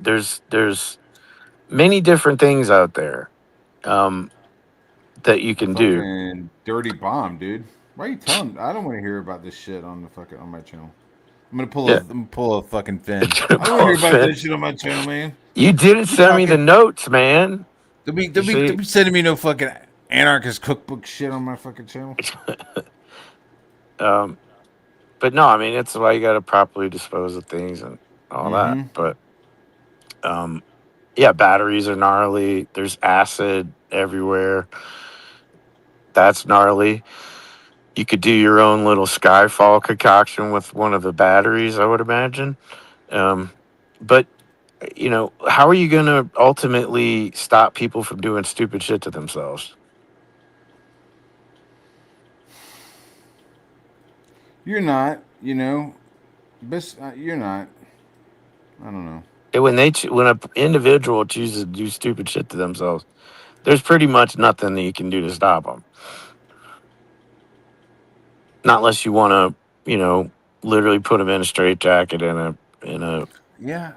There's many different things out there that you can do. Fucking dirty bomb, dude. Why are you telling? I don't want to hear about this shit on my channel. I'm gonna pull a fucking fin. I don't want to hear about this shit on my channel, man. You didn't send me the notes, man. Don't be sending me no fucking anarchist cookbook shit on my fucking channel. But no, I mean it's why you got to properly dispose of things and all that. But yeah, batteries are gnarly. There's acid everywhere. That's gnarly. You could do your own little Skyfall concoction with one of the batteries, I would imagine. But how are you going to ultimately stop people from doing stupid shit to themselves? You're not, you're not. I don't know. When an individual chooses to do stupid shit to themselves, there's pretty much nothing that you can do to stop them. Not unless you want to, literally put them in a straitjacket in a Yeah.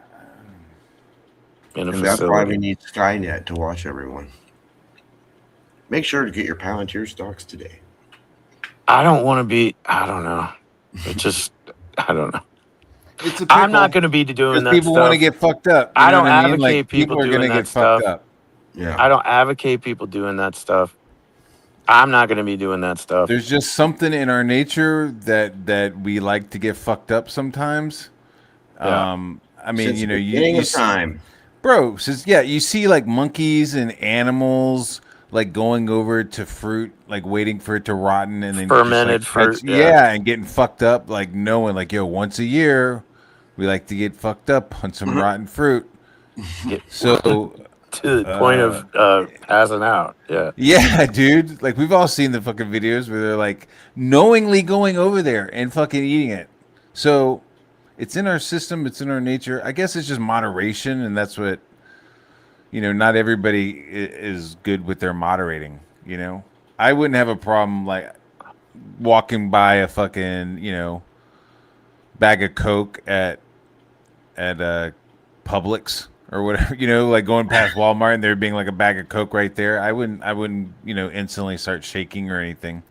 And that's why we facility. need Skynet to watch everyone. Make sure to get your Palantir stocks today. I don't want to be. I don't know. It just. I don't know. It's a I'm not pickle, going to be doing because that people want to stuff. get fucked up. You I know don't what I mean? advocate Like, people are doing gonna that get stuff. fucked up. Yeah. I don't advocate people doing that stuff. I'm not going to be doing that stuff. There's just something in our nature that we like to get fucked up sometimes. Yeah. I mean, Since you know, the you, beginning you of time. bro, says yeah, you see like monkeys and animals like going over to fruit, like waiting for it to rotten, and then just Fermented like fruit. yeah, and getting fucked up, like knowing like, yo, once a year we like to get fucked up on some rotten fruit. So To the point of passing out. Yeah. yeah, dude, like we've all seen the fucking videos where they're like knowingly going over there and fucking eating it. So it's in our system, it's in our nature. I guess it's just moderation, and that's what, not everybody is good with their moderating. I wouldn't have a problem like walking by a fucking bag of Coke at Publix or whatever, like going past Walmart and there being like a bag of Coke right there. I wouldn't instantly start shaking or anything.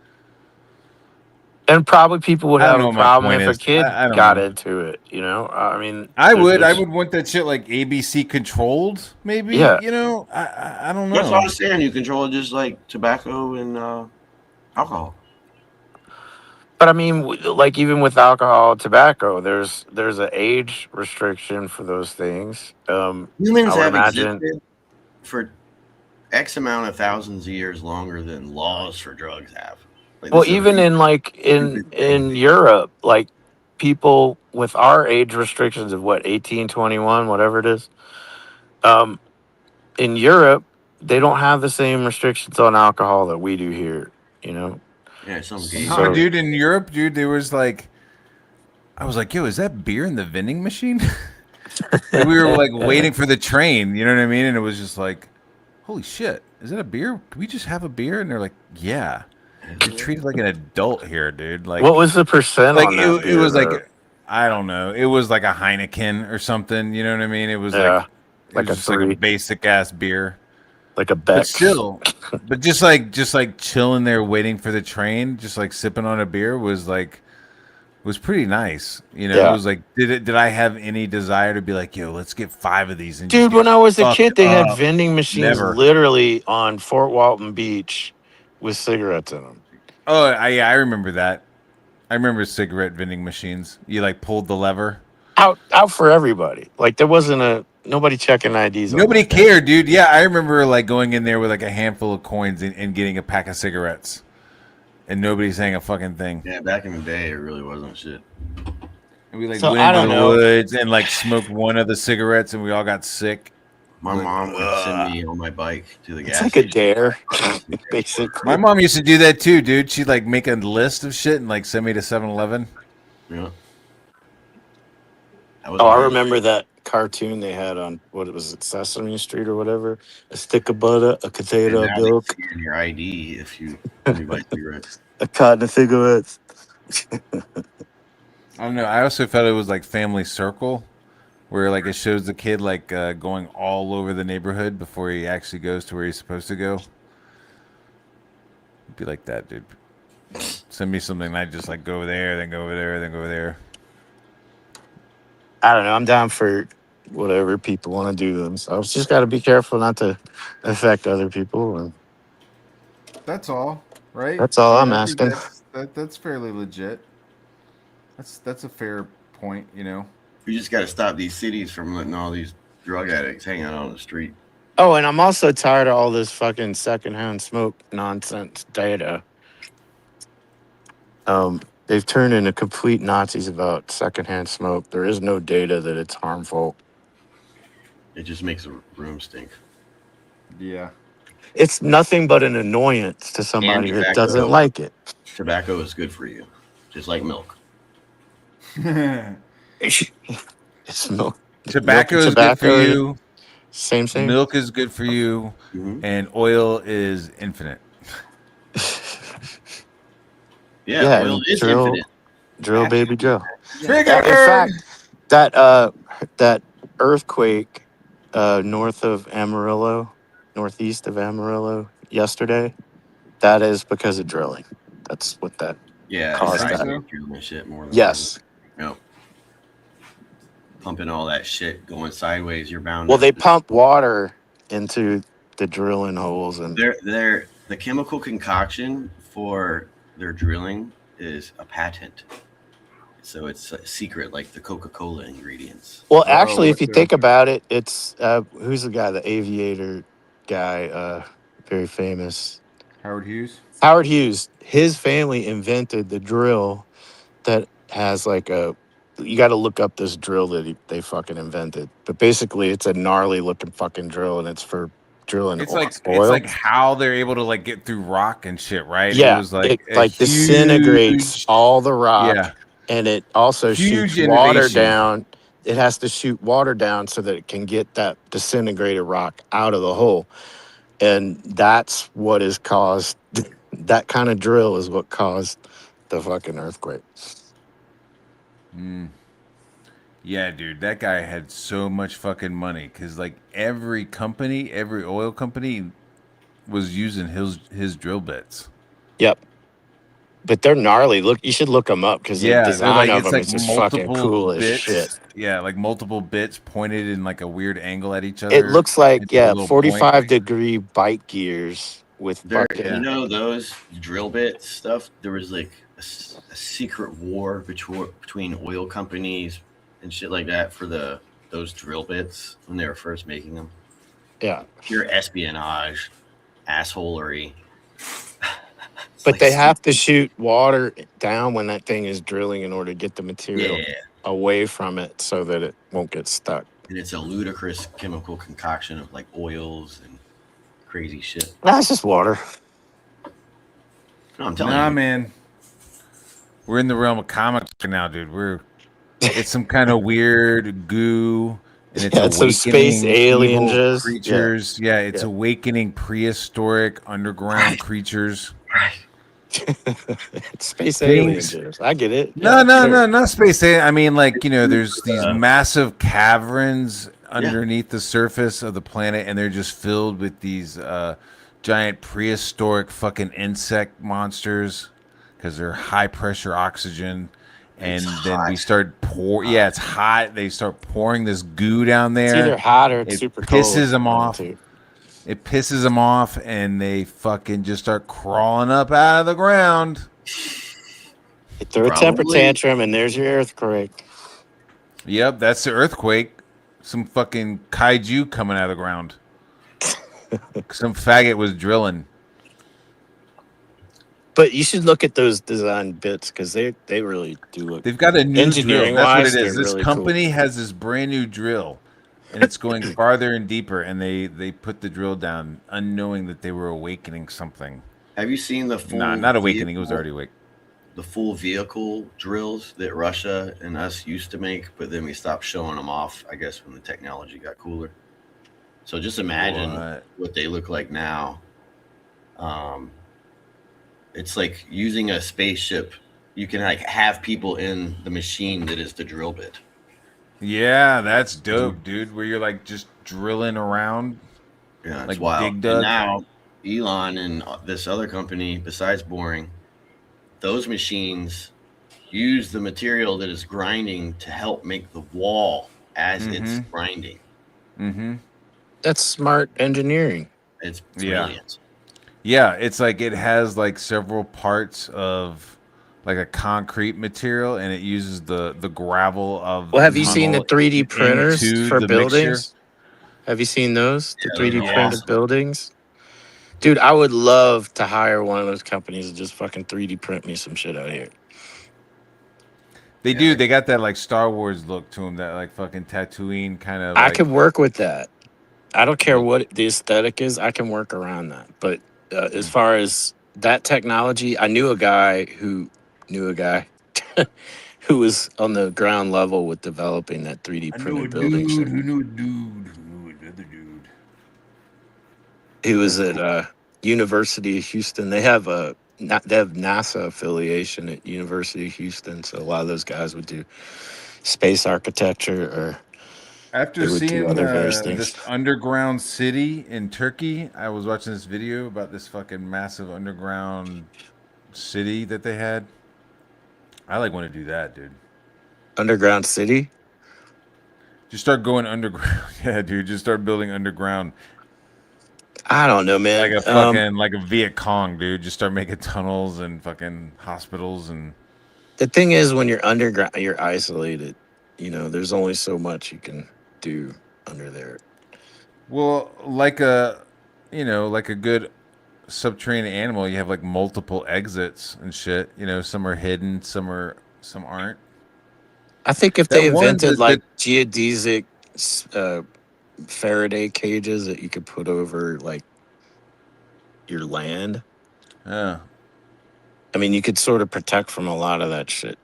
And probably people would I don't have know a what my problem point if a is. kid I don't got know. into it. I mean, I would there's- want that shit like ABC controlled, maybe. Yeah. I don't know. That's what I was saying. You control it just like tobacco and alcohol. But I mean, like even with alcohol, tobacco, there's an age restriction for those things. Humans I would have imagine. existed for X amount of thousands of years longer than laws for drugs have. Like, Well, this is a even in like in Europe, like people with our age restrictions of 18, 21, whatever it is, in Europe, they don't have the same restrictions on alcohol that we do here. yeah, some Nah, gays. So- dude, in Europe, dude, there was like, I was like, yo, is that beer in the vending machine? And we were like waiting for the train, you know what I mean? And it was just like, holy shit, is that a beer? Can we just have a beer? And they're like, yeah. You're treated like an adult here, dude. Like, what was the percent like on that? it was beer, like, I don't know. It was like a Heineken or something. You know what I mean? It was Yeah, like like a just like a 3. basic ass beer. like a But Beck. still, but just like chilling there waiting for the train, just like sipping on a beer was pretty nice. It Yeah. was like, did I have any desire to be like, yo, let's get 5 of these and just Dude, get when I was a fucked kid, they had up? vending machines Never. literally on Fort Walton Beach with cigarettes in them. Oh, I remember that. I remember cigarette vending machines. You like pulled the lever. Out for everybody. Like there wasn't nobody checking IDs. on Nobody that thing. cared, dude. Yeah, I remember like going in there with like a handful of coins and getting a pack of cigarettes, and nobody saying a fucking thing. Yeah, back in the day, it really wasn't shit. And we like So, went I into don't the know. woods and like smoked one of the cigarettes, and we all got sick. My Like, mom would send me on my bike to the It's gas like a station. dare, basically. My mom used to do that too, dude. She'd like make a list of shit and like send me to 7-Eleven. Yeah. That was Oh, I my- remember that cartoon they had on what was it, Sesame Street or whatever? A stick of butter, a And potato, now they milk, see in your ID if you buy cigarettes. a carton of cigarettes. I don't know. I also felt it was like Family Circle, where like it shows the kid like going all over the neighborhood before he actually goes to where he's supposed to go. It'd be like that, dude. Send me something, and I just like go over there, then go over there, then go over there. I don't know. I'm down for whatever people want to do to themselves. Just got to be careful not to affect other people. And That's all, right? That's all I'm I think asking. That's fairly legit. That's a fair point, We just got to stop these cities from letting all these drug addicts hang out on the street. Oh, and I'm also tired of all this fucking secondhand smoke nonsense data. They've turned into complete Nazis about secondhand smoke. There is no data that it's harmful. It just makes the room stink. Yeah. It's nothing but an annoyance to somebody And that doesn't like it. Tobacco is good for you, just like milk. It's milk. Tobacco is good for tobacco, you. Same. Milk is good for you, and oil is infinite. Yeah, and oil is drill, infinite. drill, baby, drill. Trigger! In fact, that earthquake north of Amarillo, northeast of Amarillo yesterday, that is because of drilling. That's what that Yeah, caused it's that. drilling shit more than Yes. Yep. Pumping all that shit going sideways, you're bound. Well, to, they pump water into the drilling holes, and the chemical concoction for their drilling is a patent. So it's a secret, like the Coca-Cola ingredients. well, actually, if you think about it, it's who's the guy, the aviator guy, very famous, Howard Hughes. Howard Hughes. His family invented the drill that has like a. You got to look up this drill that they fucking invented, but basically, it's a gnarly looking fucking drill, and it's for drilling It's oil. like how they're able to like get through rock and shit, right? Yeah, it was like it like disintegrates all the rock, Yeah. and it also Huge shoots water innovation. down. It has to shoot water down so that it can get that disintegrated rock out of the hole, and that's what has caused that kind of drill is what caused the fucking earthquake. Yeah, dude, that guy had so much fucking money because like every oil company was using his drill bits. Yep. But they're gnarly. Look, you should look them up because the Yeah, design of it's them like is just fucking multiple cool as bits. shit. Yeah, like multiple bits pointed in like a weird angle at each other. It looks like, into a little 45-degree bike gears with fucking. You know those drill bit stuff? There was like a secret war between oil companies and shit like that for those drill bits when they were first making them. Yeah. Pure espionage, assholery. But they have to shoot water down when that thing is drilling in order to get the material away from it so that it won't get stuck. And it's a ludicrous chemical concoction of like oils and crazy shit. That's just water. No, I'm telling Nah, you. man. We're in the realm of comics now, dude. It's some kind of weird goo, and it's some space alien evil jizz. creatures. Yeah, it's awakening prehistoric underground creatures. Space aliens. I get it. No, not space alien. I mean, like, you know, there's these massive caverns underneath the surface of the planet, and they're just filled with these giant prehistoric fucking insect monsters because they're high pressure oxygen. And then we start it's hot. They start pouring this goo down there. It's either hot or it's super cold. Pisses them off. It pisses them off, and they fucking just start crawling up out of the ground. You throw a temper tantrum, and there's your earthquake. Yep, that's the earthquake. Some fucking kaiju coming out of the ground. Some faggot was drilling. But you should look at those design bits because they really do look. They've got a new engineering drill. That's wise, what it is. This really company cool. has this brand new drill, and it's going farther and deeper. And they put the drill down, unknowing that they were awakening something. Have you seen the full? Nah, not awakening. It was already awake. The full vehicle drills that Russia and us used to make, but then we stopped showing them off. I guess when the technology got cooler. So just imagine what they look like now. It's like using a spaceship. You can like have people in the machine that is the drill bit. Yeah, that's dope, dude. Where you're like just drilling around. Yeah, it's like wild. Dig And Dug. now Elon and this other company, besides boring, those machines use the material that is grinding to help make the wall as it's grinding. Mm-hmm. That's smart engineering. It's brilliant. Yeah, it's like it has like several parts of like a concrete material, and it uses the gravel of. Well, have you seen the 3D printers into for the buildings? mixture. Have you seen those? The Yeah, those 3D are printed awesome. buildings? Dude, I would love to hire one of those companies to just fucking 3D print me some shit out here. They Yeah, do. They got that like Star Wars look to them. That like fucking Tatooine kind of I like. could work with that. I don't care what the aesthetic is. I can work around that. But as far as that technology, I knew a guy who knew a guy who was on the ground level with developing that 3D printed building shit. who knew a dude who knew another dude. He was at University of Houston. They have NASA affiliation at University of Houston, so a lot of those guys would do space architecture or After they would do seeing other various things. this underground city in Turkey, I was watching this video about this fucking massive underground city that they had. I like want to do that, dude. Underground city? Just start going underground. Yeah, dude. Just start building underground. I don't know, man. Like a fucking like a Viet Cong, dude. Just start making tunnels and fucking hospitals and. The thing is, when you're underground, you're isolated. You know, there's only so much you can do under there. Well, like a, like a good subterranean animal, you have like multiple exits and shit. You know, some are hidden, some aren't. I think if That they one invented that- like geodesic Faraday cages that you could put over like your land, Yeah, I mean, you could sort of protect from a lot of that shit.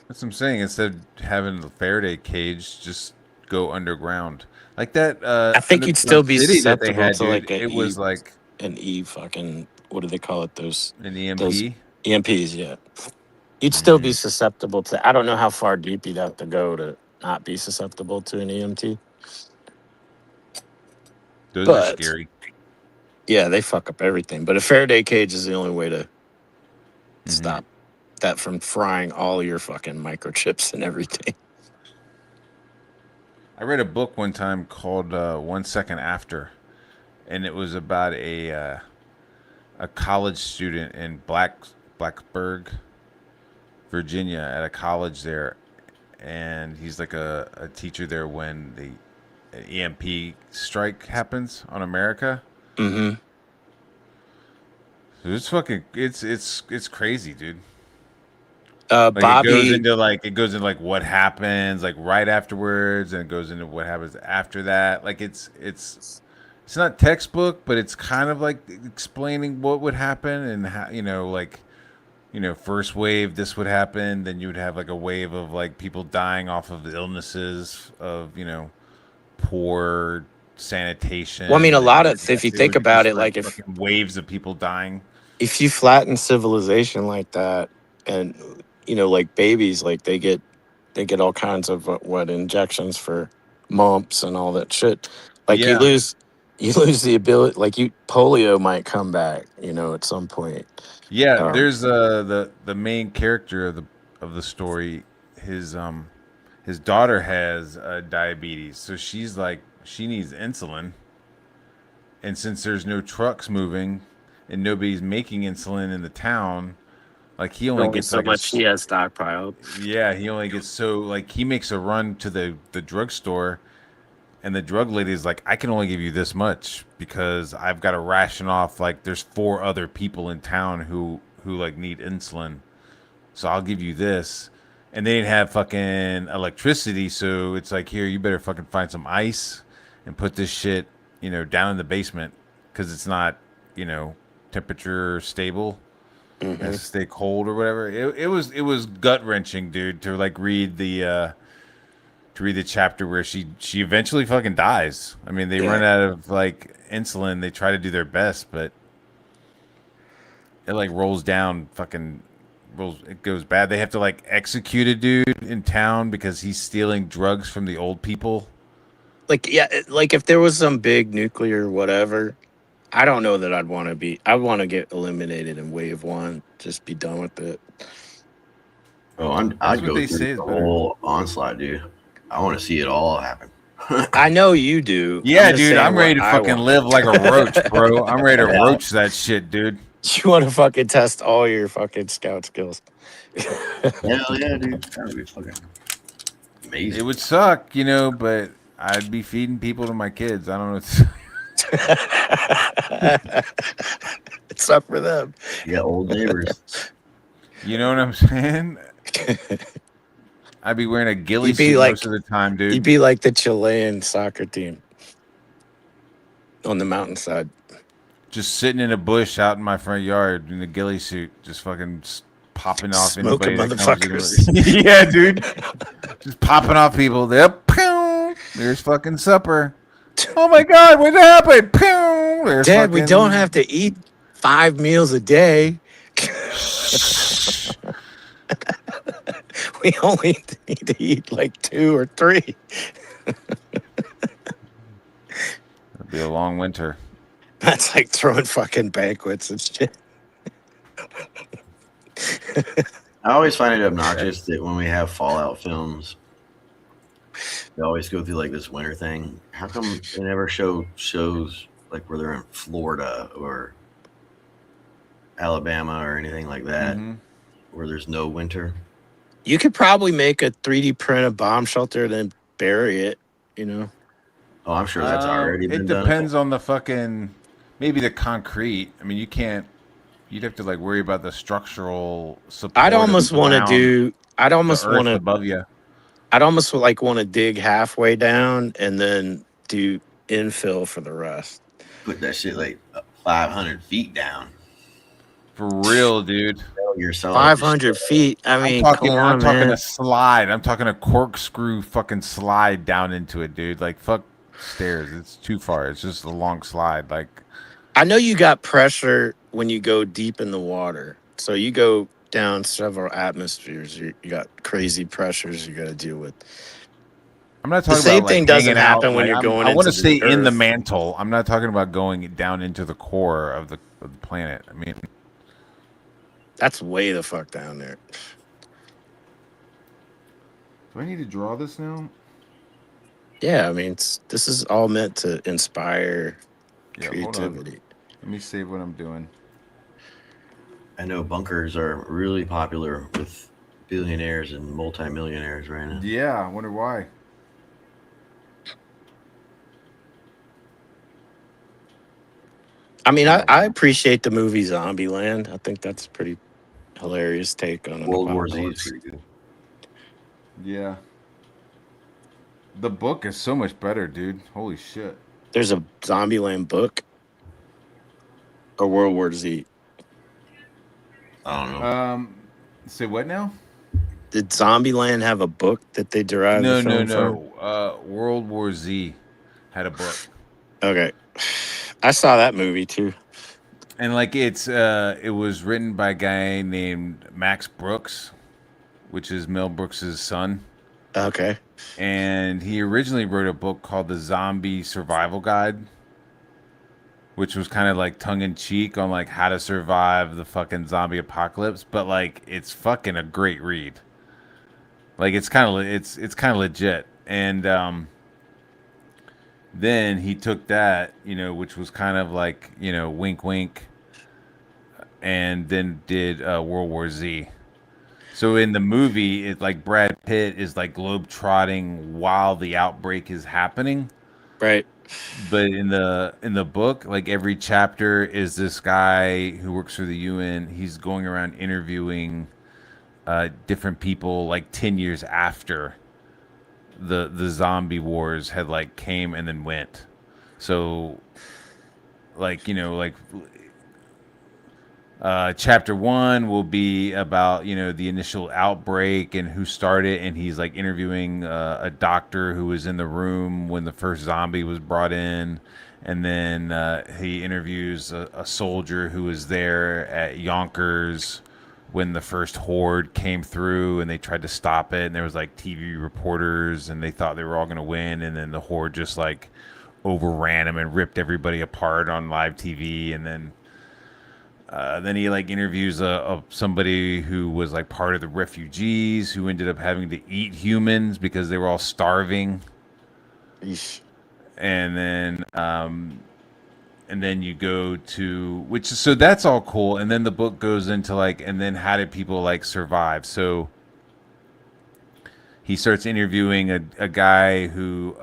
that's what I'm saying. Instead of having the Faraday cage, just go underground. Like that. I think you'd still be city that they susceptible had, to dude, like it was like an fucking, what do they call it? Those an EMP. those EMPs, yeah. You'd still be susceptible to. I don't know how far deep you'd have to go to not be susceptible to an EMT. Those are But scary. yeah, they fuck up everything. But a Faraday cage is the only way to stop that from frying all your fucking microchips and everything. I read a book one time called 1 Second After, and it was about a college student in Blacksburg, Virginia, at a college there, and he's like a teacher there when an EMP strike happens on America. Mm-hmm. So it's fucking it's crazy, dude. Like Bobby, it goes into like what happens like right afterwards, and it goes into what happens after that. Like it's not textbook, but it's kind of like explaining what would happen and how, first wave this would happen, then you would have like a wave of like people dying off of illnesses of poor sanitation. well, I mean, a lot and of, if you it think would about just, it, like if fucking waves of people dying. you flatten civilization like that, and like babies, like they get all kinds of what injections for mumps and all that shit. Like Yeah. you lose the ability. Like polio might come back, at some point. Yeah, there's the main character of the story. His daughter has diabetes, so she's like she needs insulin, and since there's no trucks moving and nobody's making insulin in the town, like he only gets so like much he has stockpiled. yeah, he only gets so like he makes a run to the drugstore, and the drug lady is like, I can only give you this much because I've got to ration off. Like, there's 4 other people in town who like need insulin, so I'll give you this. And they didn't have fucking electricity, so it's like, here, you better fucking find some ice and put this shit, down in the basement because it's not, temperature stable. It has to stay cold or whatever. It was gut wrenching, dude, to like read the chapter where she eventually fucking dies. I mean, they run out of like insulin. They try to do their best, but it like rolls down, it goes bad. They have to like execute a dude in town because he's stealing drugs from the old people. Like, yeah, like if there was some big nuclear whatever, I don't know that I'd want to get eliminated in wave 1. Just be done with it. Oh, I'd That's what go they through say is the better. whole onslaught, dude. I want to see it all happen. I know you do. Yeah, just dude, saying I'm ready to what I fucking want. live like a roach, bro. I'm ready to roach that shit, dude. You want to fucking test all your fucking scout skills. Hell yeah, dude. That would be fucking amazing. It would suck, but I'd be feeding people to my kids. I don't know. It's up for them. Yeah, old neighbors. You know what I'm saying? I'd be wearing a ghillie You'd be suit like- most of the time, dude. You'd be like the Chilean soccer team on the mountainside. Just sitting in a bush out in my front yard in a ghillie suit, just fucking popping off Smoking anybody that comes motherfuckers. in. Yeah, dude. Just popping off people. There's fucking supper. Oh my God, what happened? There's Dad, we fucking- don't have to eat 5 meals a day. We only need to eat like 2 or 3. It'll be a long winter. That's like throwing fucking banquets and shit. I always find it obnoxious that when we have Fallout films, they always go through like this winter thing. How come they never show shows like where they're in Florida or Alabama or anything like that, Mhm. where there's no winter? You could probably make a 3D print a bomb shelter, then bury it, you know? Oh, I'm sure that's already been It done. depends on the fucking, maybe the concrete. I mean, you can't. You'd have to like worry about the structural support. I'd almost want to around do. I'd the almost earth want to. above you. I'd almost like want to dig halfway down and then do infill for the rest. Put that shit like 500 feet down. For real, dude. You're selling 500 feet. I mean, I'm talking, come on, I'm talking man. a slide. I'm talking a corkscrew fucking slide down into it, dude. Like fuck stairs. It's too far. It's just a long slide. Like I know you got pressure when you go deep in the water. So you go down several atmospheres. You got crazy pressures you got to deal with. I'm not The talking same about thing like, doesn't hanging out, happen when like, you're going I want to into the stay in the earth. mantle. I'm not talking about going down into the core of the planet. I mean, That's way the fuck down there. do I need to draw this now? Yeah, I mean, this is all meant to inspire Yeah, hold on. creativity. Let me save what I'm doing. I know bunkers are really popular with billionaires and multimillionaires right now. Yeah, I wonder why. I mean, I appreciate the movie Zombieland. I think that's a pretty hilarious take on an World War Z is apocalypse. pretty good. Yeah. The book is so much better, dude. Holy shit. There's a Zombieland book or World War Z. I don't know. Say what now? Did Zombieland have a book that they derived No, the no, film no. World War Z had a book. from? Okay. I saw that movie too. And like it was written by a guy named Max Brooks, which is Mel Brooks's son. Okay. And he originally wrote a book called The Zombie Survival Guide, which was kind of like tongue in cheek on like how to survive the fucking zombie apocalypse, but like it's fucking a great read. Like it's kind of legit. And then he took that, which was kind of like, wink wink, and then did World War Z. So in the movie, it's like Brad Pitt is like globetrotting while the outbreak is happening. Right. But in the book, like every chapter is this guy who works for the UN. He's going around interviewing different people like 10 years after the zombie wars had like came and then went. So like, chapter 1 will be about the initial outbreak and who started, and he's like interviewing a doctor who was in the room when the first zombie was brought in, and then he interviews a soldier who was there at Yonkers when the first horde came through and they tried to stop it, and there was like TV reporters and they thought they were all going to win, and then the horde just like overran them and ripped everybody apart on live TV. And then he like interviews somebody who was like part of the refugees who ended up having to eat humans because they were all starving. Eesh. And then you go to so that's all cool. And then the book goes into like, and then how did people like survive? So he starts interviewing a guy who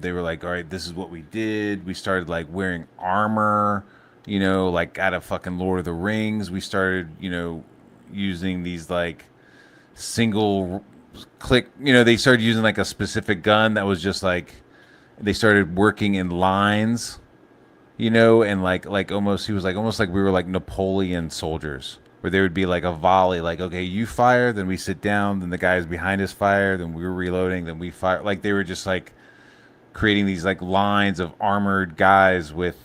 they were like, all right, this is what we did. We started like wearing armor, you know, like out of fucking Lord of the Rings. We started, you know, using these like single click, you know, they started using like a specific gun that was just like, they started working in lines, you know, and like almost, he was like almost like we were like Napoleon soldiers, where there would be like a volley, like, okay, you fire, then we sit down, then the guys behind us fire, then we were reloading, then we fire. Like they were just like creating these like lines of armored guys with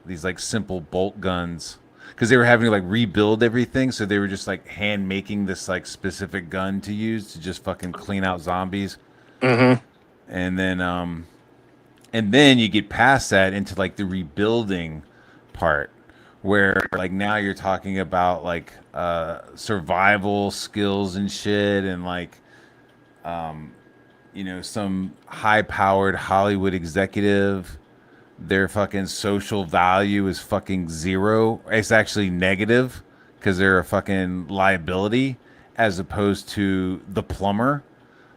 these like simple bolt guns, because they were having to like rebuild everything, so they were just like hand making this like specific gun to use to just fucking clean out zombies. Mm-hmm. And then you get past that into like the rebuilding part, where like now you're talking about like survival skills and shit, and like you know, some high powered Hollywood executive, their fucking social value is fucking zero. It's actually negative because they're a fucking liability, as opposed to the plumber,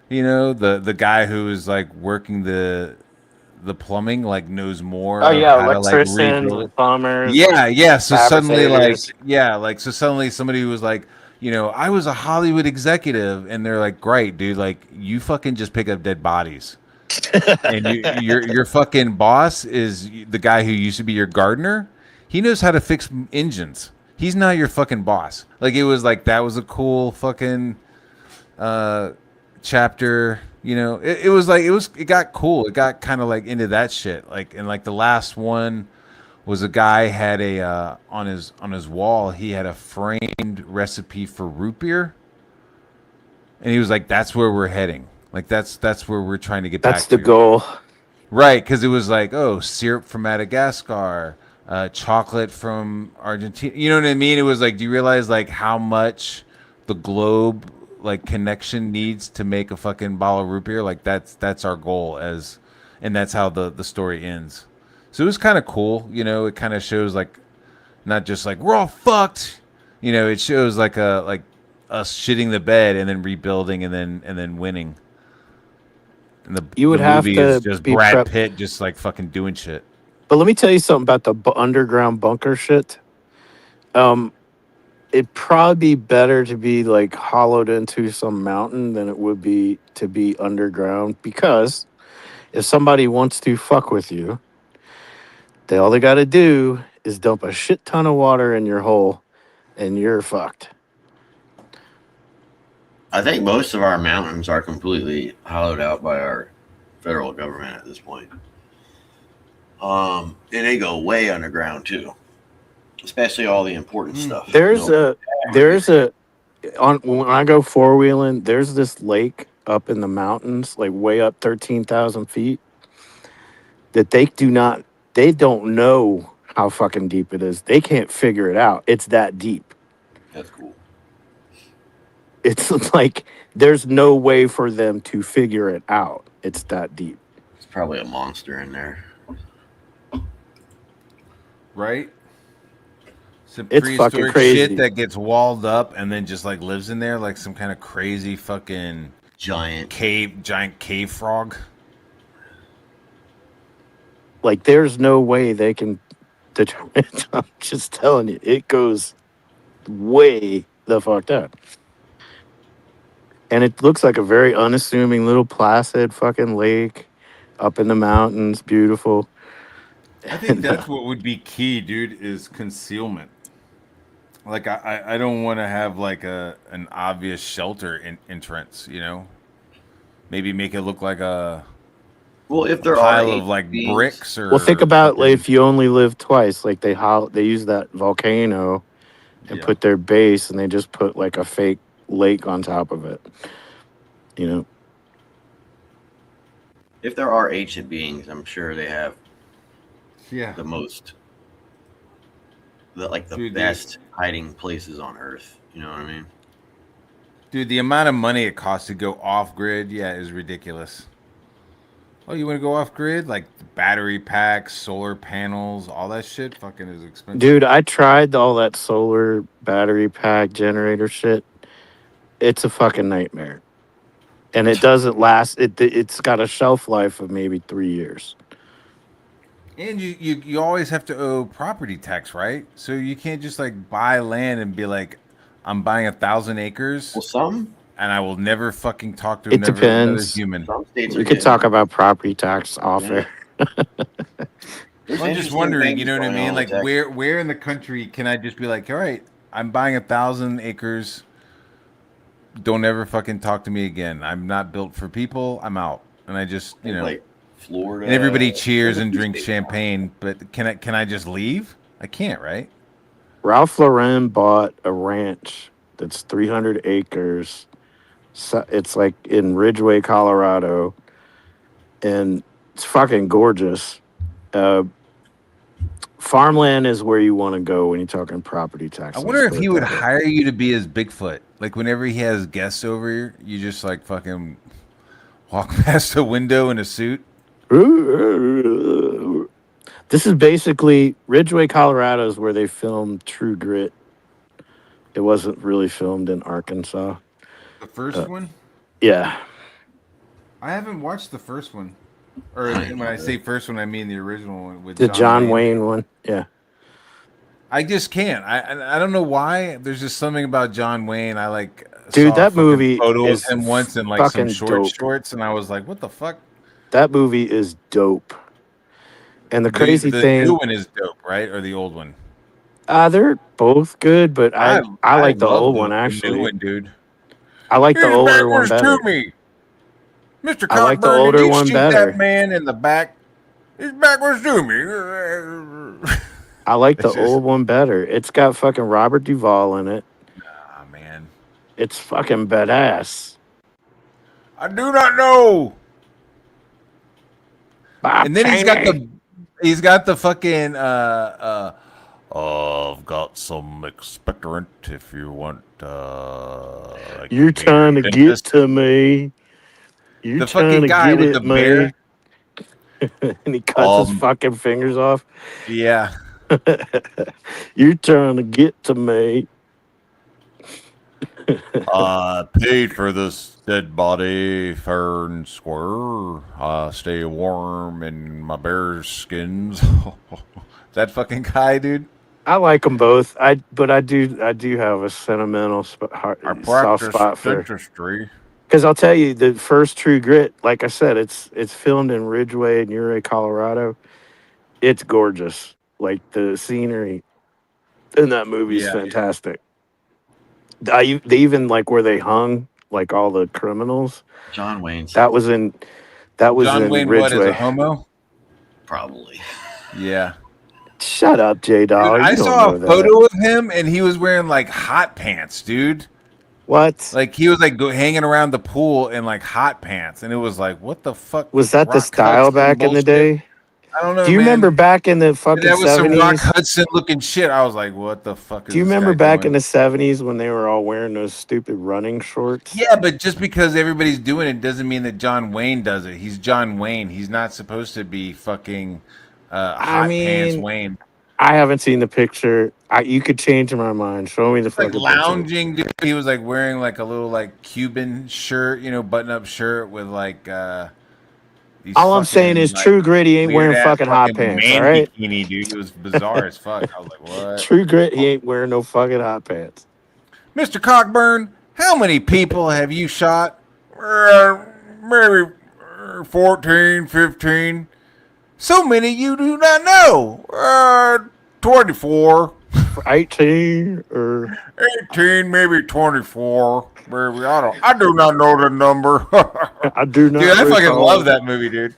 you know, the guy who is like working the plumbing, like knows more Oh of yeah, how to like electricians, rebuild it. plumbers, Yeah. So suddenly, like, fabricators. yeah, like, so suddenly somebody who was like, you know, I was a Hollywood executive, and they're like, great, dude, like, you fucking just pick up dead bodies, and your fucking boss is the guy who used to be your gardener. He knows how to fix engines. He's not your fucking boss. Like, it was like, that was a cool fucking chapter. You know, it was like, it got cool. It got kind of like into that shit. Like, and like the last one was a guy had a on his wall, he had a framed recipe for root beer, and he was like, that's where we're heading. Like that's where we're trying to get back That's the to. goal. Right, because it was like, oh, syrup from Madagascar, chocolate from Argentina. You know what I mean? It was like, do you realize like how much the globe like connection needs to make a fucking bottle of root beer? Like that's our goal, as, and that's how the story ends. So it was kind of cool, you know. It kind of shows like, not just like we're all fucked, you know. It shows like us shitting the bed and then rebuilding and then winning. And You would the have movie to is just be Brad prep. Pitt just like fucking doing shit. But let me tell you something about the underground bunker shit. It'd probably be better to be like hollowed into some mountain than it would be to be underground, because if somebody wants to fuck with you, all they got to do is dump a shit ton of water in your hole, and you're fucked. I think most of our mountains are completely hollowed out by our federal government at this point. And they go way underground too, especially all the important stuff. There's when I go four wheeling, there's this lake up in the mountains, like way up 13,000 feet, that they don't know how fucking deep it is. They can't figure it out. It's that deep. That's cool. It's like there's no way for them to figure it out. It's that deep. It's probably a monster in there. Right? Some It's fucking prehistoric crazy. shit that gets walled up and then just like lives in there, like some kind of crazy fucking giant cave frog. Like there's no way they can determine it. I'm just telling you, it goes way the fuck up. And it looks like a very unassuming little placid fucking lake up in the mountains, beautiful. I think that's what would be key, dude, is concealment. Like I don't want to have like an obvious shelter entrance, you know. Maybe make it look like a if there pile are of like bricks or. Well, think about like, if you only live twice, like they use that volcano and put their base, and they just put like a fake lake on top of it. You know. If there are ancient beings, I'm sure they have the most, the best hiding places on Earth. You know what I mean? Dude, the amount of money it costs to go off grid, is ridiculous. Oh, you want to go off grid? Like battery packs, solar panels, all that shit fucking is expensive. Dude, I tried all that solar battery pack generator shit. It's a fucking nightmare. and it doesn't last. It's got a shelf life of maybe 3 years. And you always have to owe property tax, right? So you can't just like buy land and be like, I'm buying 1,000 acres. Well, some And I will never fucking talk to It another depends. human. some states We are could getting- talk about property tax off Yeah. air. There's I'm just interesting wondering, you things know what I going mean? on Like with Texas. where in the country can I just be like, all right, I'm buying 1,000 acres. Don't ever fucking talk to me again. I'm not built for people. I'm out. And I just, you know, like Florida. and everybody cheers there's a and few drinks states. champagne, but can I just leave? I can't, right? Ralph Lauren bought a ranch that's 300 acres. So it's like in Ridgeway, Colorado, and it's fucking gorgeous. Farmland is where you want to go when you're talking property I taxes. wonder if put he it would that way. hire you to be his Bigfoot. Like whenever he has guests over here, you just like fucking walk past a window in a suit. This is basically Ridgeway, Colorado, is where they filmed True Grit. It wasn't really filmed in Arkansas. The first one? Yeah. I haven't watched the first one. Or when I say first one, I mean the original one with The John Wayne one. Yeah. I just can't. I don't know why. There's just something about John Wayne. I like. Dude, saw a that fucking movie photo is of him once in like some fucking short dope. shorts, and I was like, "What the fuck?" That movie is dope. And the crazy the thing, new one is dope, right? Or the old one? they're both good, but I like the love old the one new actually. one, dude. I like the He's older one backwards better. to me. Mr. I like the Cockburn, older did you one shoot better. that man in the back? He's backwards to me. I like the It's just- old one better. It's got fucking Robert Duvall in it. Ah, man. It's fucking badass. I do not know. And then he's got the fucking I've got some expectorant if you want You're trying to get to me. You're The trying fucking to guy get with at the me. bear. And he cuts his fucking fingers off. Yeah. You're trying to get to me. I paid for this dead body fair and square. I stay warm in my bear's skins. That fucking guy, dude. I like them both. But I do have a sentimental I soft practice spot for. dentistry. Because I'll tell you, the first True Grit, like I said, it's filmed in Ridgeway and Uray, Colorado. It's gorgeous. Like the scenery in that movie is Yeah. fantastic. They even like where they hung like all the criminals. John Wayne's That was in John Wayne, what, is Ridgeway. a homo? probably. Yeah. Shut up, J Dog. Dude, I saw a photo of him and he was wearing like hot pants, dude. What? Like he was like hanging around the pool in like hot pants, and it was like, what the fuck? Was that the Rock style Hudson back in the bullshit? day? I don't know. Do you man. remember back in the fucking That was some Rock 70s? Hudson looking shit. I was like, what the fuck is Do you this remember guy back doing? in the 70s when they were all wearing those stupid running shorts? Yeah, but just because everybody's doing it doesn't mean that John Wayne does it. He's John Wayne. He's not supposed to be fucking hot pants Wayne. I haven't seen the picture. You could change my mind. Show me the Like fucking lounging, dude. He was like wearing like a little like Cuban shirt, you know, button-up shirt with like. These All I'm fucking, saying is like, True Grit, he ain't wearing weird-ass fucking hot fucking pants, man all right? bikini, dude. It was bizarre as fuck. I was like, what? True Grit, he ain't wearing no fucking hot pants. Mr. Cockburn, how many people have you shot? Maybe 14, 15. So many you do not know. 24. 18 or 18, maybe 24. Maybe I do not know the number. I do not. Dude, I fucking recall. love that movie, dude.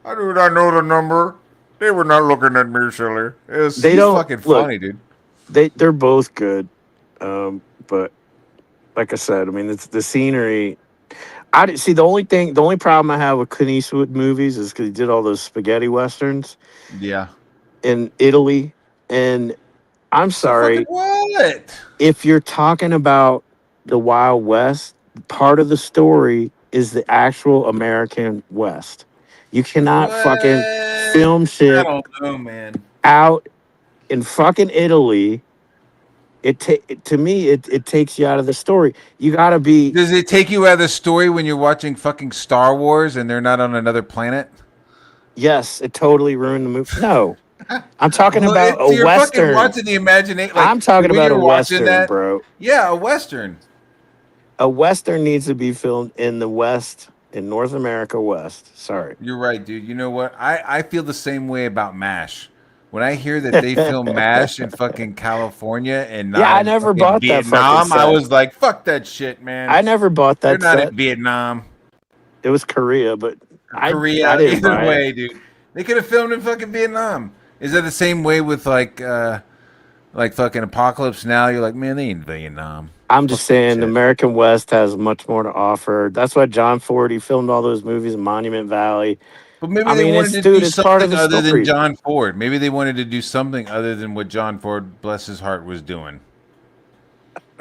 I do not know the number. They were not looking at me, silly. He's fucking look, funny, dude. They're both good, but like I said, I mean, it's the scenery. I see the only problem I have with Clint Eastwood movies is because he did all those spaghetti westerns Yeah. in Italy, and I'm sorry. Fucking what? If you're talking about the Wild West, part of the story is the actual American West. You cannot fucking film I shit don't know, man. out in fucking Italy to me it takes you out of the story. You gotta be Does it take you out of the story when you're watching fucking Star Wars and they're not on another planet? yes, it totally ruined the movie. No, I'm talking Well, about a you're fucking western. watching the imagination. Like, I'm talking when about a you're watching western, that, bro. yeah, a western. A western needs to be filmed in the West, in North America West. Sorry. You're right, dude. You know what? I feel the same way about MASH. When I hear that they film MASH in fucking California and Yeah, not I in never fucking bought that fucking Vietnam, I set. was like, fuck that shit, man. I never bought They're that not set. in Vietnam, It was Korea, but I Korea. didn't Either buy it. way, dude. They could have filmed in fucking Vietnam. Is that the same way with like fucking Apocalypse Now? You're like, man, they ain't Vietnam. I'm just Fuck that saying, the shit. American West has much more to offer. That's why John Ford, he filmed all those movies in Monument Valley. But maybe I they mean, wanted to dude, do it's part of something the other than story. John Ford. Maybe they wanted to do something other than what John Ford, bless his heart, was doing.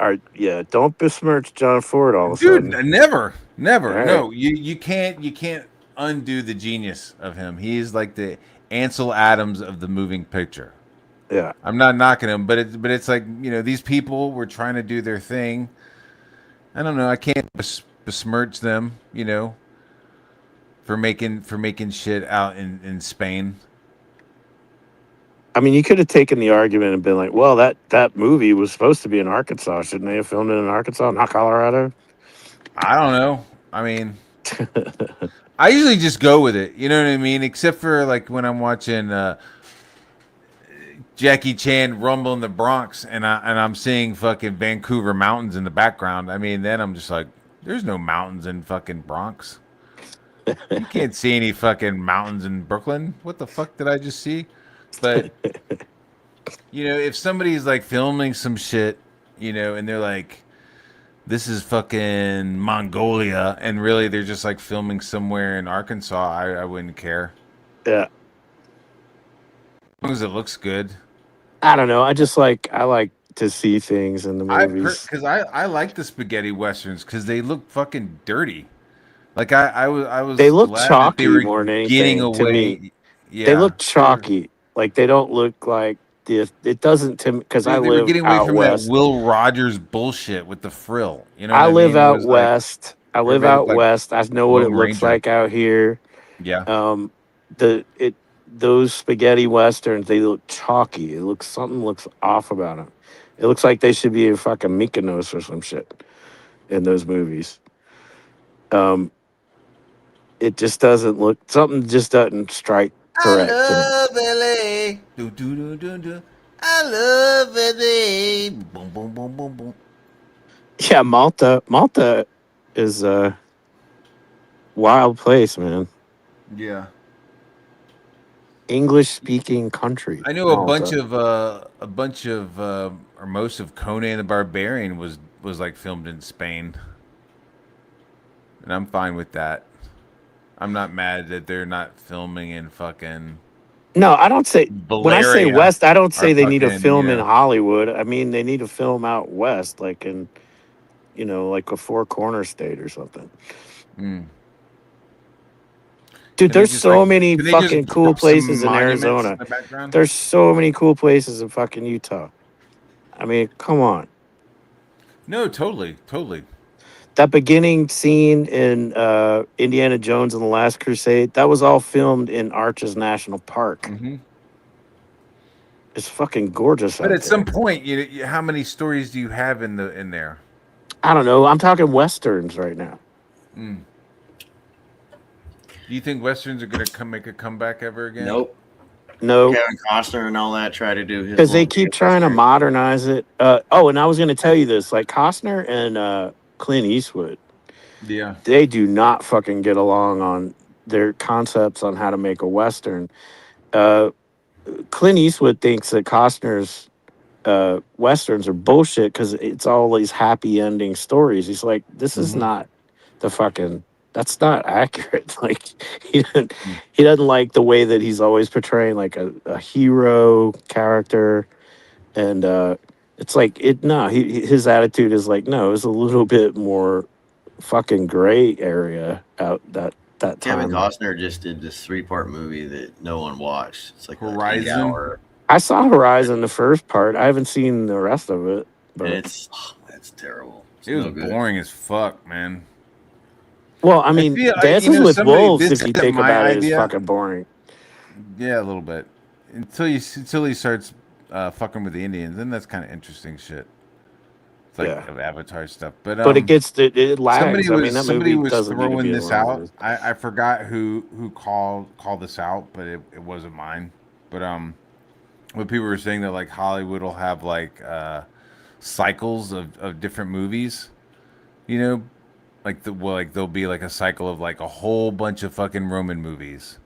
All right, yeah, don't besmirch John Ford all of a Dude, sudden. never. All No, right. you can't undo the genius of him. He is like the Ansel Adams of the moving picture. Yeah. I'm not knocking him, but it's like, you know, these people were trying to do their thing. I don't know. I can't besmirch them, you know, for making shit out in Spain. I mean, you could have taken the argument and been like, well, that movie was supposed to be in Arkansas. Shouldn't they have filmed it in Arkansas, not Colorado? I don't know. I mean, I usually just go with it. You know what I mean? Except for like when I'm watching Jackie Chan Rumble in the Bronx and I'm seeing fucking Vancouver mountains in the background. I mean, then I'm just like, there's no mountains in fucking Bronx. You can't see any fucking mountains in Brooklyn. What the fuck did I just see? But you know, if somebody's like filming some shit, you know, and they're like, this is fucking Mongolia, and really they're just like filming somewhere in Arkansas, I wouldn't care. Yeah. As long as it looks good. I don't know. I like to see things in the movies. Because I like the spaghetti westerns because they look fucking dirty. Like I was They look glad that chalky they were more than getting anything to away. me. Yeah, They look chalky. Like they don't look like the. It doesn't to me because I they were live getting away out from west. that Will Rogers bullshit with the frill. You know I what live mean? It out was like west. I live everybody out looked like west. I know what it Lone looks Ranger. like out here. Yeah. Those spaghetti westerns, they look chalky. Something looks off about them. It looks like they should be in fucking Mykonos or some shit in those movies. It just doesn't look. Something just doesn't strike correct. I love LA. Do do do do do. I love LA. Boom boom boom boom boom. Yeah, Malta is a wild place, man. Yeah. English speaking country. I knew a bunch of or most of Conan the Barbarian was like filmed in Spain. And I'm fine with that. I'm not mad that they're not filming in fucking No, I don't say when I say Valeria west, I don't say or they need to fucking, film you in know. Hollywood. I mean, they need to film out west, like in, like a Four Corner state or something. Mm. Dude, Can they there's just, so like, many can they just fucking cool drop some places in monuments in Arizona. the background? There's so many cool places in fucking Utah. I mean, come on. No, totally. That beginning scene in Indiana Jones and the Last Crusade, that was all filmed in Arches National Park. Mm-hmm. It's fucking gorgeous But out at some there. point, how many stories do you have in there? I don't know. I'm talking westerns right now. Mm. Do you think westerns are gonna make a comeback ever again? Nope. No, Kevin Costner and all that try to do his because they little keep dance trying to there. modernize it. And I was going to tell you this, like Costner and Clint Eastwood, Yeah. they do not fucking get along on their concepts on how to make a western. Clint Eastwood thinks that Costner's westerns are bullshit because it's all these happy ending stories. He's like, this is not that's not accurate. Like he doesn't like the way that he's always portraying like a hero character, and it's like his attitude is like, no, it's a little bit more fucking gray area out that Kevin time. Costner just did this 3-part movie that no one watched. It's like Horizon? an 8-hour. I saw Horizon the first part. I haven't seen the rest of it. But That's terrible. It's It was no good. boring as fuck, man. well, I mean, Dances with Wolves, if you think about it, is fucking boring. Yeah, a little bit. Until he starts fucking with the Indians, then that's kind of interesting shit. It's like Avatar stuff, but it lags. Somebody was doesn't need to throwing be this as long out. as it I forgot who called this out, but it wasn't mine. But what people were saying that like Hollywood will have like cycles of different movies, you know, like there'll be like a cycle of like a whole bunch of fucking Roman movies,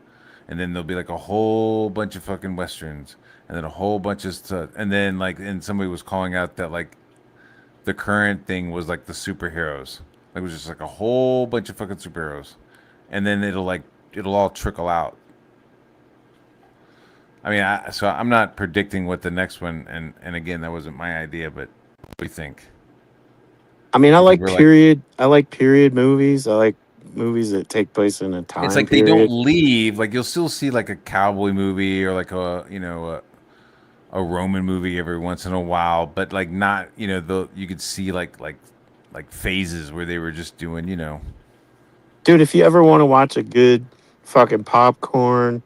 and then there'll be like a whole bunch of fucking westerns, and then a whole bunch of stuff, and then like and somebody was calling out that like the current thing was like the superheroes. Like, it was just like a whole bunch of fucking superheroes, and then it'll all trickle out. I mean, so I'm not predicting what the next one, and again, that wasn't my idea, but what do you think? I mean, I like We're period. I like period movies. I like movies that take place in a time. It's like period. they don't leave. Like you'll still see like a cowboy movie or like a Roman movie every once in a while, but like not you could see like phases where they were just doing Dude, if you ever want to watch a good fucking popcorn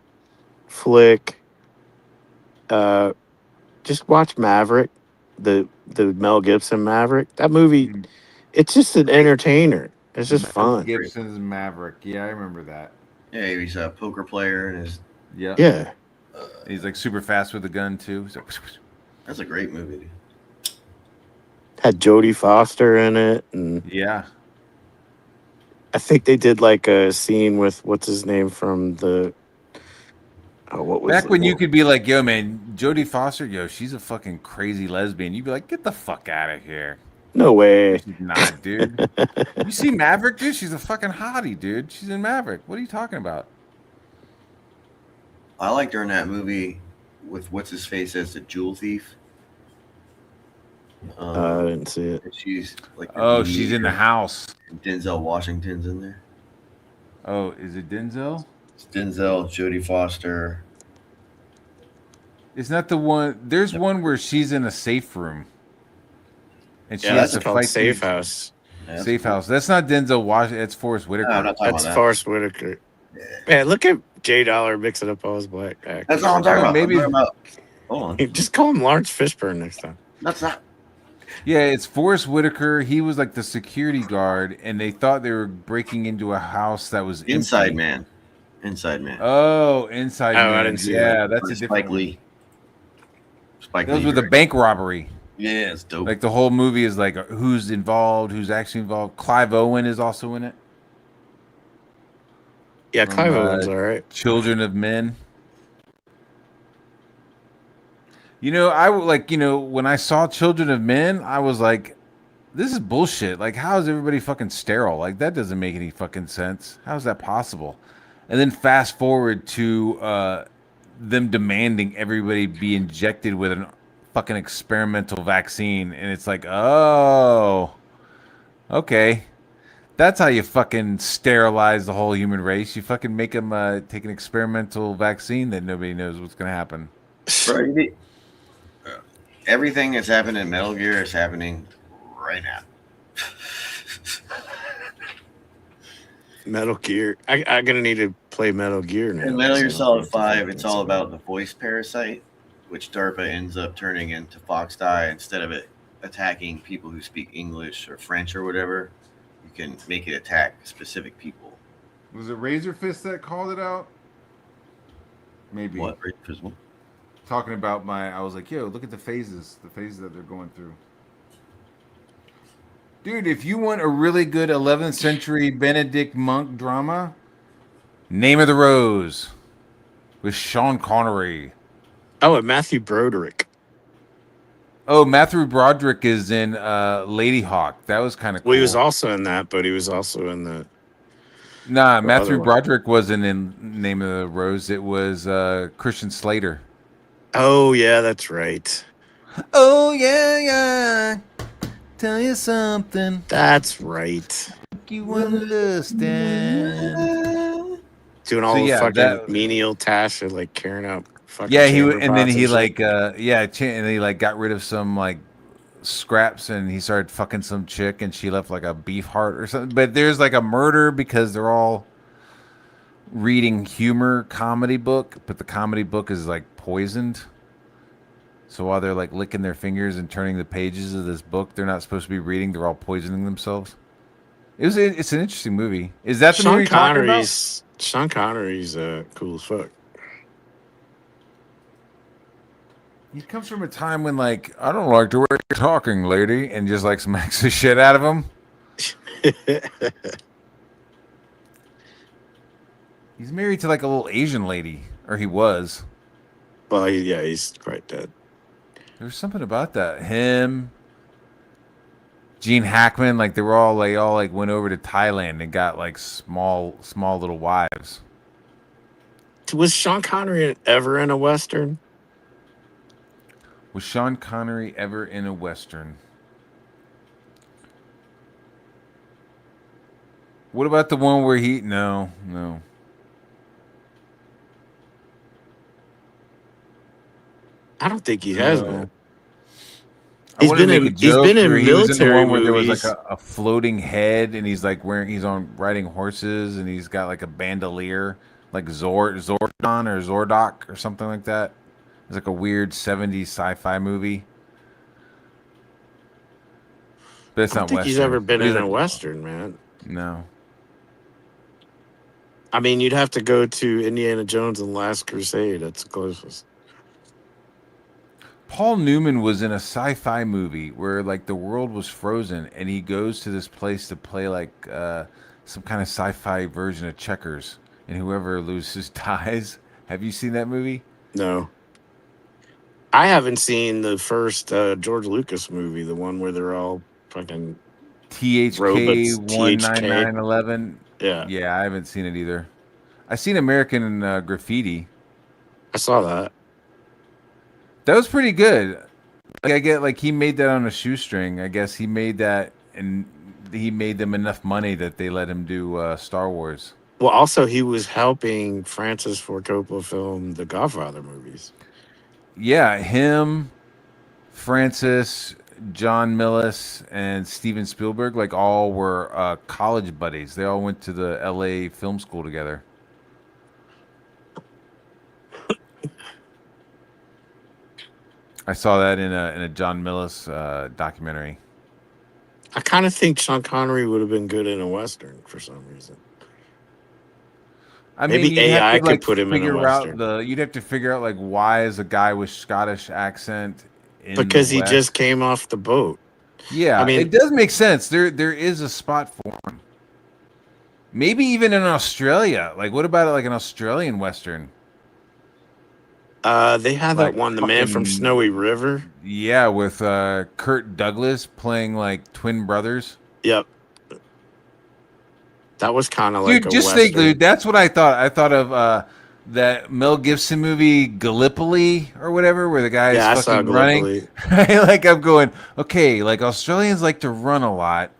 flick, just watch Maverick, the Mel Gibson Maverick. That movie, it's just an entertainer. It's just fun. Gibson's Maverick. Yeah, I remember that. Yeah, he's a poker player and his. Yeah. He's like super fast with a gun too. So. That's a great movie. Had Jodie Foster in it, and yeah, I think they did like a scene with what's his name from the. What was back when you could be like, yo, man, Jodie Foster, yo, she's a fucking crazy lesbian. You'd be like, get the fuck out of here. No way. She's not, dude. You see Maverick, dude? She's a fucking hottie, dude. She's in Maverick. What are you talking about? I liked her in that movie with what's his face as the jewel thief. I didn't see it. She's like, she's in the house. Denzel Washington's in there. Oh, is it Denzel? It's Denzel, Jodie Foster. It's not the one. There's one where she's in a safe room, and she that's has to called fight Safe House. Safe House. That's not Denzel Washington. It's Forrest Whitaker. No, I'm not talking That's about that. Forrest Whitaker. Man, look at J Dollar mixing up all his black actors. That's all I'm talking about. Maybe- I'm talking about. Hold on. Just call him Lawrence Fishburne next time. That's not. Yeah, it's Forrest Whitaker. He was like the security guard, and they thought they were breaking into a house that was Inside empty. Man. Inside Man. Oh, Inside Man. I didn't see yeah, that. that's a different Spike one. Lee. Spike Those Lee were the directed. bank robbery. Yeah, it's dope. Like the whole movie is like who's involved, who's actually involved. Clive Owen is also in it. Yeah, From, Clive Owen's all right. Children of Men. I like when I saw Children of Men, I was like, this is bullshit. Like, how is everybody fucking sterile? Like, that doesn't make any fucking sense. How is that possible? And then fast forward to them demanding everybody be injected with a fucking experimental vaccine, and it's like, oh, okay. That's how you fucking sterilize the whole human race. You fucking make them take an experimental vaccine that nobody knows what's gonna happen. Bro, everything that's happened in Metal Gear is happening right now. Metal Gear. I'm gonna need to play Metal Gear now. In Metal Gear Solid 5, it's all about the voice parasite, which DARPA ends up turning into Fox Die. Instead of it attacking people who speak English or French or whatever, you can make it attack specific people. Was it Razor Fist that called it out? Maybe. What? Prism? Talking about I was like, yo, look at the phases that they're going through. Dude, if you want a really good 11th century Benedict monk drama, Name of the Rose with Sean Connery. Oh, and Matthew Broderick. Oh, Matthew Broderick is in Lady Hawk. That was kind of cool. Well, he was also in that, but he was also in the. Nah, the Matthew other one. Broderick wasn't in Name of the Rose. It was Christian Slater. Oh yeah, that's right. Oh, yeah. Tell you something. That's right. You understand. Doing all So, the yeah, fucking that- menial tasks of like carrying out fucking. Yeah, chamber and then pots he and like shit. and he like got rid of some like scraps and he started fucking some chick and she left like a beef heart or something. But there's like a murder because they're all reading humor comedy book, but the comedy book is like poisoned. So while they're like licking their fingers and turning the pages of this book they're not supposed to be reading, they're all poisoning themselves. It's an interesting movie. Is that the movie you're talking about? Sean Connery's cool as fuck. He comes from a time when, like, I don't like the way you're talking, lady, and just like smacks the shit out of him. He's married to like a little Asian lady, or he was. Well, he's quite dead. There's something about that. Him, Gene Hackman, like they all went over to Thailand and got like small little wives. Was Sean Connery ever in a Western? Was Sean Connery ever in a Western? What about the one where he... No. I don't think he has been. He's been in military was in the one where movies. there was like a floating head and he's like he's on riding horses and he's got like a bandolier, like Zordon or Zordok or something like that. It's like a weird 70s sci-fi movie. But it's I don't not think Western. he's ever been But in a Western, man. No. I mean, you'd have to go to Indiana Jones and the Last Crusade. That's the closest. Paul Newman was in a sci-fi movie where like the world was frozen and he goes to this place to play like some kind of sci-fi version of checkers and whoever loses dies. Have you seen that movie? No. I haven't seen the first George Lucas movie, the one where they're all fucking robots. THK 19911. Yeah. Yeah, I haven't seen it either. I seen American Graffiti. I saw that. That was pretty good. Like, I get like he made that on a shoestring. I guess he made that and he made them enough money that they let him do Star Wars. Well, also he was helping Francis Ford Coppola film the Godfather movies. Yeah, him, Francis, John Milius, and Steven Spielberg, like all were college buddies. They all went to the LA film school together. I saw that in a John Milius documentary. I kind of think Sean Connery would have been good in a Western for some reason. I Maybe mean, you'd have AI to, like, could put him in a figure out Western. you'd have to figure out like why is a guy with Scottish accent in Because the he West? just came off the boat. Yeah, I mean- it does make sense. There is a spot for him. Maybe even in Australia. Like, what about like an Australian Western? They had that Like one, The Man from fucking- Snowy River. Yeah, with Kurt Douglas playing like twin brothers. Yep. That was kind of like Dude, a just Western. think, dude. That's what I thought. I thought of that Mel Gibson movie Gallipoli or whatever, where the guy's Yeah, I saw fucking running. Gallipoli. Like I'm going, okay, like Australians like to run a lot,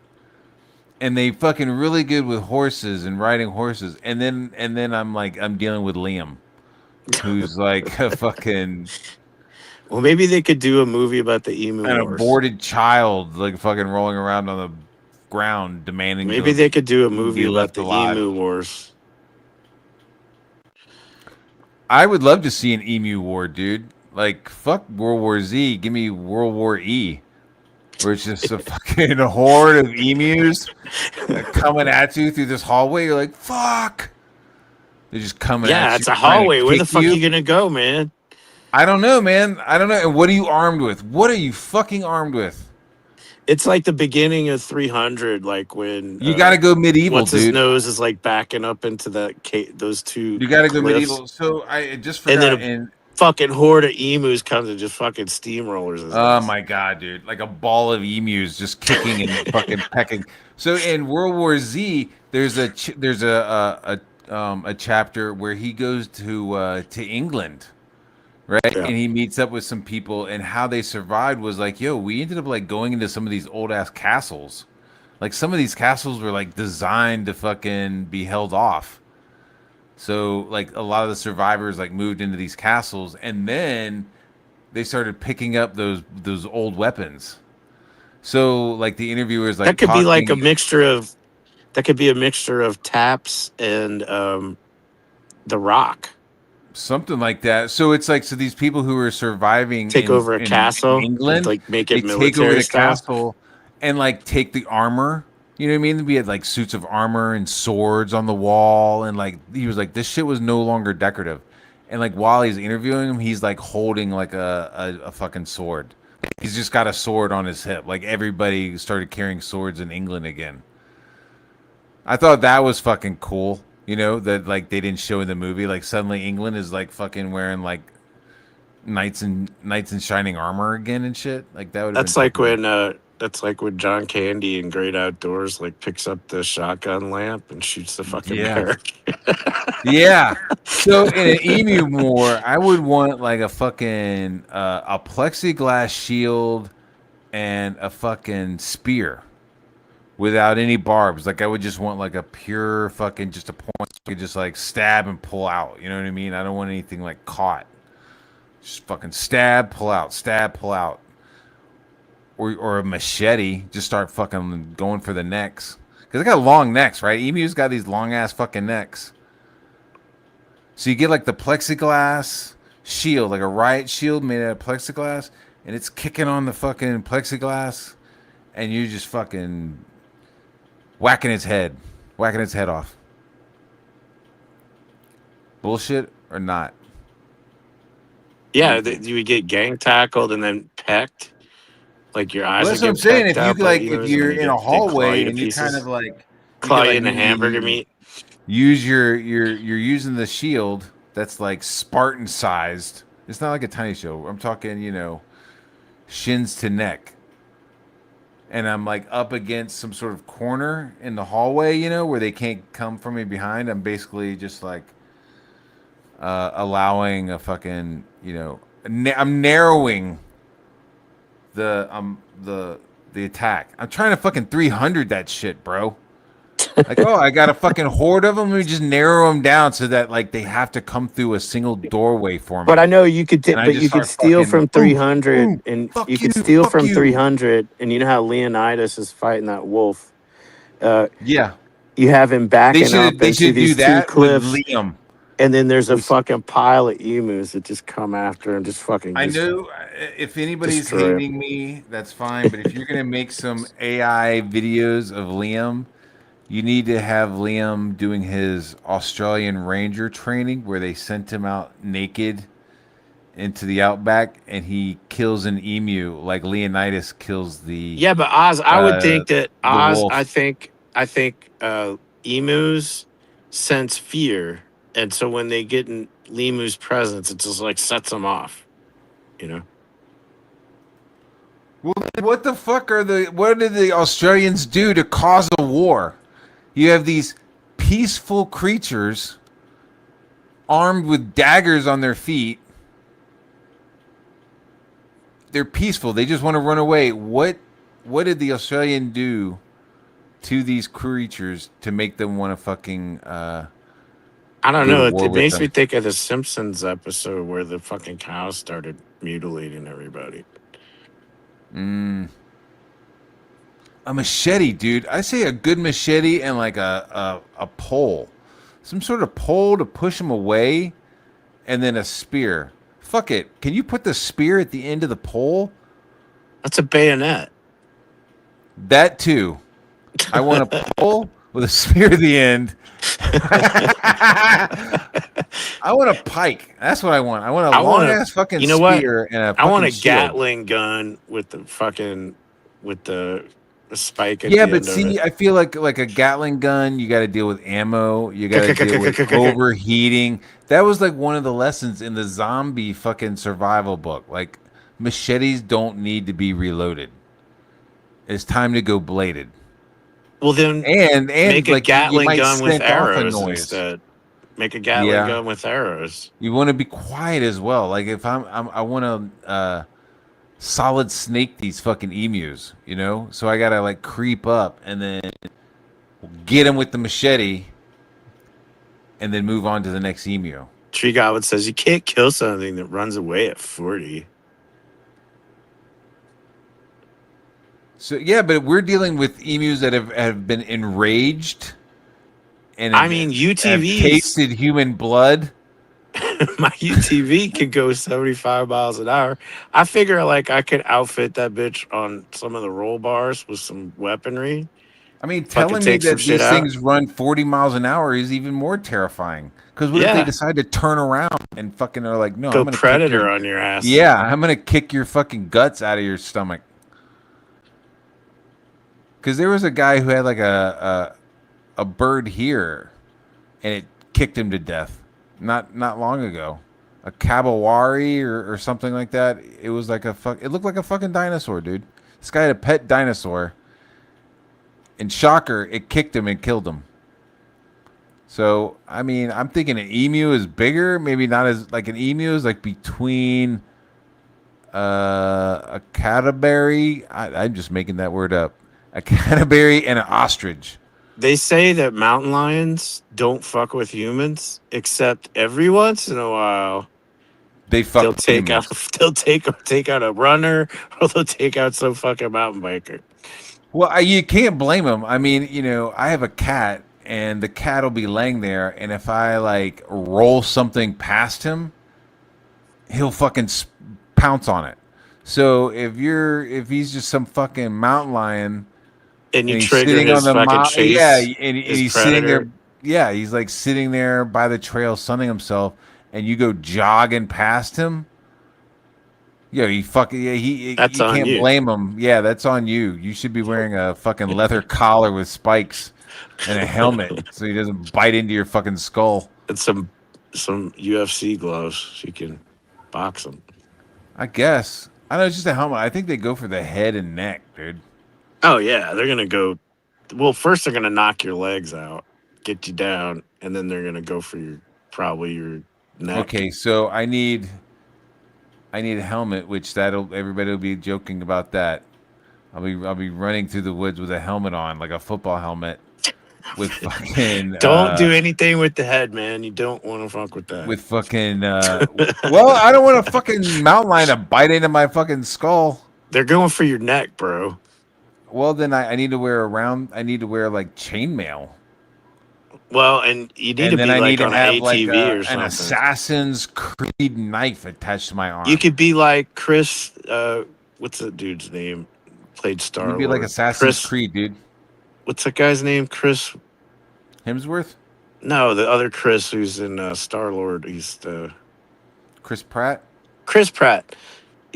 and they fucking really good with horses and riding horses. And then I'm dealing with Liam, who's like a fucking Well, maybe they could do a movie about the emu an wars. aborted child, like fucking rolling around on the ground demanding. Maybe to they could do a movie be about left the alive. emu wars. I would love to see an emu war, dude. Like, fuck World War Z. Give me World War E. Where it's just a fucking horde of emus coming at you through this hallway. You're like, fuck. They're just coming at you. Yeah, it's a trying to hallway. Where the kick fuck are you gonna go, man? I don't know, man. I don't know. And what are you armed with? What are you fucking armed with? It's like the beginning of 300, like when You got to go medieval, what's his dude. nose is like backing up into those two. You got to go cliffs. medieval. So I just And forgot. then fucking horde of emus comes and just fucking steamrollers. his Oh ass. my god, dude! Like a ball of emus just kicking and fucking pecking. So in World War Z, there's a chapter where he goes to England, right? Yeah. And he meets up with some people, and how they survived was like, yo, we ended up like going into some of these old ass castles. Like some of these castles were like designed to fucking be held off. So like a lot of the survivors like moved into these castles, and then they started picking up those old weapons. So like the interviewer is like That could be like a talking- mixture of. That could be a mixture of Taps and The Rock. something like that. So it's like so these people who are surviving Take over a castle, in England, like make they it take over military the style. castle and like take the armor. You know what I mean? We had like suits of armor and swords on the wall, and like he was like this shit was no longer decorative. And like while he's interviewing him, he's like holding like a fucking sword. He's just got a sword on his hip. Like everybody started carrying swords in England again. I thought that was fucking cool. You know, that like they didn't show in the movie. Like suddenly England is like fucking wearing like knights in shining armor again and shit. Like that would. That's like when John Candy in Great Outdoors like picks up the shotgun lamp and shoots the fucking bear. Yeah. So in an emu war, I would want like a fucking a plexiglass shield and a fucking spear without any barbs. Like I would just want like a pure fucking just a point you could just like stab and pull out. You know what I mean? I don't want anything like caught. Just fucking stab, pull out. Or a machete, just start fucking going for the necks. Because they got long necks, right? Emus got these long ass fucking necks. So you get like the plexiglass shield, like a riot shield made out of plexiglass, and it's kicking on the fucking plexiglass, and you're just fucking whacking its head off. Bullshit or not? Yeah, you would get gang tackled and then pecked. Like your eyes. Well, that's would what I'm get saying. pecked If out you by like, emus if and you're then in a they claw hallway to and you pieces. kind of like claw you you in the hamburger meat. Use you're using the shield that's like Spartan sized. It's not like a tiny shield. I'm talking, you know, shins to neck. And I'm like up against some sort of corner in the hallway, you know, where they can't come from me behind. I'm basically just like allowing a fucking, you know, I'm narrowing the attack. I'm trying to fucking 300 that shit, bro. Like, oh, I got a fucking horde of them. Let me just narrow them down so that like they have to come through a single doorway for me. But I know you could, And I but just you could start steal fucking, from 300, ooh, and fuck you could you, steal fuck from you. 300, and you know how Leonidas is fighting that wolf. Yeah, You have him backing up they into should do these two that cliffs, with Liam. and then there's a fucking pile of emus that just come after and just fucking. I Just know if anybody's destroy him. hating me, that's fine. But if you're gonna make some AI videos of Liam, you need to have Liam doing his Australian Ranger training, where they sent him out naked into the outback, and he kills an emu like Leonidas kills the. Yeah, but Oz, I would think that the Oz. wolf. I think emus sense fear, and so when they get in Lemu's presence, it just like sets them off. You know. Well, what the fuck what did the Australians do to cause a war? You have these peaceful creatures armed with daggers on their feet. They're peaceful. They just want to run away. What did the Australian do to these creatures to make them want to fucking I don't go know. to war It with makes them? me think of the Simpsons episode where the fucking cows started mutilating everybody. A machete, dude. I say a good machete and like a pole. Some sort of pole to push them away, and then a spear. Fuck it. Can you put the spear at the end of the pole? That's a bayonet. That too. I want a pole with a spear at the end. I want a pike. That's what I want. I want a long ass fucking you know what? spear and a I want a fucking shield. Gatling gun with the fucking the spike. At Yeah, the but end of see, it. I feel like a Gatling gun, you got to deal with ammo, you got to deal with overheating. That was like one of the lessons in the zombie fucking survival book. Like machetes don't need to be reloaded. It's time to go bladed. Well, then And make a like, you Gatling might gun with send off a arrows noise. instead. Make a Gatling Yeah. gun with arrows. You want to be quiet as well. Like if I want to solid snake these fucking emus, you know? So I got to like creep up and then get them with the machete and then move on to the next emu. Tree Goblin says you can't kill something that runs away at 40. So yeah, but we're dealing with emus that have been enraged, and I mean, have UTVs. tasted human blood. My UTV could go 75 miles an hour. I figure like I could outfit that bitch on some of the roll bars with some weaponry. I mean, Fucking telling me take some that shit these out. things run 40 miles an hour is even more terrifying. Because what if they Yeah. decide to turn around and fucking are like, no, Go I'm gonna Predator kick your, on your ass. yeah, I'm gonna kick your fucking guts out of your stomach. Because there was a guy who had like a bird here, and it kicked him to death. Not long ago, a cavalry or something like that. It was like it looked like a fucking dinosaur, dude. This guy had a pet dinosaur. And shocker, it kicked him and killed him. So, I mean, I'm thinking an emu is bigger. Maybe not as, like an emu is like between a caterpillar. I'm just making that word up. A caterpillar and an ostrich. They say that mountain lions don't fuck with humans, except every once in a while They fuck they'll with take humans. out they'll take out a runner or they'll take out some fucking mountain biker. Well, you can't blame him. I mean, I have a cat, and the cat will be laying there, and if I like roll something past him, he'll fucking pounce on it. So if he's just some fucking mountain lion, And you he's trigger sitting his on the fucking chase. yeah, and his he's sitting there, predator. yeah, he's like sitting there by the trail sunning himself, and you go jogging past him. Yeah, he fucking you That's on can't you. blame him. Yeah, that's on you. You should be wearing a fucking leather collar with spikes and a helmet so he doesn't bite into your fucking skull. And some UFC gloves so you can box them. I guess. I know it's just a helmet. I think they go for the head and neck, dude. Oh yeah, they're gonna go. Well, first they're gonna knock your legs out, get you down, and then they're gonna go for probably your neck. Okay, so I need a helmet, which everybody will be joking about that. I'll be running through the woods with a helmet on, like a football helmet, with fucking. Don't do anything with the head, man. You don't want to fuck with that. With fucking. Well, I don't want a fucking mountain lion to bite into my fucking skull. They're going for your neck, bro. Well, then I need to wear I need to wear like chainmail. Well, and you need to be then I like need to on have an like ATV or an something. Assassin's Creed knife attached to my arm. You could be like Chris. What's that dude's name? Played Star You'd be like Assassin's Creed, dude. What's that guy's name? Chris Hemsworth? No, the other Chris who's in Star Lord. He's the Chris Pratt? Chris Pratt.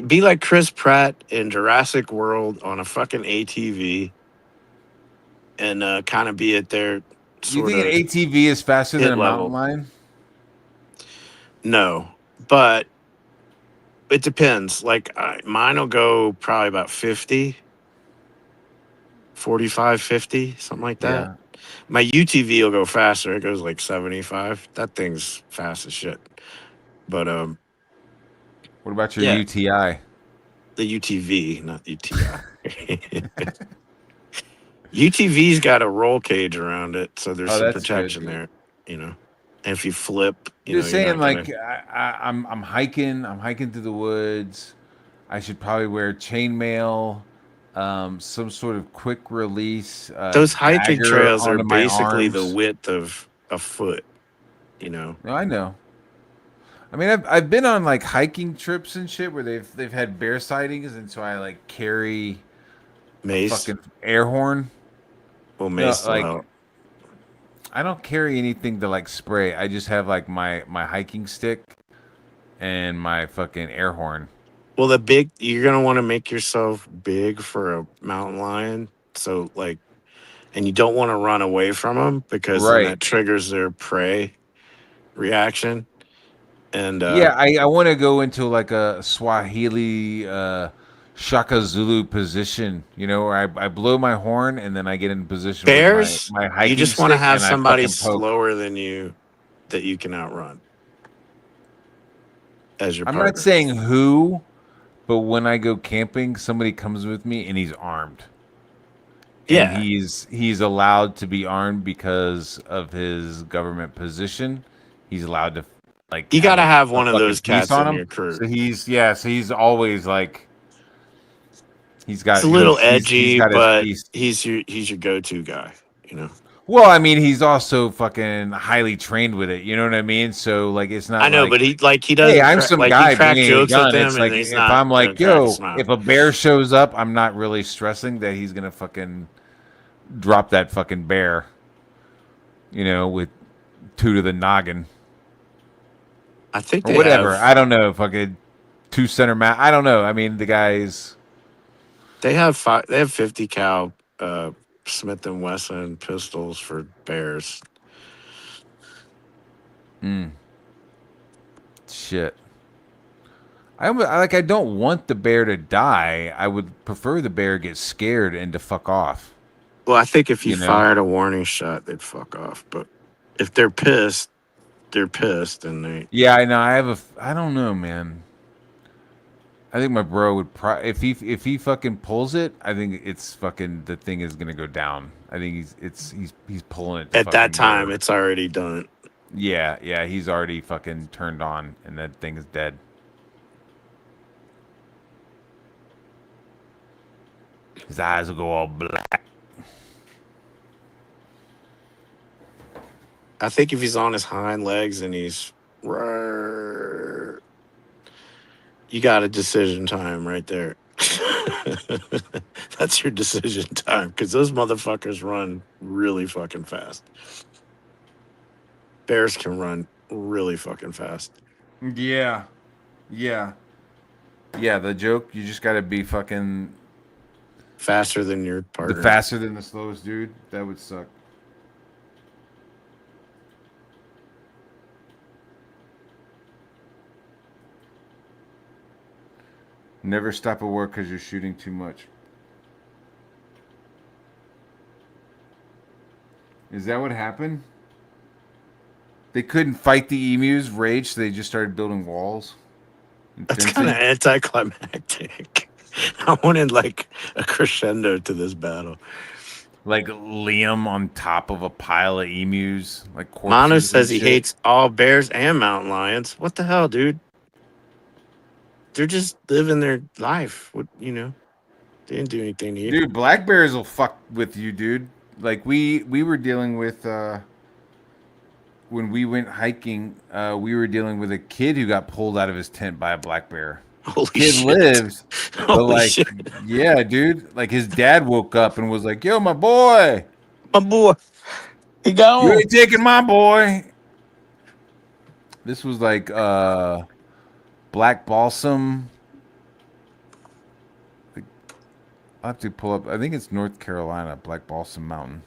Be like Chris Pratt in Jurassic World on a fucking ATV, and kind of be at their. You think an ATV is faster than a level. mountain lion? No, but it depends. Like mine will go probably about 50, 45, 50, something like that. Yeah. My UTV will go faster. It goes like 75. That thing's fast as shit. But What about your Yeah. UTI? the UTV, not UTI. UTV's got a roll cage around it, so there's Oh, some that's good, protection dude. there. And if you flip, You're know, saying not like gonna- I'm hiking through the woods. I should probably wear chainmail, some sort of quick release. those hiking dagger trails are onto my basically the arms. width of a foot. You know, No, I know. I mean, I've been on like hiking trips and shit where they've had bear sightings, and so I like carry mace. fucking air horn. Well, mace. like- will help. I don't carry anything to like spray. I just have like my hiking stick and my fucking air horn. Well, you're gonna want to make yourself big for a mountain lion. So like, and you don't want to run away from them because then Right. that triggers their prey reaction. And Yeah, I want to go into like a Swahili Shaka Zulu position, where I blow my horn and then I get in position bears, with my hiking you just want to stick have and I somebody fucking poke. slower than you that you can outrun as your I'm partner. not saying who, but when I go camping, somebody comes with me and he's armed. Yeah. And he's allowed to be armed because of his government position. He's allowed to like. You gotta have a one of fucking those piece cats in your crew. So he's always like. He's got It's a little he's edgy, got his but piece. he's your go-to guy. You know. Well, I mean, he's also fucking highly trained with it. You know what I mean? So like, it's not I know, like, but he hey, doesn't I'm some like guy he crack bringing a jokes with gun. him, It's and like he's if not I'm gonna like, crack a yo, smile. if a bear shows up, I'm not really stressing that he's gonna fucking drop that fucking bear. You know, with 2 to the noggin I think or they whatever. have I don't know. Fucking 2 center mat. I don't know. I mean, the guys. they have 50 cal Smith and Wesson pistols for bears. Shit. I don't want the bear to die. I would prefer the bear get scared and to fuck off. Well, I think if you You know? fired a warning shot, they'd fuck off. But if they're pissed, and they. Yeah, I know. I don't know, man. I think my bro would if he fucking pulls it, I think it's fucking the thing is gonna go down. I think he's pulling it. To At that fucking time, go. it's already done. Yeah, he's already fucking turned on, and that thing is dead. His eyes will go all black. I think if he's on his hind legs and he's you got a decision time right there. That's your decision time because those motherfuckers run really fucking fast. Bears can run really fucking fast. Yeah. The joke, you just gotta be fucking Faster than your partner. faster than the slowest dude. That would suck. Never stop at work because you're shooting too much. Is that what happened? They couldn't fight the emus, rage, so they just started building walls. That's kind of anticlimactic. I wanted like a crescendo to this battle. Like Liam on top of a pile of emus, like corpses. Manu says and he shit. hates all bears and mountain lions. What the hell, dude? They're just living their life. What They didn't do anything to you. Dude, black bears will fuck with you, dude. Like we were dealing with when we went hiking, we were dealing with a kid who got pulled out of his tent by a black bear. Holy Kid shit. lives, but Holy like, shit. yeah, dude. Like his dad woke up and was like, "Yo, my boy, He gone. you ain't taking my boy." This was like Black Balsam. I'll have to pull up. I think it's North Carolina, Black Balsam Mountain.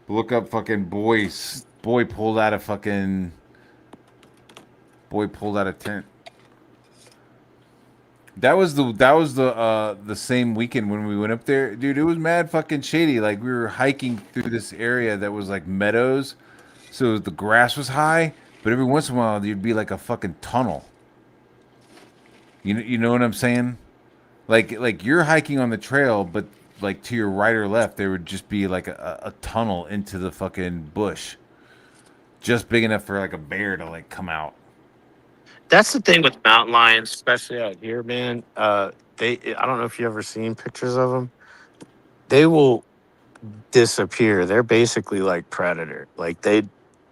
Look up fucking boy pulled out a tent. That was the same weekend when we went up there, dude. It was mad fucking shady. Like we were hiking through this area that was like meadows, so the grass was high, but every once in a while there'd be like a fucking tunnel. You know what I'm saying? Like you're hiking on the trail, but like to your right or left, there would just be like a tunnel into the fucking bush, just big enough for like a bear to like come out. That's the thing with mountain lions, especially out here, man. I don't know if you ever seen pictures of them. They will disappear. They're basically like Predator. Like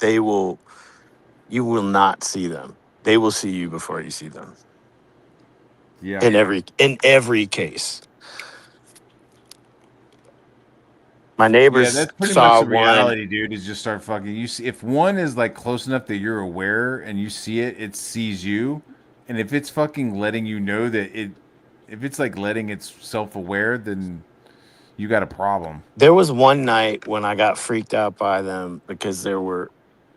you will not see them. They will see you before you see them. Yeah. In every case. My neighbors Yeah, that's pretty saw much the one. reality, dude. Is just start fucking. You see, if one is like close enough that you're aware and you see it, it sees you, and if it's fucking letting you know that if it's like letting it's self-aware, then you got a problem. There was one night when I got freaked out by them because they were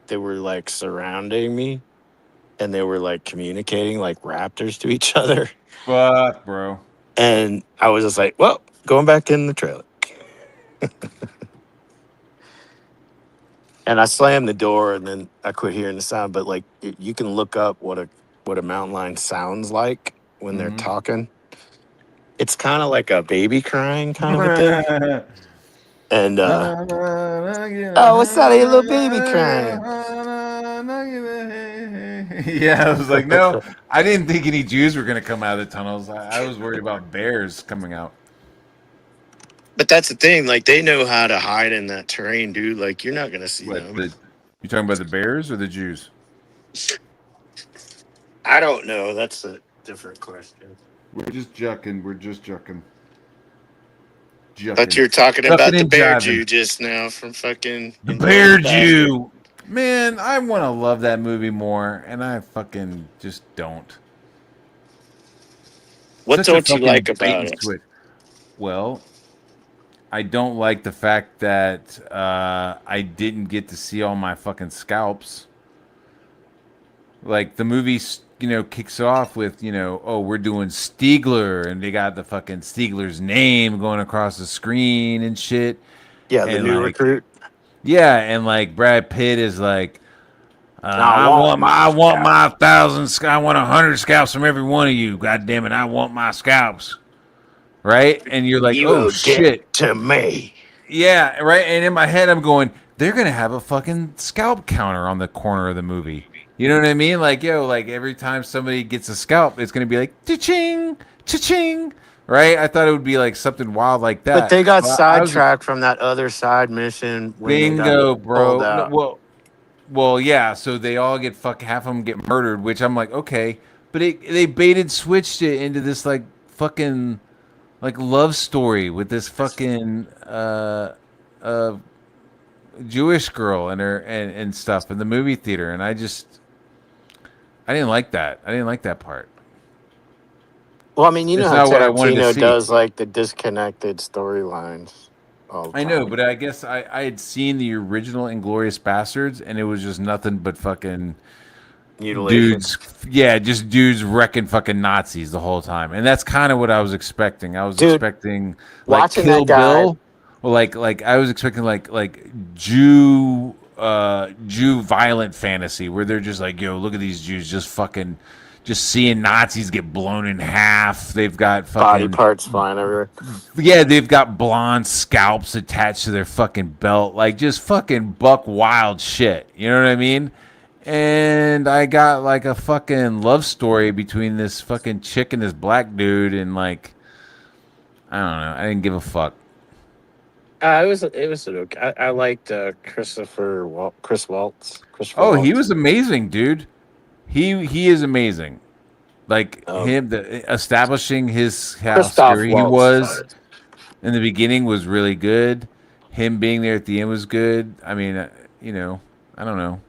like surrounding me, and they were like communicating like raptors to each other. Fuck, bro. And I was just like, well, going back in the trailer. And I slammed the door, and then I quit hearing the sound. But like, you can look up what a mountain lion sounds like when they're talking. It's kind of like a baby crying kind of a thing. And oh, what's that? A little baby crying. Yeah, I was like, no, I didn't think any Jews were gonna come out of the tunnels. I was worried about bears coming out. But that's the thing. Like, they know how to hide in that terrain, dude. Like, you're not gonna see What, them. you talking about the bears or the Jews? I don't know. That's a different question. We're just jucking. We're just jucking. But you're talking about the and bear jiving. Jew just now from fucking The Inglourious Bear Basterds. Jew. Man, I want to love that movie more, and I fucking just don't. What Such a don't you fucking like bait about and it? switch. Well, I don't like the fact that I didn't get to see all my fucking scalps. Like, the movie, kicks off with, oh, we're doing Stiegler, and they got the fucking Stiegler's name going across the screen and shit. Yeah, the And, new like, recruit. yeah, and like Brad Pitt is like, I I want my scalp. 1,000, I want 100 scalps from every one of you. God damn it, I want my scalps, right? And you're like, You oh will shit, get to me. yeah, right. And in my head, I'm going, they're gonna have a fucking scalp counter on the corner of the movie. You know what I mean? Like, yo, like every time somebody gets a scalp, it's gonna be like cha-ching, cha-ching, right? I thought it would be like something wild like that. But they got Well, I was sidetracked from that other side mission when they bingo, got bro. pulled No, out. well, yeah. So they all get half of them get murdered, which I'm like, okay, but they baited switched it into this like fucking like love story with this fucking Jewish girl and her and stuff in the movie theater, and I didn't like that. I didn't like that part. Well, I mean, you know It's how not what I wanted to Tarantino see. does like the disconnected storylines all the I know, time. but I guess I had seen the original Inglourious Bastards, and it was just nothing but fucking Mutilation. dudes. Yeah, just dudes wrecking fucking Nazis the whole time, and that's kind of what I was expecting. I was Dude, expecting like watching Kill that guy- Bill, or like I was expecting like Jew violent fantasy where they're just like, yo, look at these Jews just fucking. Just seeing Nazis get blown in half. They've got Body fucking parts flying everywhere. yeah, they've got blonde scalps attached to their fucking belt, like just fucking buck wild shit. You know what I mean? And I got like a fucking love story between this fucking chick and this black dude, and like, I don't know, I didn't give a fuck. It was okay. I liked Chris Waltz. Oh, he was amazing, dude. He is amazing. Like him, establishing how Christoph scary he Waltz, was sorry. in the beginning was really good. Him being there at the end was good. I mean, I don't know.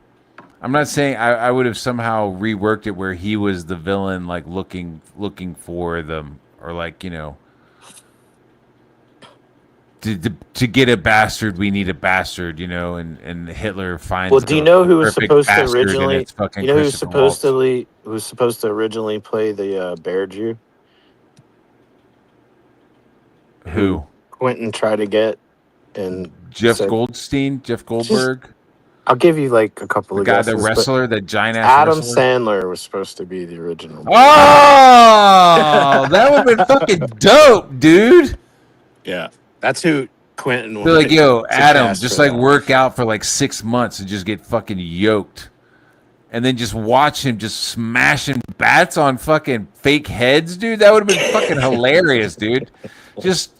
I'm not saying I would have somehow reworked it where he was the villain, like looking for them, or like to get a bastard, we need a bastard, and Hitler finds. Well, do you know who was perfect supposed to bastard, and originally? it's fucking You know who was Christopher Waltz. supposed to originally play the Bear Jew? Who? Quentin tried to get, and Jeff said- Goldberg, I'll give you like a couple the of guy, guesses. the but wrestler, that giant ass Adam wrestler. Sandler was supposed to be the original. Oh, that would have been fucking dope, dude. Yeah, that's who Quentin They're like, yo, to Adam, cast just for like that. work out for like 6 months and just get fucking yoked. And then just watch him just smashing bats on fucking fake heads, dude. That would have been fucking hilarious, dude. Just,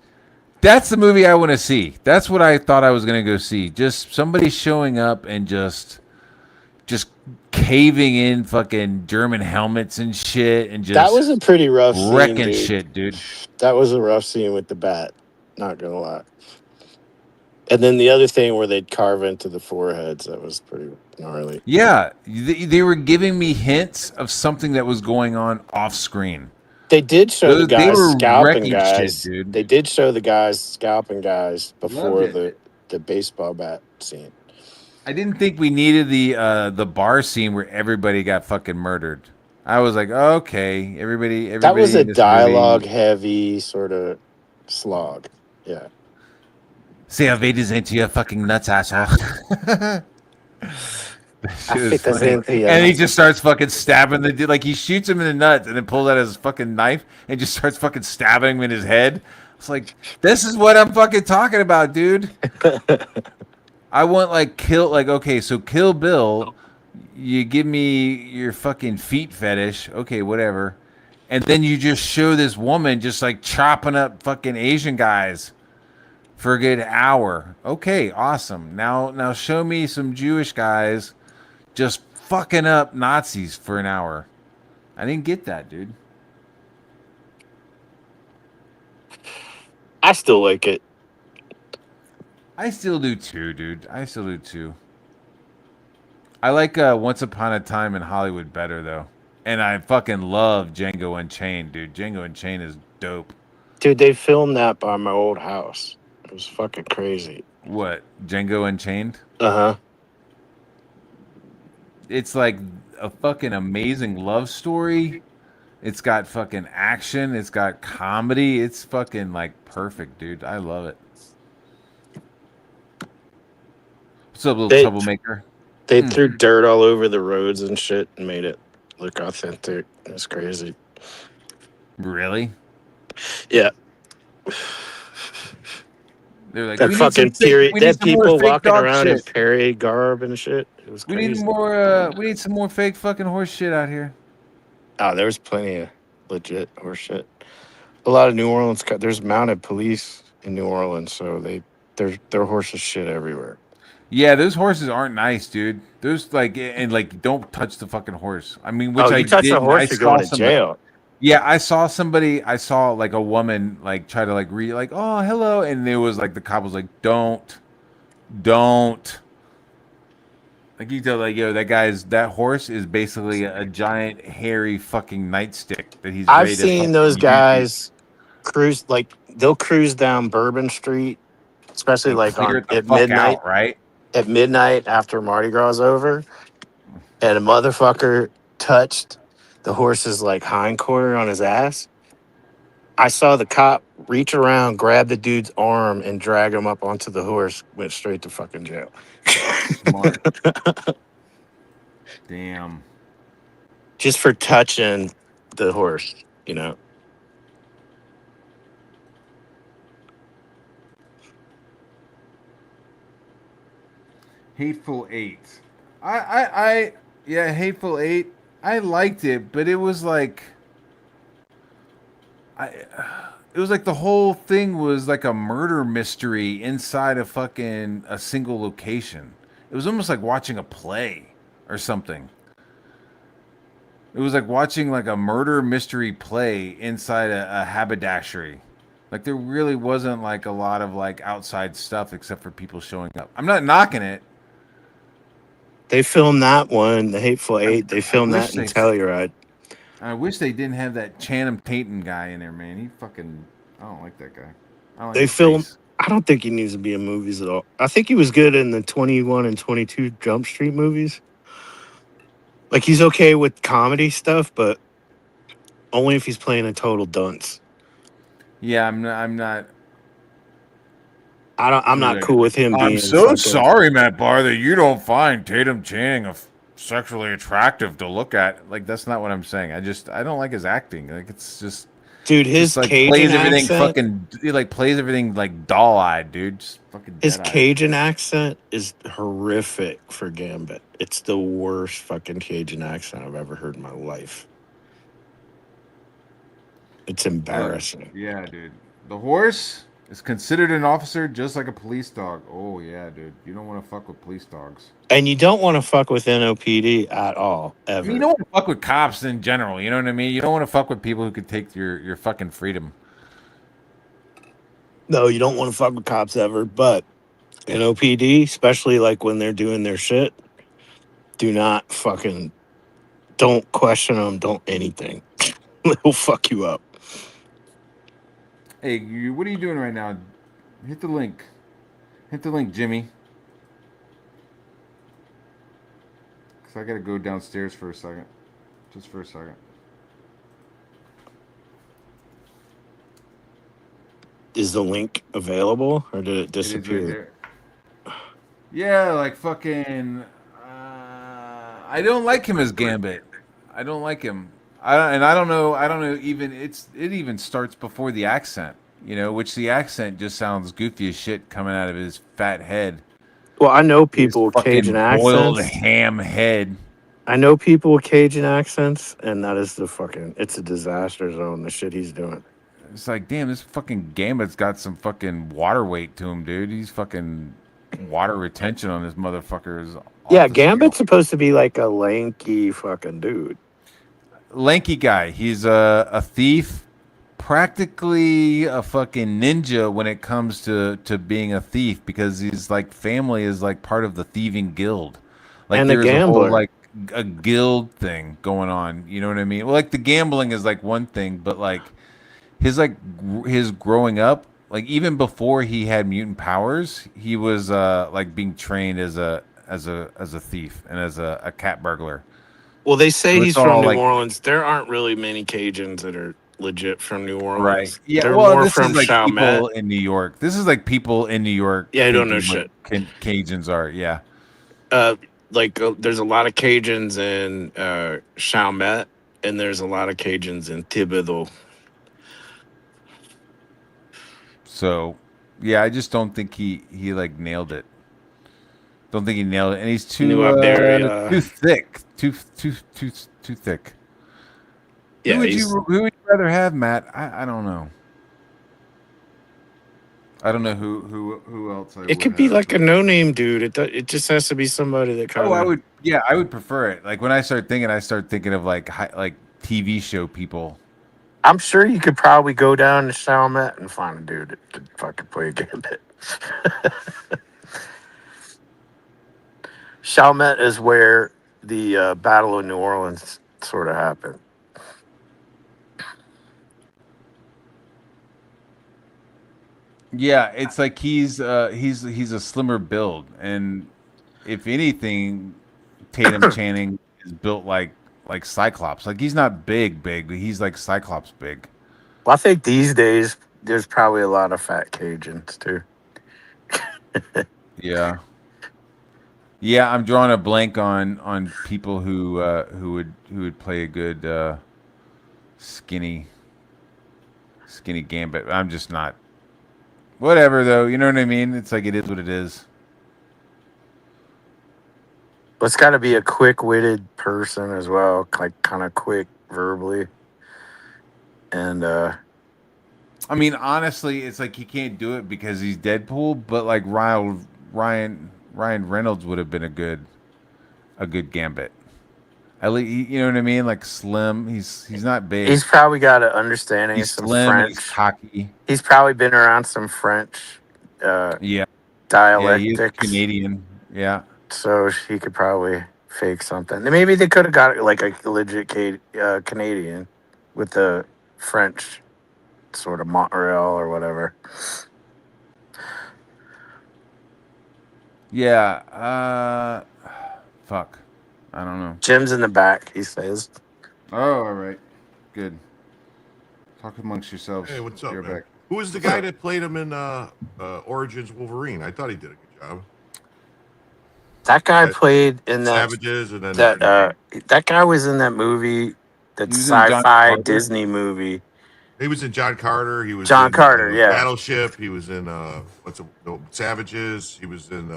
that's the movie I want to see. That's what I thought I was going to go see. Just somebody showing up and just caving in fucking German helmets and shit and just That was a pretty rough scene, wrecking dude. shit, dude. That was a rough scene with the bat. Not gonna lie. And then the other thing where they'd carve into the foreheads, that was pretty gnarly. Yeah, they were giving me hints of something that was going on off screen. They did show the They guys were scalping wrecking guys. shit, dude. They did show the guys scalping guys before Loved the baseball bat scene. I didn't think we needed the bar scene where everybody got fucking murdered. I was like, okay, everybody That was a in this dialogue movie- heavy sort of slog. Yeah. See how Vader's into your fucking nuts, asshole. That shit was funny. And he just starts fucking stabbing the dude. Like, he shoots him in the nuts and then pulls out his fucking knife and just starts fucking stabbing him in his head. It's like, this is what I'm fucking talking about, dude. I want okay, so Kill Bill You give me your fucking feet fetish, okay, whatever, and then you just show this woman just like chopping up fucking Asian guys for a good hour. Okay, awesome. Now show me some Jewish guys just fucking up Nazis for an hour. I didn't get that, dude. I still like it. I still do too, dude. I still do too. I like Once Upon a Time in Hollywood better though. And I fucking love Django Unchained, dude. Django Unchained is dope. Dude, they filmed that by my old house. It was fucking crazy. What? Django Unchained? Uh-huh. It's like a fucking amazing love story. It's got fucking action. It's got comedy. It's fucking like perfect, dude. I love it. What's up, little troublemaker? They threw dirt all over the roads and shit and made it look authentic. It's crazy. Really? Yeah. They're like, that "We need fucking some fake- period. we need That some more people fake walking dog around in shit. parade garb and shit. It was We crazy. need more. We need some more fake fucking horse shit out here. Oh, there was plenty of legit horse shit. A lot of New Orleans. There's mounted police in New Orleans, so their horses shit everywhere. Yeah, those horses aren't nice, dude. Those like and like don't touch the fucking horse. I mean, which Oh, I you touch did. the horse, I you're saw going to somebody- jail. Yeah, I saw somebody. I saw like a woman like try to like read like, oh, hello, and it was like the cop was like, don't. Like you tell like, yo, that horse is basically a giant hairy fucking nightstick that he's. I've ready to seen fucking those use. guys cruise, like they'll cruise down Bourbon Street, especially like Clear on it the at fuck midnight. out, right? At midnight after Mardi Gras is over, and a motherfucker touched the horse's like hind quarter on his ass. I saw the cop reach around, grab the dude's arm, and drag him up onto the horse. Went straight to fucking jail. Smart. Damn. Just for touching the horse, you know. Hateful Eight. Yeah, Hateful Eight. I liked it, but it was like, it was like the whole thing was like a murder mystery inside of fucking a single location. It was almost like watching a play or something. It was like watching like a murder mystery play inside a haberdashery. Like there really wasn't like a lot of like outside stuff except for people showing up. I'm not knocking it. They filmed that one, The Hateful Eight. They filmed wish that in they- Telluride. I wish they didn't have that Channing Tatum guy in there, man. He fucking, I don't like that guy. I don't like They his filmed. face. I don't think he needs to be in movies at all. I think he was good in the 21 and 22 Jump Street movies. Like he's okay with comedy stuff, but only if he's playing a total dunce. Yeah, I'm not. I'm not cool with him being. I'm so fucking- sorry, Matt Barr, that you don't find Tatum Channing sexually attractive to look at. Like that's not what I'm saying. I don't like his acting. Like it's just. Dude, his just, like Cajun plays everything accent. fucking. He like plays everything like doll-eyed, dude. Just fucking. His dead-eyed. Cajun accent is horrific for Gambit. It's the worst fucking Cajun accent I've ever heard in my life. It's embarrassing. Yeah, dude. The horse is considered an officer just like a police dog. Oh yeah, dude. You don't want to fuck with police dogs. And you don't want to fuck with NOPD at all, I ever. mean, you don't want to fuck with cops in general. You know what I mean? You don't want to fuck with people who could take your fucking freedom. No, you don't want to fuck with cops ever, but NOPD, especially like when they're doing their shit, do not fucking, don't question them, don't anything. They'll fuck you up. Hey, what are you doing right now? Hit the link. Hit the link, Jimmy. Because I got to go downstairs for a second. Just for a second. Is the link available or did it It is right disappear? there. Yeah, like fucking. I don't like him as Gambit. I don't like him. I don't know. Even it even starts before the accent. You know, which the accent just sounds goofy as shit coming out of his fat head. Well, I know His people with Cajun fucking boiled accents. ham head. I know people with Cajun accents, and that is it's a disaster zone, the shit he's doing. It's like, damn, this fucking Gambit's got some fucking water weight to him, dude. He's fucking water retention on this motherfucker is off Yeah, the scale. Gambit's supposed to be like a lanky fucking dude. Lanky guy. He's a thief, practically a fucking ninja when it comes to being a thief, because his like family is like part of the thieving guild. Like And a there's a whole gambler. like a guild thing going on. You know what I mean? Well, like the gambling is like one thing, but like his growing up, like even before he had mutant powers, he was like being trained as a thief and as a cat burglar. Well, they say So he's it's all from New like Orleans. There aren't really many Cajuns that are legit from New Orleans. right. Yeah. They're Well, more this from is like Chalmette. people in New York. This is like people in New York. Yeah, I don't know thinking what Cajuns are. Yeah. There's a lot of Cajuns in Chalmette, and there's a lot of Cajuns in Thibodeau. So, yeah, I just don't think he like nailed it. Don't think he nailed it, and he's too New Iberia. too thick, too thick. Yeah, Who would you rather have, Matt? I don't know. I don't know who else. It could be like a no-name dude. It just has to be somebody that kind of. Oh, I would prefer it. Like when I start thinking of like TV show people. I'm sure you could probably go down to Chalmette and find a dude that could fucking play Gambit. Chalmette is where the Battle of New Orleans sort of happened. Yeah, it's like he's a slimmer build, and if anything, Tatum Channing is built like Cyclops. Like he's not big, but he's like Cyclops big. Well, I think these days there's probably a lot of fat Cajuns too. Yeah. Yeah, I'm drawing a blank on people who would play a good skinny Gambit. I'm just not. Whatever though, you know what I mean? It's like it is what it is. But it's got to be a quick-witted person as well, like kind of quick verbally. And I mean, honestly, it's like he can't do it because he's Deadpool, but like Ryan Reynolds would have been a good Gambit. At least, you know what I mean? Like slim. He's not big. he's probably got an understanding He's of some slim. French. He's cocky. He's probably been around some French Yeah. Yeah, he's dialectics. Canadian. Yeah. So he could probably fake something. Maybe they could have got like a legit Canadian with the French sort of Montreal or whatever. Yeah. Fuck. I don't know. Jim's in the back, he says. Oh, all right. Good. Talk amongst yourselves. Hey, what's up, You're man? back. Who was the guy that played him in Origins Wolverine? I thought he did a good job. That guy played in that. Savages, and then That guy was in that movie, that He was in John sci-fi Carter? Disney movie. he was in John Carter. He was John in, Carter, yeah. Battleship. He was in Savages. He was in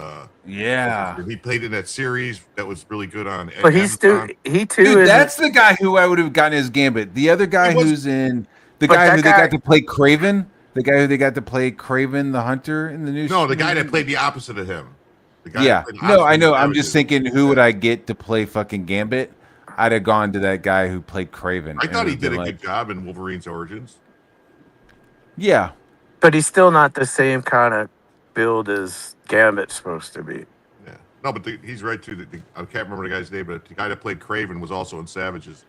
Yeah. he played in that series that was really good on. But he too Dude, is. that's the guy who I would have gotten as Gambit. The other guy He was- who's in the But guy that who they guy- got to play Craven. The guy who they got to play Craven the Hunter in the new. No, the guy that played the opposite of him. The guy Yeah. that played the No, opposite I of know. I'm Savages. just thinking, who would I get to play fucking Gambit? I'd have gone to that guy who played Craven. I and thought it he would've did a been good like, job in Wolverine's Origins. Yeah. But he's still not the same kind of build as Gambit's supposed to be. Yeah. No, but he's right too. I can't remember the guy's name, but the guy that played Craven was also in Savages.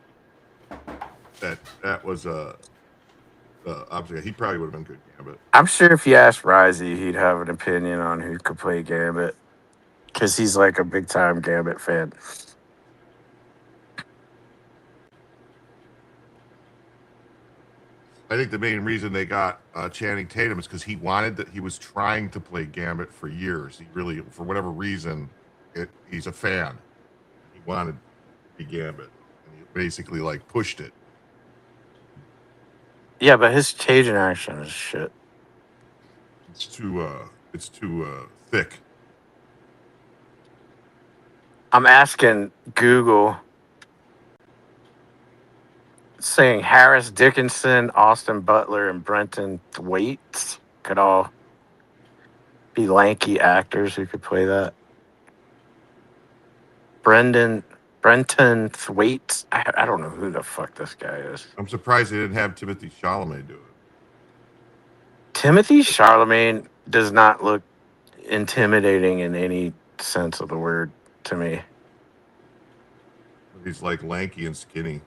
That was obviously he probably would have been good Gambit. I'm sure if you asked Risey, he'd have an opinion on who could play Gambit. Because he's like a big-time Gambit fan. I think the main reason they got Channing Tatum is because he wanted that. He was trying to play Gambit for years. He really, for whatever reason, he's a fan. He wanted to be Gambit, and he basically like pushed it. Yeah, but his Cajun action is shit. It's too thick. I'm asking Google, saying Harris Dickinson, Austin Butler, and Brenton Thwaites could all be lanky actors who could play that. Brenton Thwaites. I don't know who the fuck this guy is. I'm surprised they didn't have Timothy Chalamet do it. Timothy Chalamet does not look intimidating in any sense of the word to me. He's like lanky and skinny.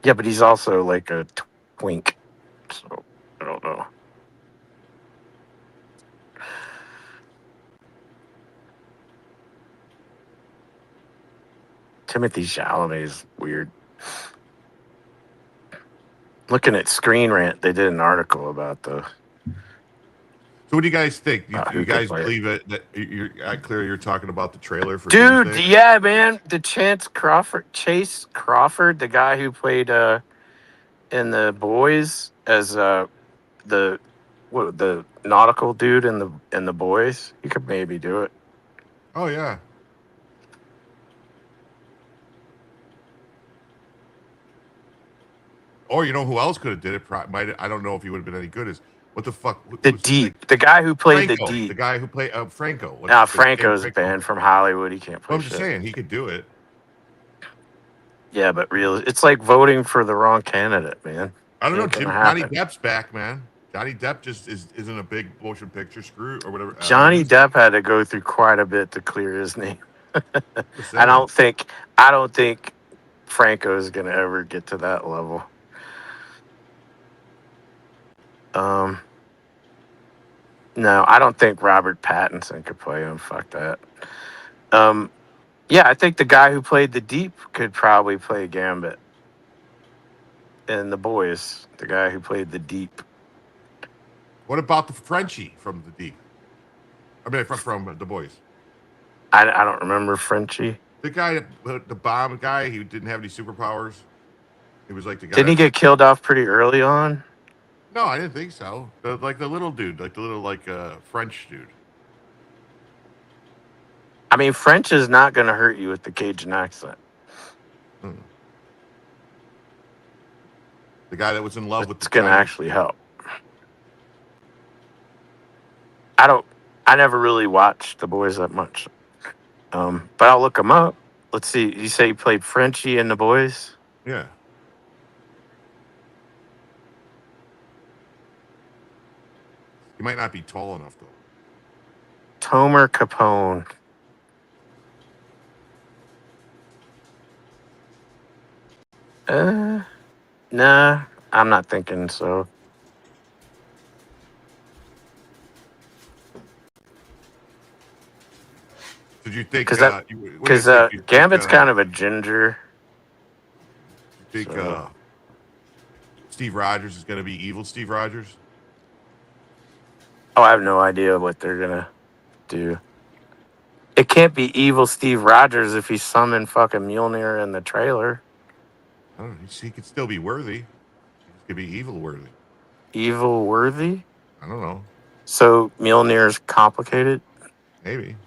Yeah, but he's also like a twink. So I don't know. Timothy Chalamet is weird. Looking at Screen Rant, they did an article about the. So what do you guys think? Who You could guys play it? believe it? That clearly you're talking about the trailer for Dude, Tuesday? yeah, man. The Chase Crawford, the guy who played in The Boys as the nautical dude in the Boys, he could maybe do it. Oh yeah. Or you know who else could have did it? I don't know if he would have been any good. Is what the fuck? The Deep, the guy who played Franco, the Deep. the guy who played Franco. Nah, Franco's banned from Hollywood. He can't play I'm just shit. saying he could do it. Yeah, but it's like voting for the wrong candidate, man. I don't know. Ain't gonna Johnny happen. Depp's back, man. Johnny Depp just isn't a big motion picture screw or whatever. Johnny Depp had to go through quite a bit to clear his name. Just I saying. don't think Franco is gonna ever get to that level. No, I don't think Robert Pattinson could play him. Fuck that. Yeah, I think the guy who played the Deep could probably play Gambit. In The Boys, the guy who played the Deep. What about the Frenchie from the Deep? I mean, from The Boys. I don't remember Frenchie. The guy, the bomb guy, he didn't have any superpowers. He was like the guy. Didn't he get killed off pretty early on? No, I didn't think so. The little dude, like the little French dude. I mean, French is not going to hurt you with the Cajun accent. The guy that was in love with It's the going to Chinese. actually help. I never really watched The Boys that much. But I'll look him up. Let's see. You say he played Frenchie in The Boys? Yeah. He might not be tall enough though. Tomer Capone. Nah, I'm not thinking so. Did you think? Because what do you think? You Gambit's think, kind of a ginger. Think so. Steve Rogers is going to be evil Steve Rogers? Oh, I have no idea what they're gonna do. It can't be evil Steve Rogers if he summoned fucking Mjolnir in the trailer. I don't know. He could still be worthy. He could be evil worthy. Evil worthy? I don't know. So Mjolnir's complicated? Maybe.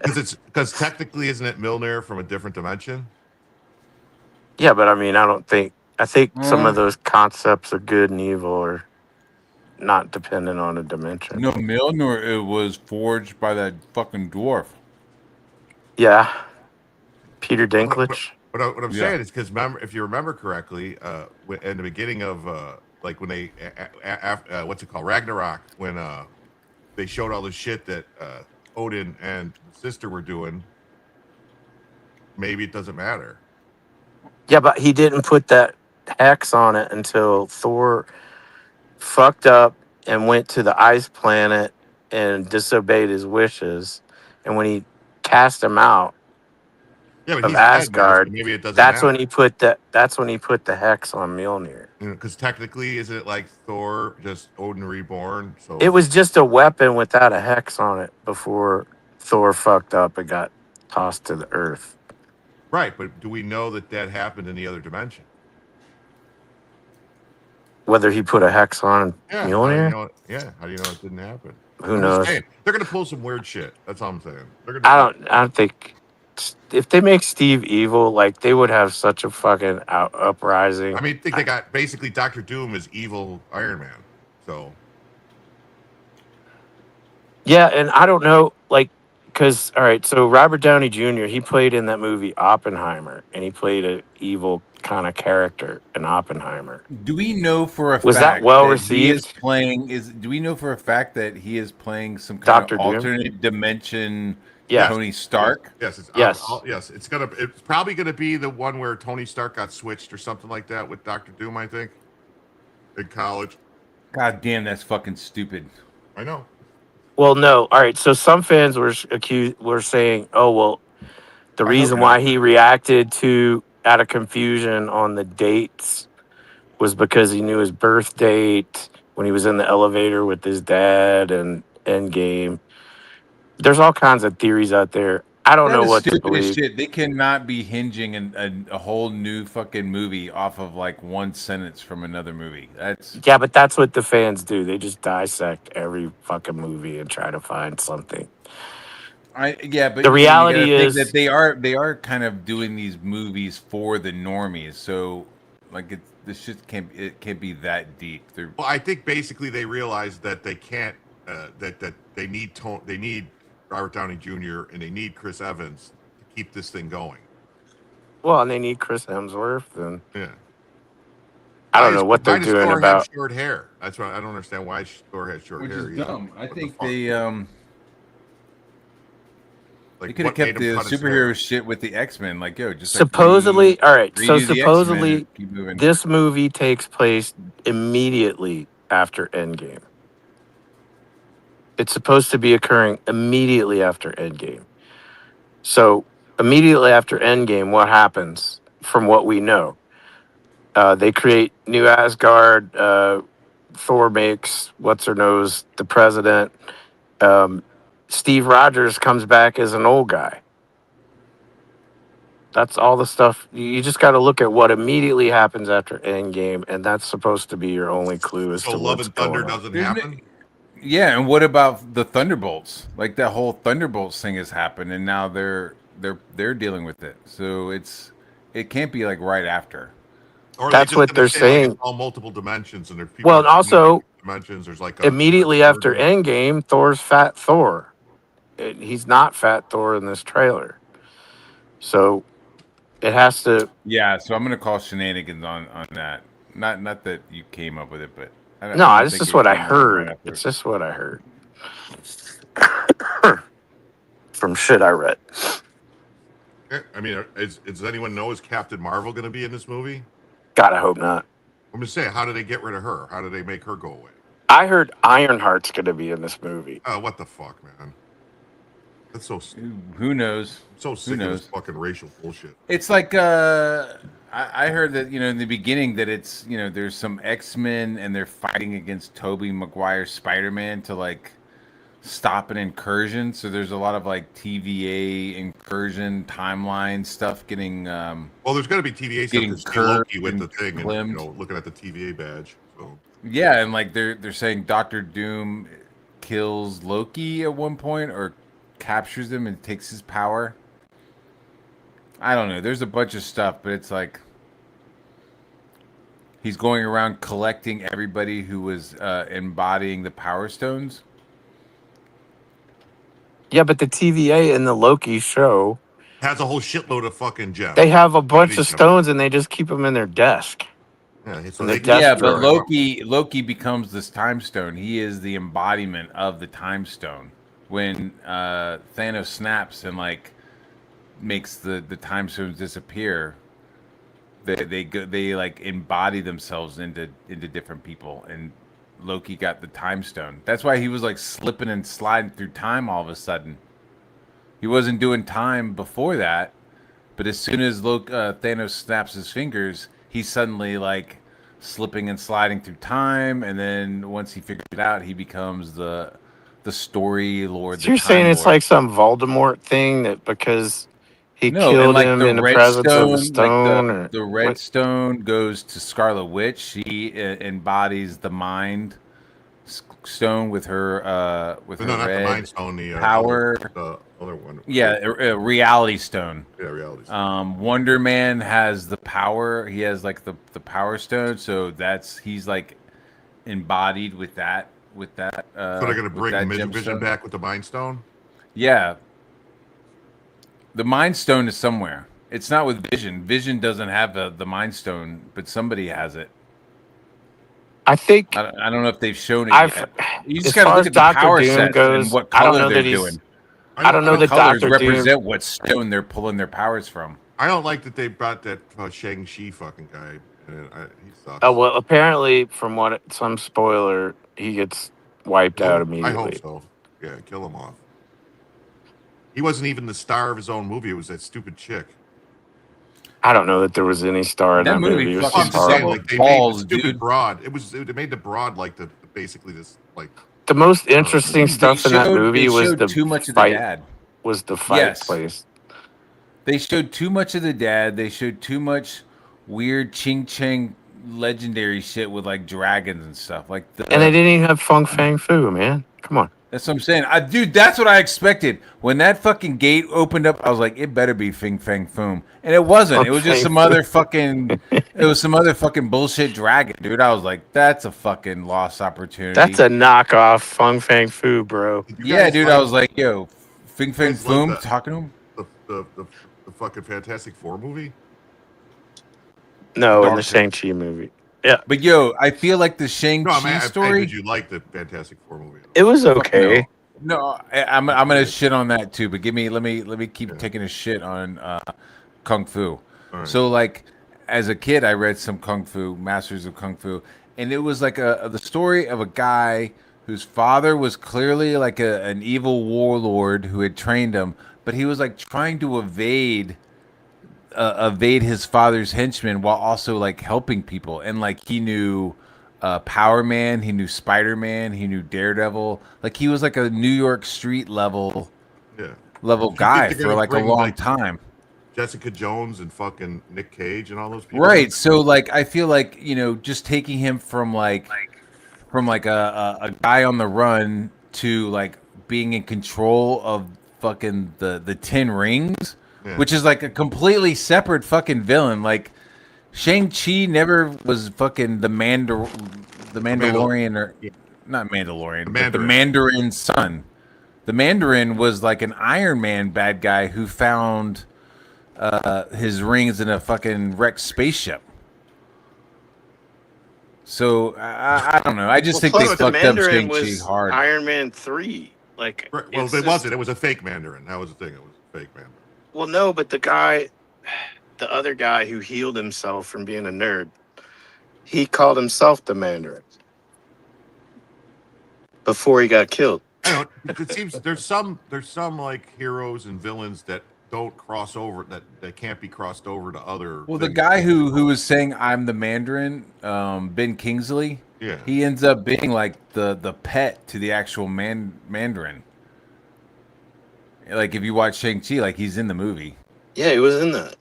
Because technically, isn't it Milner from a different dimension? Yeah, but I mean, I think some of those concepts of good and evil are not dependent on a dimension. No, Mjolnir, it was forged by that fucking dwarf. Yeah. Peter Dinklage. What I'm saying is because if you remember correctly, in the beginning of like when they what's it called, Ragnarok, when they showed all the shit that Odin and the sister were doing, maybe it doesn't matter. Yeah, but he didn't put that hex on it until Thor fucked up and went to the ice planet and disobeyed his wishes. And when he cast him out Yeah, but of he's dead now, so Asgard, maybe it doesn't that's matter. when he put the hex on Mjolnir. Because technically, isn't it like Thor just Odin reborn? So It was just a weapon without a hex on it before Thor fucked up and got tossed to the earth. right, but do we know that happened in the other dimension? Whether he put a hex on Yeah. How do you Mjolnir? know? How do you know it didn't happen? Who I'm knows? just saying, they're gonna pull some weird shit. That's all I'm saying. They're gonna. I don't think if they make Steve evil, like they would have such a fucking uprising. I mean, I think they got basically Doctor Doom is evil Iron Man. So Yeah, and I don't know, like, because all right, so Robert Downey Jr. he played in that movie Oppenheimer, and he played an evil kind of character in Oppenheimer. Do we know for a Was that fact well that he is received? playing? Do we know for a fact that he is playing some kind Dr. of Doom? alternate dimension Yeah. Tony Stark? yes, it's Yes. yes, it's probably gonna be the one where Tony Stark got switched or something like that with Doctor Doom. I think in college. God damn, that's fucking stupid. I know. Well, no. All right, so some fans were saying, "Oh, well, the I reason hope why not. he reacted to out of confusion on the dates was because he knew his birth date when he was in the elevator with his dad and Endgame." There's all kinds of theories out there. I don't That know is what to stupid as believe. shit. They cannot be hinging a whole new fucking movie off of like one sentence from another movie. That's Yeah, but that's what the fans do. They just dissect every fucking movie and try to find something. yeah, but The you gotta reality think is, that they are kind of doing these movies for the normies. So like this shit can't be that deep. They're Well, I think basically they realized that they can't that they need Robert Downey Jr. and they need Chris Evans to keep this thing going. well, and they need Chris Hemsworth, and Yeah. I don't know what they're Why does doing Thor about. have short hair? That's why I don't understand why Thor has short which hair. is either. dumb. I What the think fuck? they Like, could have what made kept him the cut his superhero hair? shit with the X-Men. Like, yo, just like Supposedly, all right. So redo the X-Men supposedly, and keep moving. this movie takes place immediately after Endgame. It's supposed to be occurring immediately after Endgame. So immediately after Endgame, what happens? From what we know, they create New Asgard. Thor makes what's her nose the president. Steve Rogers comes back as an old guy. That's all the stuff. You just got to look at what immediately happens after Endgame, and that's supposed to be your only clue as So to Love what's and Thunder going on. doesn't There's no- happen. Yeah, and what about the Thunderbolts? Like that whole Thunderbolts thing has happened, and now they're dealing with it. So it can't be like right after. Or are they That's just what gonna they're say, like, saying. it's all multiple dimensions, and there's people. Well, and that also, live in dimensions. There's like immediately after Endgame, Thor's Fat Thor. He's not Fat Thor in this trailer. So it has to. Yeah, so I'm gonna call shenanigans on that. Not that you came up with it, but I No, don't this think is it what I came out heard. right after. It's just what I heard. From shit I read. I mean, does anyone know, is Captain Marvel going to be in this movie? God, I hope not. I'm just saying, how do they get rid of her? How do they make her go away? I heard Ironheart's going to be in this movie. Oh, what the fuck, man? That's so. Who knows? I'm so sick of this fucking racial bullshit. It's like I heard that in the beginning that it's there's some X-Men and they're fighting against Tobey Maguire's Spider-Man to like stop an incursion. So there's a lot of like TVA incursion timeline stuff getting. Well, there's going to be TVA stuff. getting There's curved Loki with the and thing, and limbed. looking at the TVA badge. So Yeah, and like they're saying Doctor Doom kills Loki at one point or captures him and takes his power. I don't know. There's a bunch of stuff, but it's like he's going around collecting everybody who was embodying the Power Stones. Yeah, but the TVA in the Loki show has a whole shitload of fucking gems. they have a bunch of Gems. stones and they just keep them in their desk. Yeah, so In the they desk Yeah, but drawer. Loki becomes this time stone. He is the embodiment of the time stone. When Thanos snaps and like makes the time stones disappear, they like embody themselves into different people, and Loki got the time stone. That's why he was like slipping and sliding through time all of a sudden. He wasn't doing time before that, but as soon as Thanos snaps his fingers, he's suddenly like slipping and sliding through time, and then once he figures it out, he becomes the story lord. So you're saying it's like some Voldemort thing that because he killed like him in the presence of the stone, or the red what? stone goes to Scarlet Witch. She embodies the mind stone with her No, not the red Mind Stone. The power. The other one. Yeah, a reality stone. Yeah, reality stone. Wonder Man has the power. He has like the power stone. So he's like embodied with that. So they're gonna bring Vision gemstone back with the Mind Stone. Yeah. The Mind Stone is somewhere. It's not with Vision. Vision doesn't have the Mind Stone, but somebody has it. I think I don't know if they've shown it I've. yet. You As just got to far look as at the Dr. power Doom sets goes, and what I don't color know they're that he's. doing. I don't know that Colors Dr. Doom. represent what stone they're pulling their powers from. I don't like that they brought that Shang-Chi fucking guy. He sucks. Oh well, apparently, from some spoiler, he gets wiped out immediately. I hope so. Yeah, kill him off. He wasn't even the star of his own movie. It was that stupid chick. I don't know that there was any star in that movie. It was fucking just horrible. Like they balls, made the stupid dude. broad. They made the broad like basically this like. The most interesting stuff in that movie was the too much fight. of the dad. Was the fight Yes. place? They showed too much of the dad. They showed too much weird Ching Chang legendary shit with like dragons and stuff. Like And they didn't even have Fung Fang Fu, man. Come on. That's what I'm saying. Dude, that's what I expected. When that fucking gate opened up, I was like, it better be Fing Fang Foom. And it wasn't. It was just some other fucking bullshit dragon, dude. I was like, that's a fucking lost opportunity. That's a knockoff Fung Fang Fu, bro. Yeah, dude. I was like, yo, Fing Fang guys love Foom that. talking to him? The fucking Fantastic Four movie. No, in the Darker. Shang-Chi movie. Yeah. But yo, I feel like the Shang-Chi story. Did you like the Fantastic Four movie? It was okay. No, I'm gonna shit on that too. But let me keep taking a shit on Kung Fu. Right. So like, as a kid, I read some Kung Fu, Masters of Kung Fu, and it was like the story of a guy whose father was clearly like an evil warlord who had trained him, but he was like trying to evade his father's henchmen while also like helping people. And like he knew Power Man, he knew Spider-Man, he knew Daredevil. Like he was like a New York street level guy for like a long time. Jessica Jones and fucking Nick Cage and all those people. Right. So like I feel like, just taking him from like a guy on the run to like being in control of fucking the 10 Rings, which is like a completely separate fucking villain. Like Shang-Chi never was fucking the Mandalorian or not Mandalorian, but the Mandarin's son. The Mandarin was like an Iron Man bad guy who found his rings in a fucking wrecked spaceship. So I don't know. I just think they fucked up Shang-Chi hard. Iron Man 3. Like, Well, it wasn't. It was a fake Mandarin. That was the thing. It was a fake Mandarin. Well, no, but the other guy who healed himself from being a nerd, he called himself the Mandarin before he got killed. I don't know. It seems there's some like heroes and villains that don't cross over, that can't be crossed over to other. Well, the things. guy who was saying I'm the Mandarin, Ben Kingsley, Yeah. he ends up being like the pet to the actual Mandarin. Like if you watch Shang-Chi, like he's in the movie. Yeah, he was in that.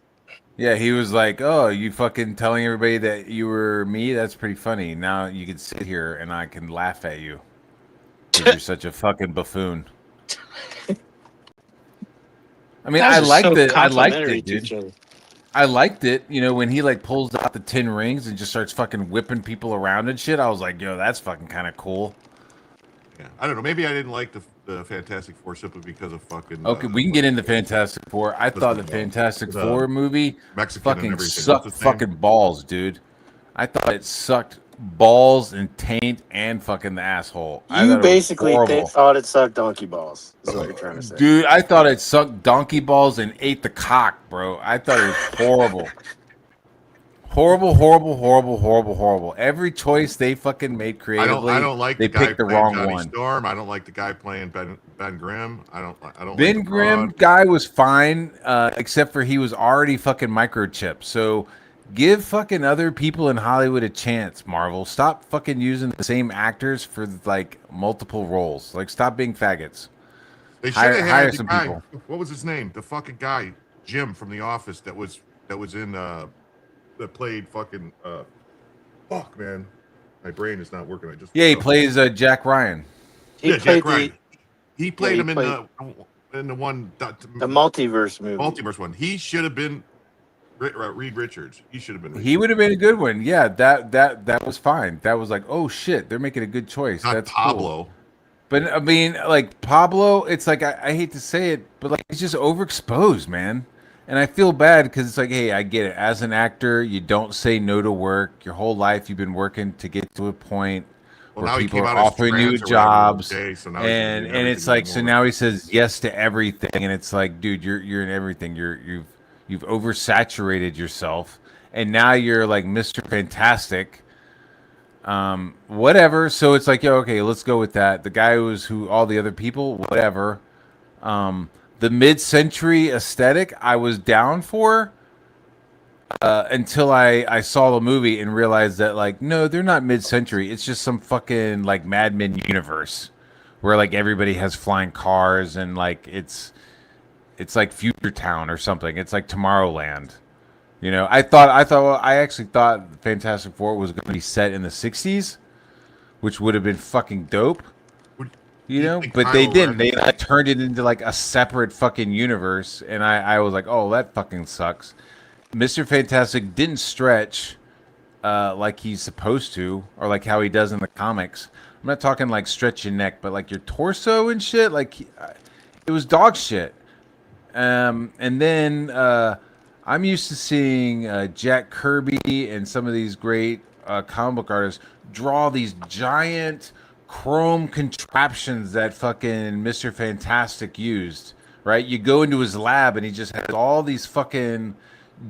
Yeah, he was like, "Oh, you fucking telling everybody that you were me? That's pretty funny. Now you can sit here and I can laugh at you because you're such a fucking buffoon." I mean, I liked it. I liked it, dude. I liked it. When he like pulls out the 10 rings and just starts fucking whipping people around and shit. I was like, "Yo, that's fucking kind of cool." Yeah, I don't know. Maybe I didn't like the Fantastic Four simply because of fucking. Okay, we can get into Fantastic Four. I thought the Fantastic Four movie Mexican and fucking everything. sucked What's his name? fucking balls, dude. I thought it sucked balls and taint and fucking the asshole. I You thought it was basically horrible. thought it sucked donkey balls. Is what you're trying to say. Dude, I thought it sucked donkey balls and ate the cock, bro. I thought it was horrible. Horrible, horrible, horrible, horrible, horrible. Every choice they fucking made creatively, I don't like they the guy picked the playing wrong Johnny one. Storm. I don't like the guy playing Ben Grimm. I don't Ben like Grimm Broad. guy was fine, except for he was already fucking microchipped. So give fucking other people in Hollywood a chance, Marvel. Stop fucking using the same actors for like multiple roles. Like stop being faggots. They should have hire had the some guy. people. What was his name? The fucking guy, Jim from The Office, that was in that played fucking fuck man. My brain is not working. I just Yeah, he plays Jack Ryan. He Jack played Ryan. He played he him played in the one the multiverse movie. multiverse one. He should have been Reed Richards. He should have been. He would have been a good one. Yeah, that was fine. That was like, oh shit, they're making a good choice. Not That's Pablo. cool. But I mean, like Pablo, it's like I hate to say it, but like he's just overexposed, man. And I feel bad because it's like, hey, I get it. As an actor, you don't say no to work. Your whole life, you've been working to get to a point Well, where now he people came are out as offering you trans or whatever, jobs, okay, so now he's gonna and be in and it's everything like, so anymore. now he says yes to everything, and it's like, dude, you're in everything. You've oversaturated yourself, and now you're like Mr. Fantastic. Whatever. So it's like, yo, okay, let's go with that. The guy who all the other people, whatever. The mid-century aesthetic I was down for until I saw the movie and realized that, like, no, they're not mid-century. It's just some fucking like Mad Men universe where like everybody has flying cars and like it's like Future Town or something. It's like Tomorrowland. You know, I actually thought Fantastic Four was going to be set in the 60s, which would have been fucking dope. You know, but they didn't. They like turned it into like a separate fucking universe, and I was like, oh, that fucking sucks. Mr. Fantastic didn't stretch like he's supposed to, or like how he does in the comics. I'm not talking like stretch your neck, but like your torso and shit. Like it was dog shit. And then I'm used to seeing Jack Kirby and some of these great comic book artists draw these giant chrome contraptions that fucking Mr. Fantastic used, right? You go into his lab and he just has all these fucking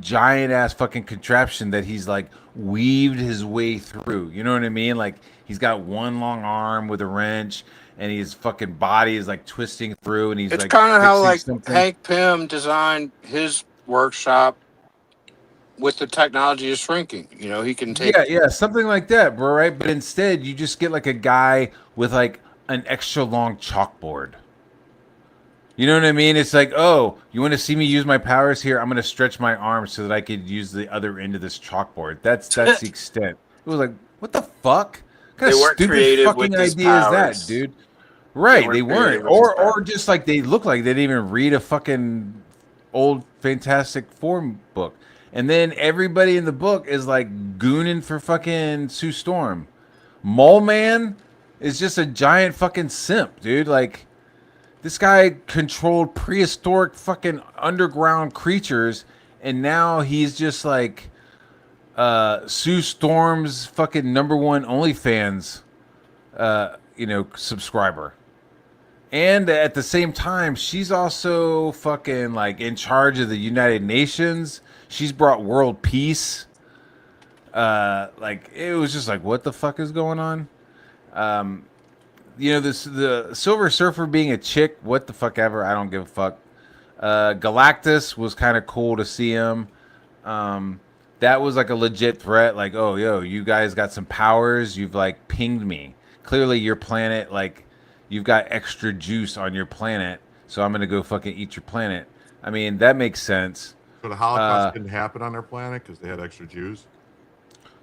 giant ass fucking contraption that he's like weaved his way through. You know what I mean? Like he's got one long arm with a wrench and his fucking body is like twisting through and he's It's like kind of how fixing like something. Hank Pym designed his workshop with the technology of shrinking. You know, he can take Yeah, something like that, bro, right? But instead, you just get like a guy with like an extra long chalkboard. You know what I mean? It's like, oh, you want to see me use my powers here? I'm going to stretch my arm so that I could use the other end of this chalkboard. That's the extent. It was like, what the fuck? What kind They of weren't stupid creative fucking with his idea is powers. that, dude? Right, weren't they weren't. creative with his Or just like they look like they didn't even read a fucking old Fantastic Four book. And then everybody in the book is like gooning for fucking Sue Storm. Mole Man is just a giant fucking simp, dude. Like, this guy controlled prehistoric fucking underground creatures, and now he's just like Sue Storm's fucking #1 OnlyFans, subscriber. And at the same time, she's also fucking like in charge of the United Nations. She's brought world peace. Like it was just like, what the fuck is going on? The Silver Surfer being a chick, what the fuck ever. I don't give a fuck. Galactus was kind of cool to see him. That was like a legit threat. Like, oh, yo, you guys got some powers. You've like pinged me. Clearly, your planet, like, you've got extra juice on your planet. So I'm gonna go fucking eat your planet. I mean, that makes sense. So the Holocaust didn't happen on their planet because they had extra Jews.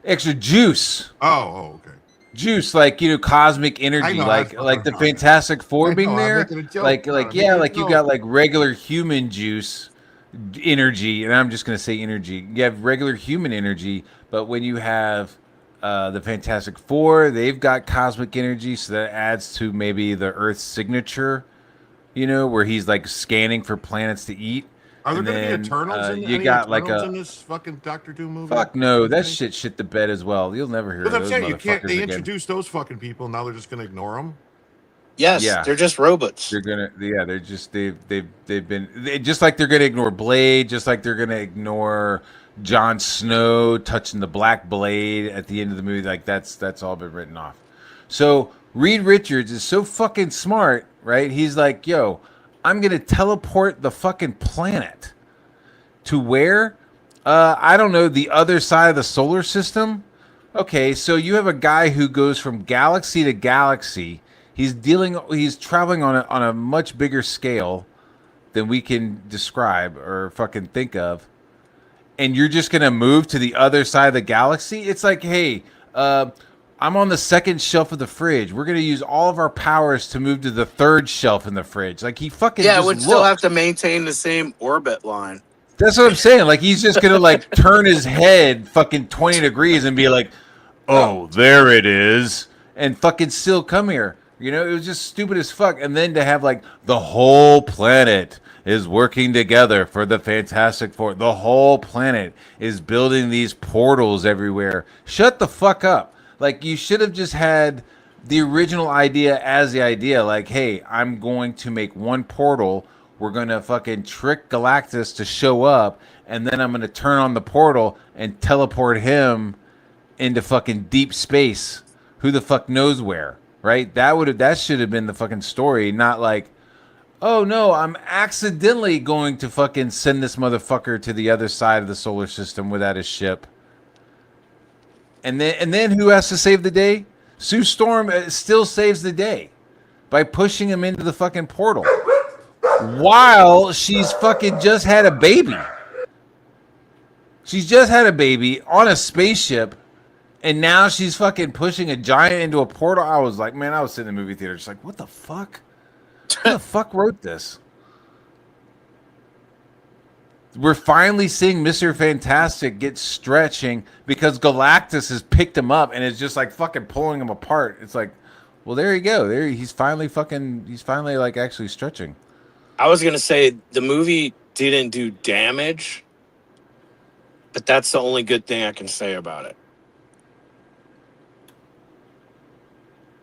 Extra juice. Oh, okay. Juice, like, cosmic energy, know, like the Fantastic Four being there, like you got like regular human juice energy, and I'm just gonna say energy. You have regular human energy, but when you have the Fantastic Four, they've got cosmic energy, so that adds to maybe the Earth's signature, where he's like scanning for planets to eat. Are there going to be Eternals? You got like in this fucking Doctor Doom movie? Fuck no, that shit the bed as well. You'll never hear. But I'm those saying you can't. They again. introduced those fucking people. Now they're just going to ignore them. Yes, Yeah. they're just robots. They're gonna, they're just just like they're gonna ignore Blade, just like they're gonna ignore Jon Snow touching the Black Blade at the end of the movie. Like that's all been written off. So Reed Richards is so fucking smart, right? He's like, yo, I'm gonna teleport the fucking planet to where? I don't know, the other side of the solar system. Okay, so you have a guy who goes from galaxy to galaxy. He's traveling on a much bigger scale than we can describe or fucking think of. And you're just gonna move to the other side of the galaxy? It's like, hey, I'm on the second shelf of the fridge. We're gonna use all of our powers to move to the third shelf in the fridge. Like he fucking Yeah, it just would still looked. have to maintain the same orbit line. That's what I'm saying. Like he's just gonna like turn his head fucking 20 degrees and be like, "Oh, there it is," and fucking still come here. You know, it was just stupid as fuck. And then to have like the whole planet is working together for the Fantastic Four. The whole planet is building these portals everywhere. Shut the fuck up. Like you should have just had the original idea as the idea. Like, hey, I'm going to make one portal. We're going to fucking trick Galactus to show up. And then I'm going to turn on the portal and teleport him into fucking deep space. Who the fuck knows where, right? That should have been the fucking story, not like, oh no, I'm accidentally going to fucking send this motherfucker to the other side of the solar system without his ship. And then who has to save the day? Sue Storm still saves the day by pushing him into the fucking portal while she's fucking just had a baby. She's just had a baby on a spaceship, and now she's fucking pushing a giant into a portal. I was like, man, I was sitting in the movie theater just like, what the fuck? Who the fuck wrote this? We're finally seeing Mr. Fantastic get stretching because Galactus has picked him up and is just like fucking pulling him apart. It's like, well, there you go. There he's finally like actually stretching. I was gonna say the movie didn't do damage, but that's the only good thing I can say about it.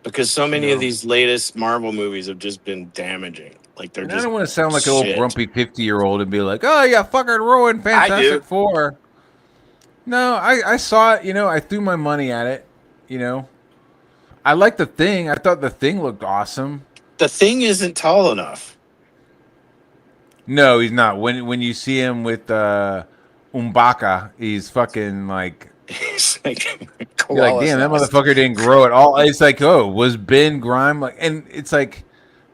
Because so many of these latest Marvel movies have just been damaging. Like they're And just. I don't want to sound like an old shit. grumpy 50-year-old and be like, oh, yeah, fucking ruined Fantastic Four. No, I saw it. You know, I threw my money at it. You know, I like The Thing. I thought The Thing looked awesome. The Thing isn't tall enough. No, he's not. When you see him with Umbaka, he's fucking like. He's like, You're like, damn, that motherfucker didn't grow at all. It's like, oh, was Ben Grimm like? And it's like,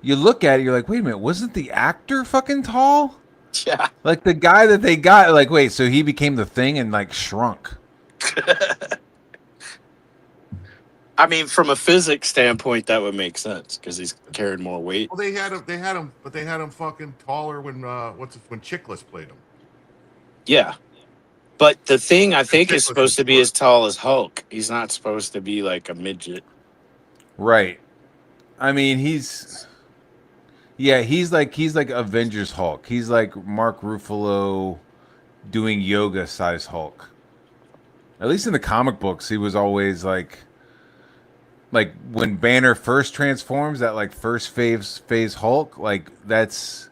you look at it, you're like, wait a minute, wasn't the actor fucking tall? Yeah. Like the guy that they got, like, wait, so he became the Thing and like shrunk. I mean, from a physics standpoint, that would make sense because he's carrying more weight. Well, they had him fucking taller when when Chiklis played him. Yeah. But the Thing, I think, is supposed to be as tall as Hulk. He's not supposed to be like a midget. Right. I mean, he's like Avengers Hulk. He's like Mark Ruffalo doing yoga size Hulk. At least in the comic books, he was always like when Banner first transforms, that like first phase Hulk, like that's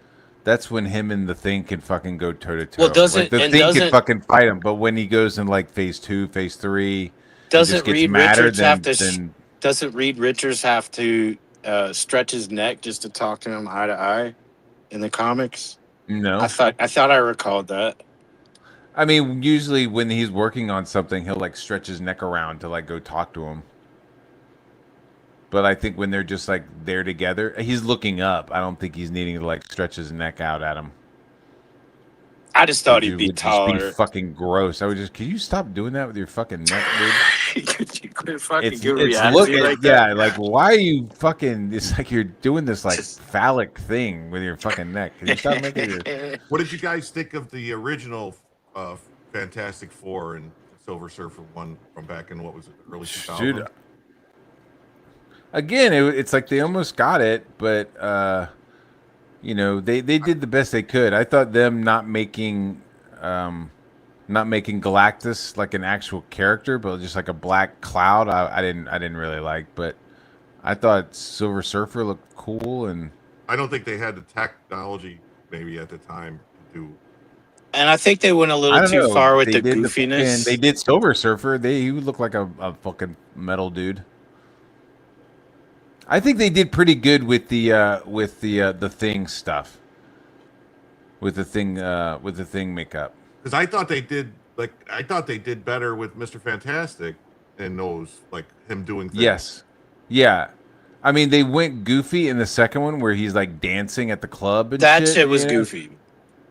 when him and the Thing can fucking go toe to toe. Well, doesn't the Thing can fucking fight him, but when he goes in like phase 2, phase 3, doesn't Reed Richards have to? Then Doesn't Reed Richards have to stretch his neck just to talk to him eye to eye in the comics? no. I thought I recalled that. I mean, usually when he's working on something, he'll like stretch his neck around to like go talk to him. But I think when they're just like there together, he's looking up. I don't think he's needing to like stretch his neck out at him. I just thought he'd It be would just taller. be fucking gross. I would just, can you stop doing that with your fucking neck, dude? Could you quit fucking It's giving me looking, attitude like yeah, that? like why are you fucking? It's like you're doing this like phallic thing with your fucking neck. Can you stop making your? What did you guys think of the original Fantastic Four and Silver Surfer one from back in what was it, early 2000s? Dude, again, it's like they almost got it, but you know, they did the best they could. I thought them not making Galactus like an actual character, but just like a black cloud, I didn't really like. But I thought Silver Surfer looked cool, and I don't think they had the technology maybe at the time to do. And I think they went a I little don't too know. far with They the did goofiness. they did Silver Surfer. He would look like a fucking metal dude. I think they did pretty good with the Thing stuff. With the Thing makeup. Because I thought they did better with Mr. Fantastic in those, like him doing things. Yes. Yeah. I mean, they went goofy in the second one where he's like dancing at the club and That shit, shit was you know? goofy.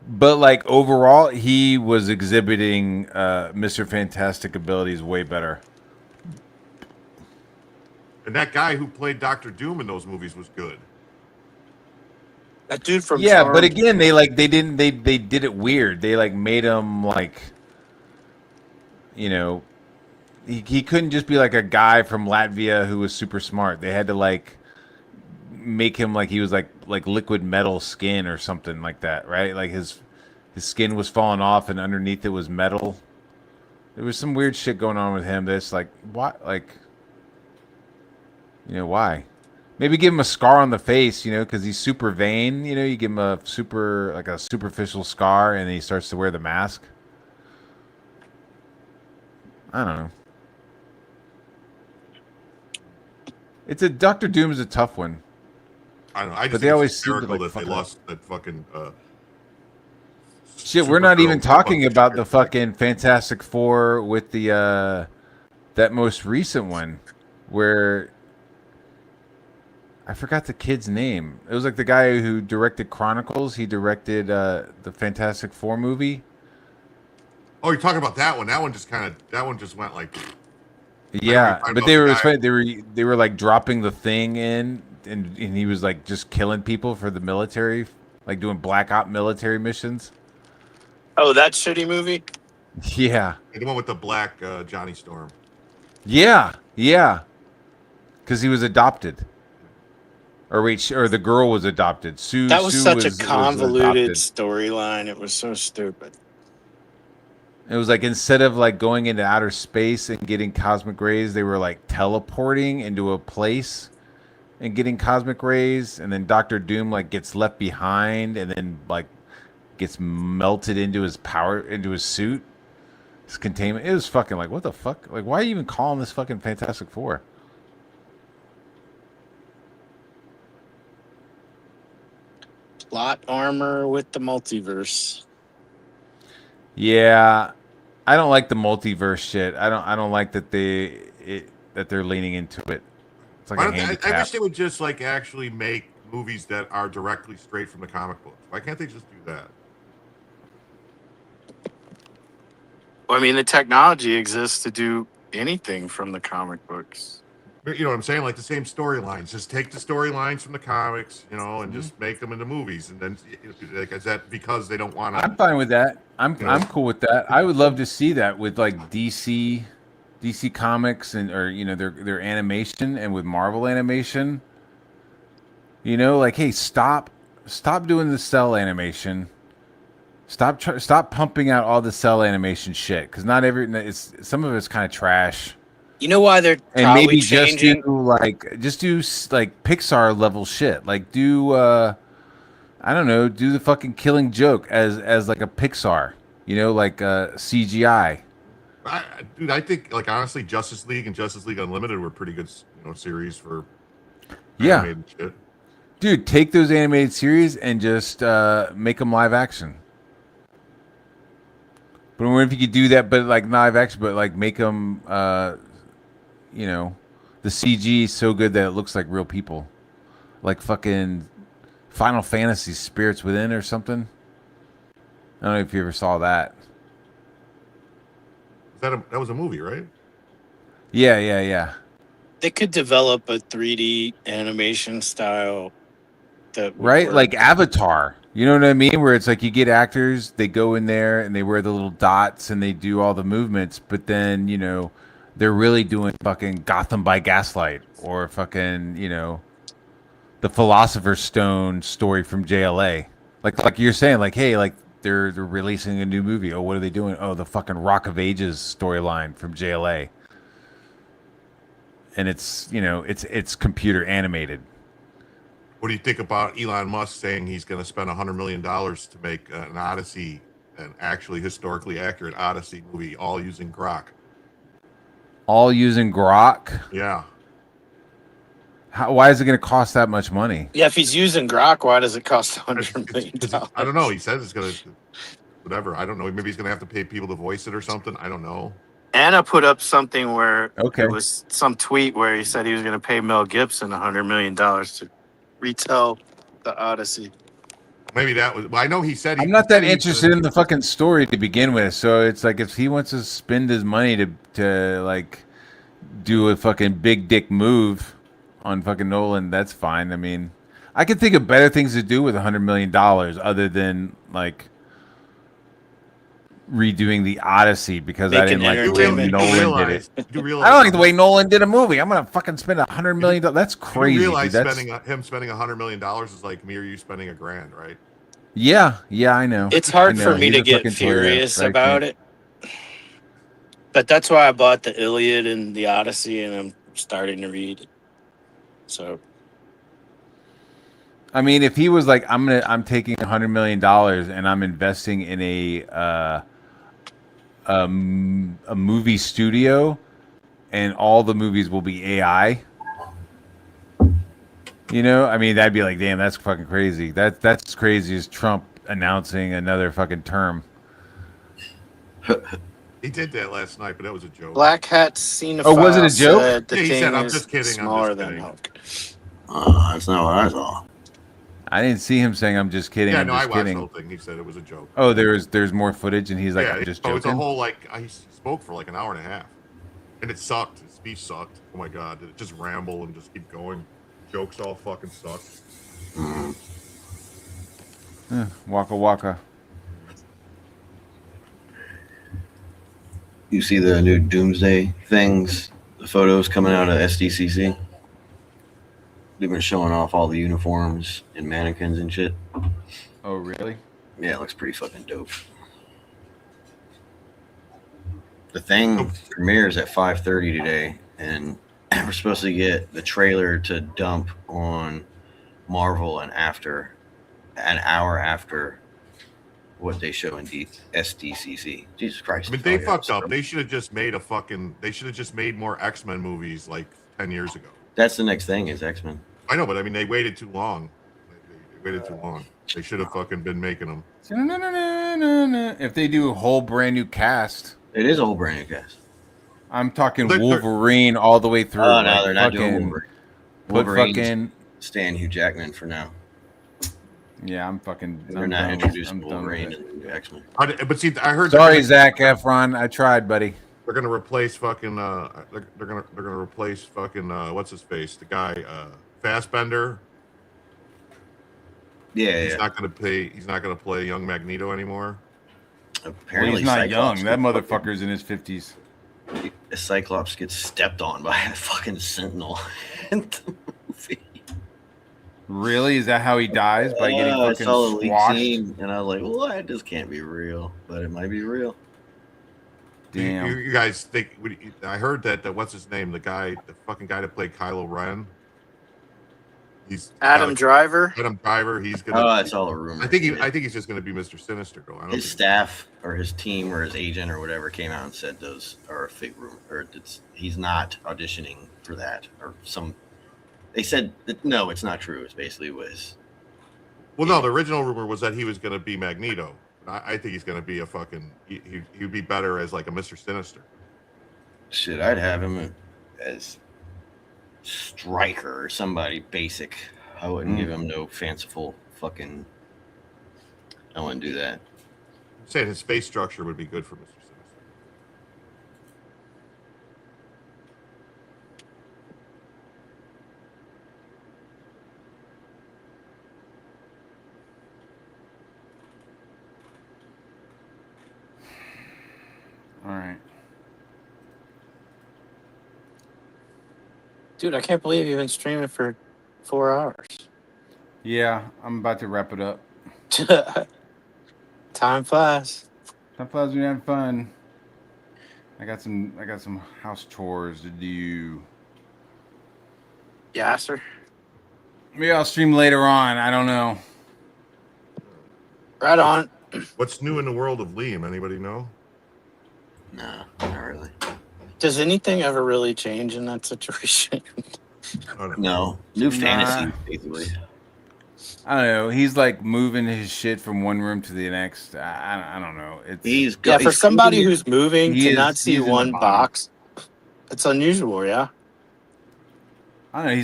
But like overall, he was exhibiting Mr. Fantastic abilities way better. And that guy who played Doctor Doom in those movies was good. That dude from Yeah, Charmed. but again, they did it weird. They like made him like, you know, he couldn't just be like a guy from Latvia who was super smart. They had to like make him like he was like liquid metal skin or something like that, right? Like his skin was falling off and underneath it was metal. There was some weird shit going on with him. That's like, what, like, you know, why? Maybe give him a scar on the face, you know, because he's super vain. You know, you give him a superficial scar, and then he starts to wear the mask. I don't know. It's a Doctor Doom is a tough one. I don't know. I just But think they it's always seem to, hysterical like, that they fuck up. lost that fucking. Shit, we're not Supergirl even to talking fucking about the Supergirl. fucking Fantastic Four with the that most recent one where I forgot the kid's name. It was like the guy who directed Chronicles. He directed the Fantastic Four movie. Oh, you're talking about that one. That one just went like. Yeah, talking but about they the were guy- they were like dropping the thing in, and he was like just killing people for the military, like doing black op military missions. Oh, that shitty movie? Yeah, The one with the black Johnny Storm. yeah, because he was adopted. Or wait, or the girl was adopted. Sue. That was Sue such a was convoluted adopted. storyline. It was so stupid. It was like instead of like going into outer space and getting cosmic rays, they were like teleporting into a place and getting cosmic rays, and then Doctor Doom like gets left behind and then like gets melted into his suit. His containment. It was fucking like, what the fuck? Like, why are you even calling this fucking Fantastic Four? Plot armor with the multiverse. Yeah, I don't like the multiverse shit. I don't like that that they're leaning into it. It's like Why a don't they- I handicap. wish they would just like actually make movies that are directly straight from the comic books. Why can't they just do that? Well, I mean, the technology exists to do anything from the comic books. You know what I'm saying? Like the same storylines. Just take the storylines from the comics, you know, and Mm-hmm. just make them into movies. And then, like, is that because they don't want to? I'm fine with that. I'm Yeah. I'm cool with that. I would love to see that with like DC Comics and or you know their animation and with Marvel animation. You know, like hey, stop doing the cell animation. Stop pumping out all the cell animation shit because not every it's some of it's kind of trash. You know why they're And probably maybe changing? just do like Pixar level shit. Like do I don't know, do the fucking Killing Joke as like a Pixar, you know, like CGI. Dude, I think like honestly, Justice League and Justice League Unlimited were pretty good, you know, series for Yeah, animated shit. dude, take those animated series and just make them live action. But what if you could do that, but like live action, but like make them, you know, the CG is so good that it looks like real people, like fucking Final Fantasy Spirits Within or something. I don't know if you ever saw that. That was a movie, right? Yeah. They could develop a 3D animation style that would Right? work. Like Avatar. You know what I mean? Where it's like you get actors, they go in there and they wear the little dots and they do all the movements, but then, you know, they're really doing fucking Gotham by Gaslight or fucking, you know, the Philosopher's Stone story from JLA. Like you're saying, like, hey, like they're releasing a new movie. Oh, what are they doing? Oh, the fucking Rock of Ages storyline from JLA. And it's, you know, it's computer animated. What do you think about Elon Musk saying he's going to spend $100 million to make an Odyssey, an actually historically accurate Odyssey movie, all using Grok? All using Grok? Yeah. Why is it going to cost that much money? Yeah, if he's using Grok, why does it cost $100 million? I don't know. He says it's going to, whatever. I don't know. Maybe he's going to have to pay people to voice it or something. I don't know. Anna put up something where Okay. it was some tweet where he said he was going to pay Mel Gibson $100 million to retell the Odyssey. Maybe that was. Well, I know he said. I'm not that interested in the fucking story to begin with. So it's like if he wants to spend his money to like do a fucking big dick move, on fucking Nolan, that's fine. I mean, I can think of better things to do with $100 million other than like redoing the Odyssey because I Making didn't like the way entertainment. Nolan did it. You realize I don't like the way Nolan did a movie. I'm gonna fucking spend $100 million. That's crazy. You realize dude. That's, him spending $100 million is like me or you spending $1,000, right? yeah, I know. It's hard I for know. me He's to a get fucking toy furious guy, right? about it. But that's why I bought the Iliad and the Odyssey, and I'm starting to read it. So I mean, if he was like, I'm taking $100 million and I'm investing in a movie studio, and all the movies will be AI. You know, I mean, that'd be like, damn, that's fucking crazy. That's crazy as Trump announcing another fucking term. He did that last night, but that was a joke. Black Hat Cinephile Oh, was it a joke? said the Yeah, he thing said, "I'm is just kidding, I'm smaller just than kidding." Hulk. That's not what I saw. I didn't see him saying, "I'm just kidding." Yeah, I'm no, I just watched the kidding. whole thing. He said it was a joke. Oh, there's more footage, and he's like, yeah, "I'm just oh, it's a joking." whole like he spoke for like an hour and a half, and it sucked. His speech sucked. Oh my god, did it just ramble and just keep going? Jokes all fucking suck. Waka waka. You see the new Doomsday things, the photos coming out of SDCC? They've been showing off all the uniforms and mannequins and shit. Oh, really? Yeah, it looks pretty fucking dope. The thing premieres at 5:30 today, and we're supposed to get the trailer to dump on Marvel and after an hour after what they show in SDCC. Jesus Christ! I mean, they fucked up. They should have just made a fucking. They should have just made more X-Men movies like 10 years ago. That's the next thing is X-Men. I know, but I mean, they waited too long. They waited too long. They should have fucking been making them. If they do a whole brand new cast, It is a whole brand new cast. I'm talking They're- Wolverine all the way through. Oh no, like, they're not doing fucking- Wolverine. Put Wolverine's fucking Stan Hugh Jackman for now. yeah. I'm fucking. They're I'm not done. introducing I'm done with Wolverine it. in the X-Men. But see, I heard. Sorry, Zac Efron. I tried, buddy. They're gonna replace fucking. They're gonna replace fucking. What's his face? The guy. Fassbender. Yeah, He's yeah. not gonna play. He's not gonna play young Magneto anymore. Well, Apparently, he's not Cyclops young. That gets motherfucker's in his 50s. fucking- Cyclops gets stepped on by a fucking Sentinel in the movie. Really? Is that how he dies? By getting I fucking saw the leak squashed? scene, and I was like, "What? This can't be real," but it might be real. Damn. You guys think? I heard that. What's his name? The fucking guy that played Kylo Ren. He's Adam Driver. Adam Driver. He's gonna. Oh, it's all a rumor. I think he's just gonna be Mr. Sinister. Though I don't His think staff or his team or his agent or whatever came out and said those are a fake rumor, or he's not auditioning for that, or some. They said that, no, it's not true. It's basically was. Well, no, the original rumor was that he was going to be Magneto. I think he's going to be a fucking. He'd be better as like a Mr. Sinister. Shit, I'd have him as Stryker or somebody basic. I wouldn't give him no fanciful fucking. I wouldn't do that. I'm saying his face structure would be good for Mr. Sinister. All right. Dude, I can't believe you've been streaming for 4 hours. Yeah, I'm about to wrap it up. Time flies. Time flies when you're having fun. I got some house chores to do. Yeah, sir. Maybe I'll stream later on. I don't know. Right on. What's new in the world of Liam? Anybody know? No, not really. Does anything ever really change in that situation? No, new fantasy basically. I don't know. He's like moving his shit from one room to the next. I don't know. It's Yeah, for somebody who's moving He to is- not see he's in the one bottom. box, it's unusual, yeah. I don't know.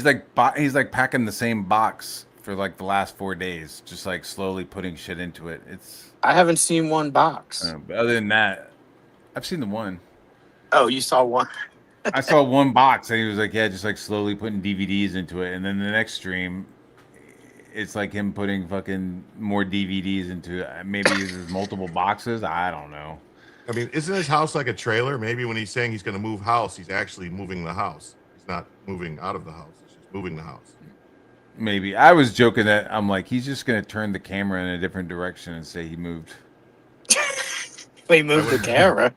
He's like packing the same box for like the last 4 days, just like slowly putting shit into it. It's I haven't seen one box. but other than that, I've seen the one. Oh, you saw one. I saw one box and he was like, yeah, just like slowly putting DVDs into it. And then the next stream, it's like him putting fucking more DVDs into it. Maybe there's multiple boxes. I don't know. I mean, isn't his house like a trailer? Maybe when he's saying he's going to move house, he's actually moving the house. He's not moving out of the house. He's just moving the house. Maybe. I was joking that I'm like, he's just going to turn the camera in a different direction and say he moved. We moved the camera.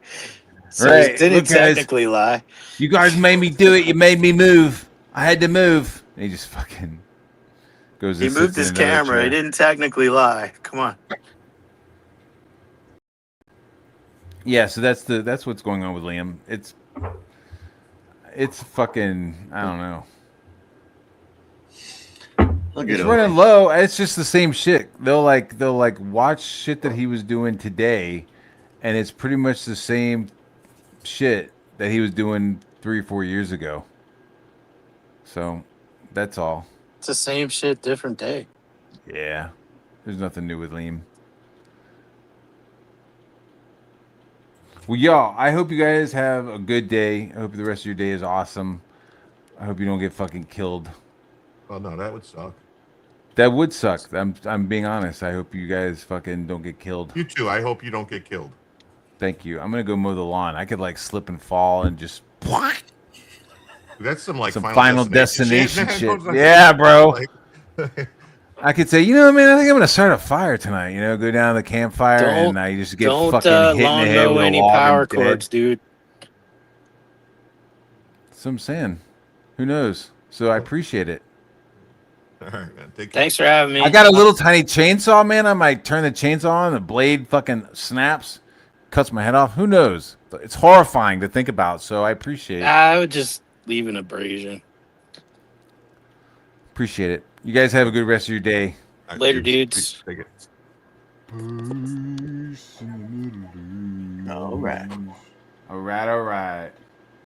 So Right. he didn't Look, guys. technically lie. You guys made me do it. You made me move. I had to move. And he just fucking goes. He and moved sits his in another camera. He chair. didn't technically lie. Come on. Yeah, so that's what's going on with Liam. It's fucking, I don't know. Look It's at running low. It's just the same shit. They'll like watch shit that he was doing today, and it's pretty much the same shit that he was doing 3 or 4 years ago. So that's all. It's the same shit, different day. Yeah, there's nothing new with Liam. Well, y'all, I hope you guys have a good day. I hope the rest of your day is awesome. I hope you don't get fucking killed. Oh no, that would suck. That would suck. I'm being honest. I hope you guys fucking don't get killed. You too. I hope you don't get killed. Thank you. I'm gonna go mow the lawn. I could like slip and fall and just That's some like some Final Destination Destination shit. man. Yeah, bro. Like, I could say, man, I think I'm gonna start a fire tonight. Go down to the campfire and I just get fucking hit in the long head with a any log power and dead. cords, dude. That's what I'm saying. Who knows? So I appreciate it. all right, man. Take care. Thanks for having me. I got a little tiny chainsaw, man. I might turn the chainsaw on, the blade fucking snaps, cuts my head off. Who knows? It's horrifying to think about, so I appreciate it. I would just leave an abrasion. Appreciate it. You guys have a good rest of your day. All right, Later, dudes. dudes. Take it. All right. All right.